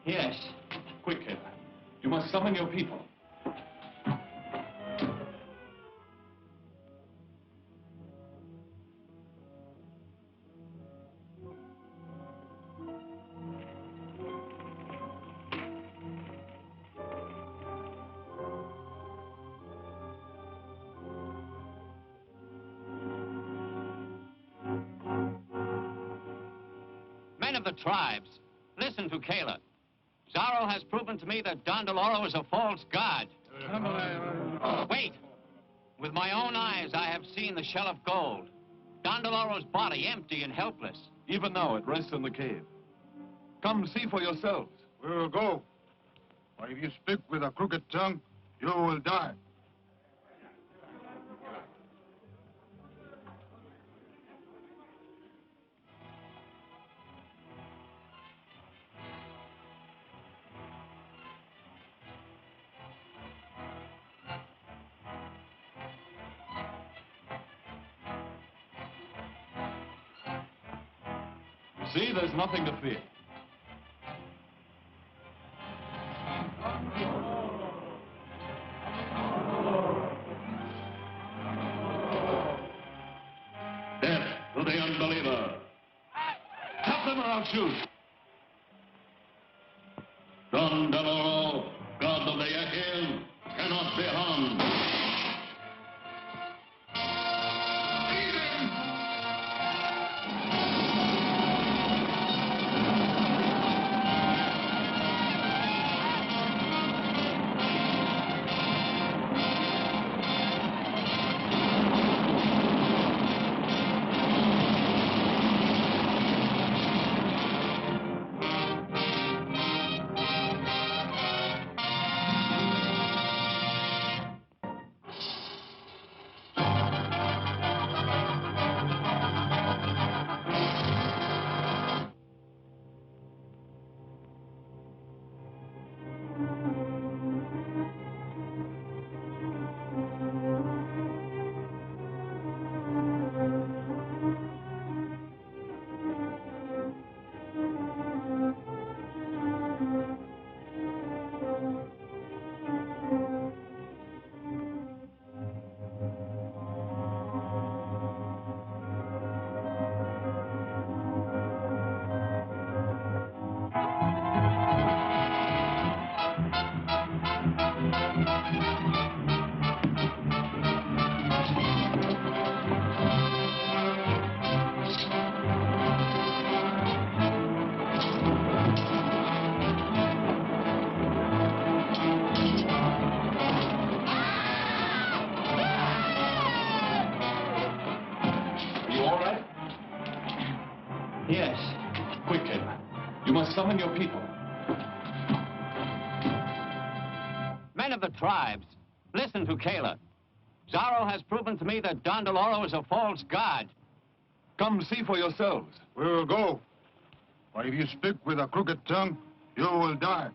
Yes. Quick, Kayla. You must summon your people. Men of the tribes, listen to Kayla. Zorro has proven to me that Don Del Oro is a false god. Wait. With my own eyes, I have seen the shell of gold. Don Del Oro's body empty and helpless. Even now, it rests in the cave. Come see for yourselves. We will go. But if you speak with a crooked tongue, you will die. See, there's nothing to fear. Death to the unbeliever. Help them or I'll shoot. Don Del Oro, god of the Yaquis, cannot be harmed. Yes. Quickly. You must summon your people. Men of the tribes, listen to Kayla. Zorro has proven to me that Don Del Oro is a false god. Come see for yourselves. We will go. But if you speak with a crooked tongue, you will die.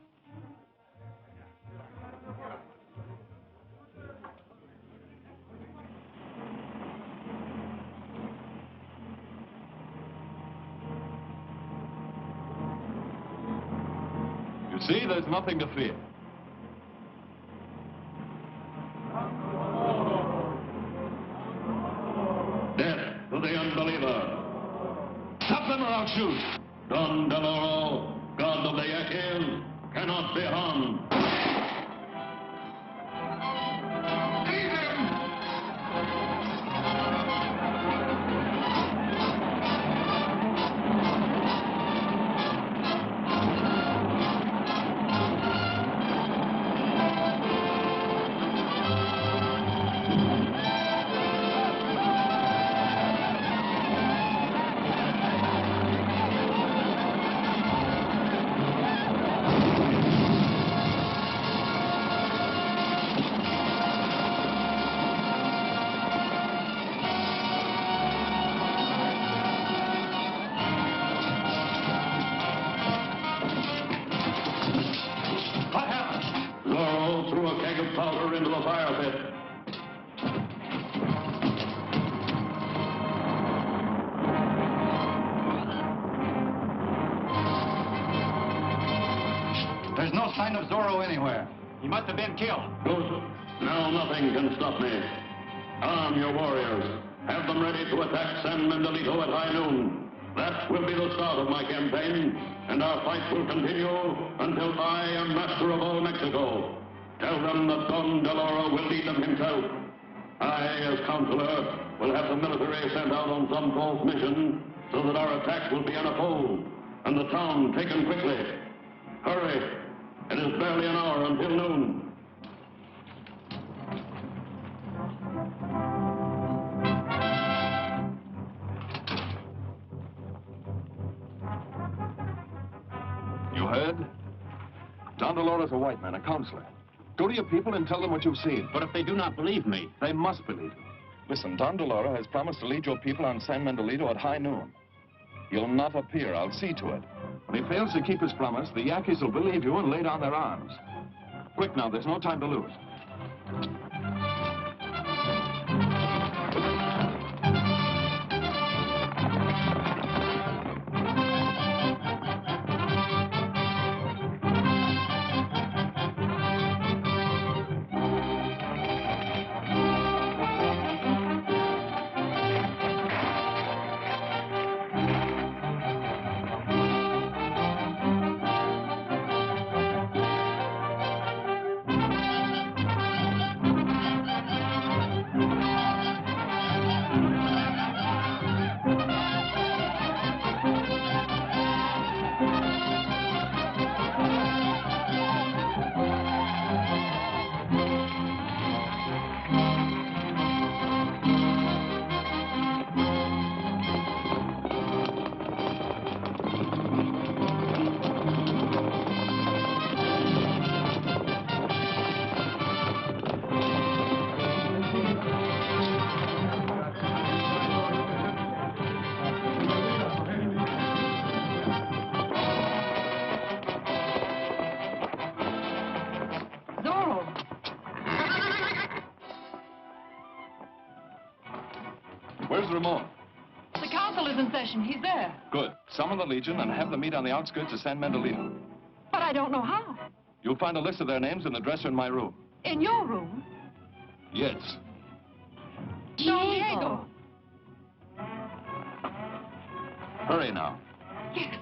You see, there's nothing to fear. Death to the unbeliever. Stop them or I'll shoot. Don Del Oro, god of the Yaquis, cannot be harmed. Zorro threw a keg of powder into the fire pit. There's no sign of Zorro anywhere. He must have been killed. Good. Now nothing can stop me. Arm your warriors. Have them ready to attack San Miguelito at high noon. That will be the start of my campaign, and our fight will continue until I am master of all Mexico. Tell them that Don Del Oro will lead them himself. I, as counselor, will have the military sent out on some false mission so that our attack will be unopposed and the town taken quickly. Hurry. It is barely an hour until noon. You heard? Don Del Oro's a white man, a counselor. Go to your people and tell them what you've seen. But if they do not believe me? They must believe you. Listen, Don Del Oro has promised to lead your people on San Miguelito at high noon. He'll not appear. I'll see to it. When he fails to keep his promise, the Yaquis will believe you and lay down their arms. Quick now, there's no time to lose. Where's Ramon? The council is in session. He's there. Good. Summon the Legion and have them meet on the outskirts of San Mendolino. But I don't know how. You'll find a list of their names in the dresser in my room. In your room? Yes. Don Diego. Hurry now. Yes.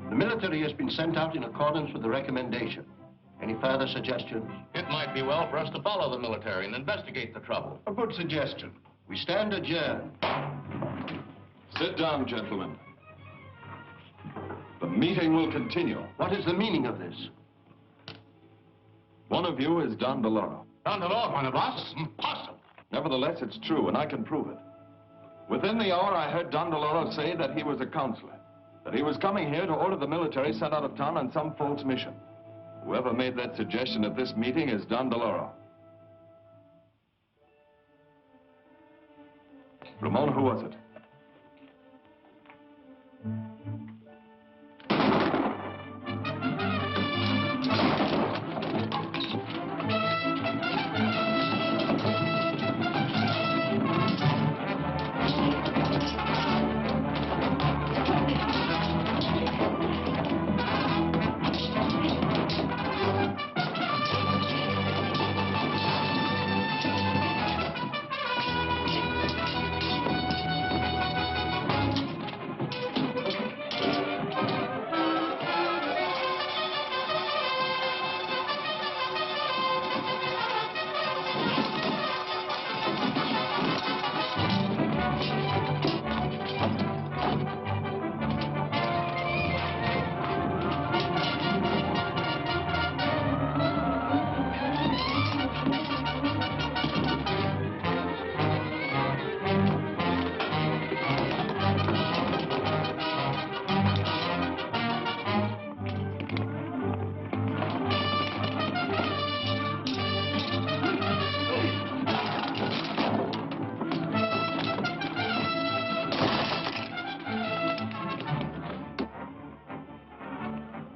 The military has been sent out in accordance with the recommendation. Any further suggestions? It might be well for us to follow the military and investigate the trouble. A good suggestion. We stand adjourned. Sit down, gentlemen. The meeting will continue. What is the meaning of this? One of you is Don Del Oro. Don Del Oro, one of us? Impossible. Nevertheless, it's true, and I can prove it. Within the hour, I heard Don Del Oro say that he was a counselor, that he was coming here to order the military sent out of town on some false mission. Whoever made that suggestion at this meeting is Don Del Oro. Ramon, who was it?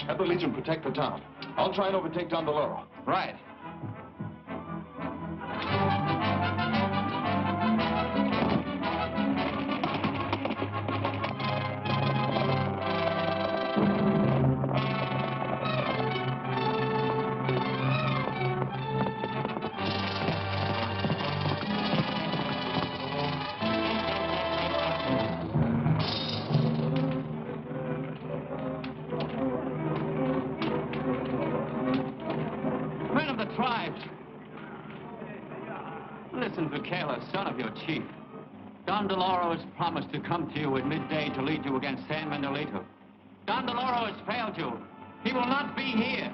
Have the Legion protect the town. I'll try and overtake Don Del Oro. Right. Listen to Kayla, son of your chief. Don Del Oro has promised to come to you at midday to lead you against San Mendolino. Don Del Oro has failed you. He will not be here.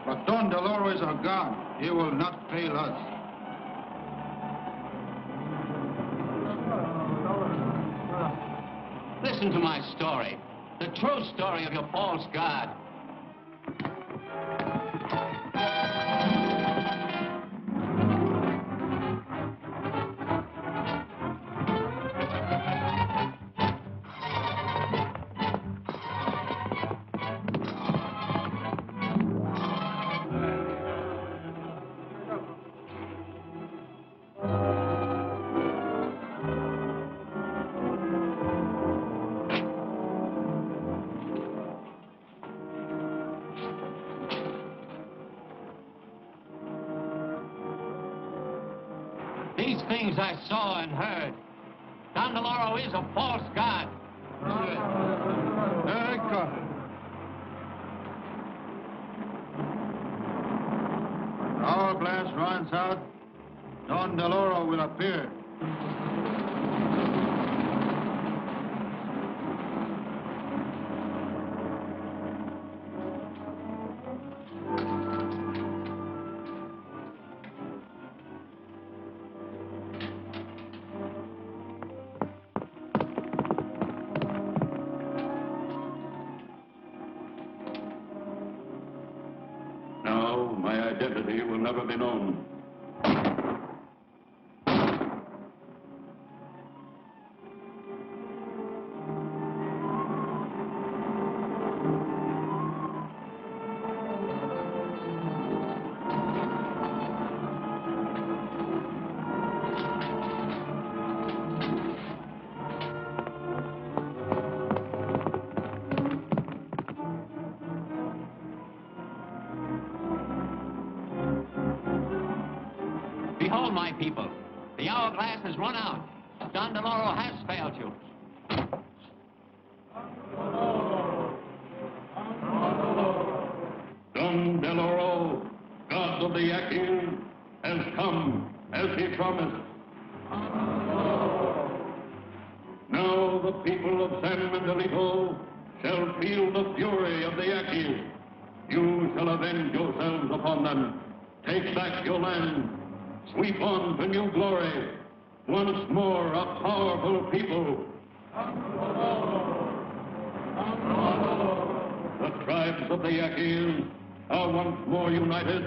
But Don Del Oro is our God. He will not fail us. Listen to my story. The true story of your false god. These things I saw and heard. Don Del Oro is a false god. When our blast runs out, Don Del Oro will appear. Now, my identity will never be known. Behold, my people, the hourglass has run out. Don Del Oro has failed you. Don Del Oro, God of the Yaquis, has come as he promised. Now the people of San Miguelito shall feel the fury of the Yaquis. You shall avenge yourselves upon them. Take back your land. Sweep on to new glory. Once more a powerful people. The tribes of the Yaquis are once more united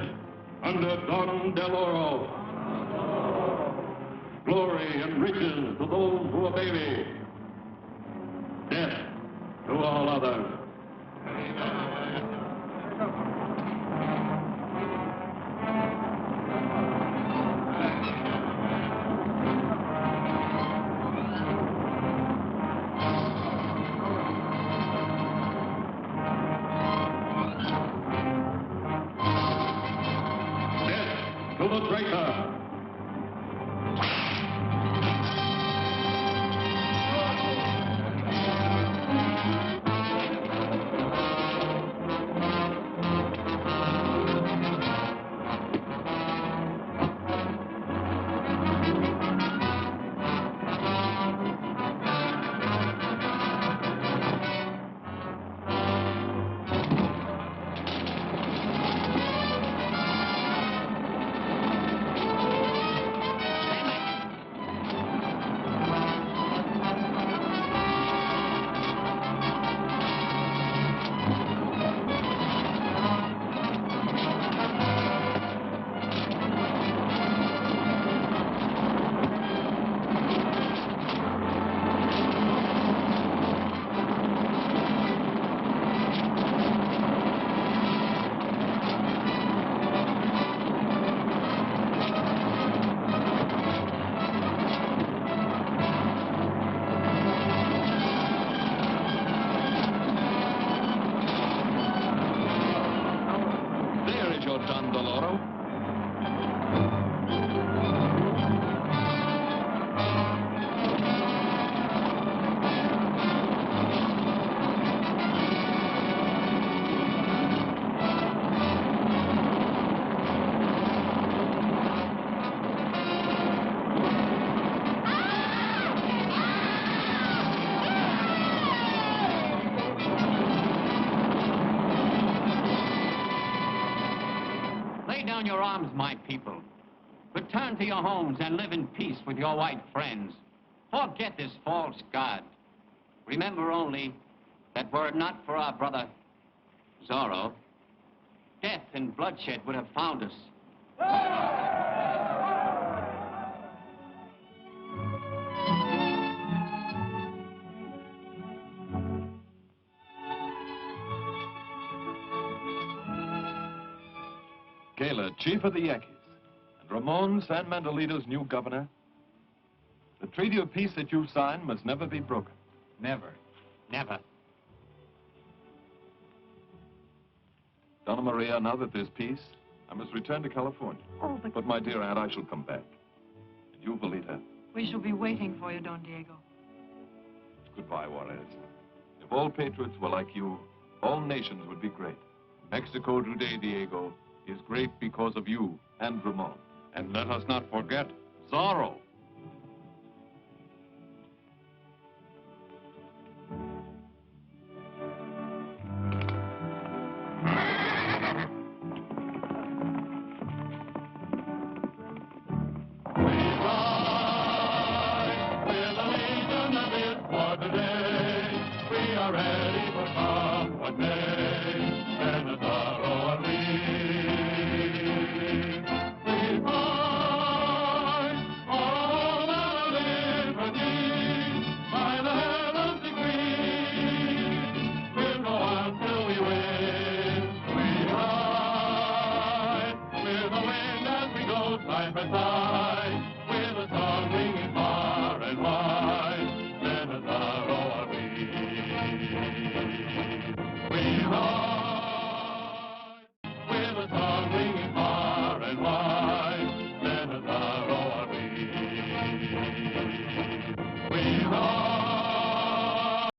under Don Del Oro. Glory and riches to those who obey me. Death to all others. To the traitor! Don Del Oro. Lay down your arms, my people. Return to your homes and live in peace with your white friends. Forget this false god. Remember only that were it not for our brother Zorro, death and bloodshed would have found us. Gala, chief of the Yaquis, and Ramon San Manuelito's new governor. The treaty of peace that you signed must never be broken. Never. Never. Donna Maria, now that there's peace, I must return to California. Oh, But my dear aunt, I shall come back. And you, Belita. we shall be waiting for you, Don Diego. Goodbye, Juarez. If all patriots were like you, all nations would be great. Mexico today, Diego, is great because of you and Ramon. And let us not forget Zorro. We are ready for come what may, and the Zorro and we side by side, with a song ringing far and wide. Men of Zorro are we. We ride with a song ringing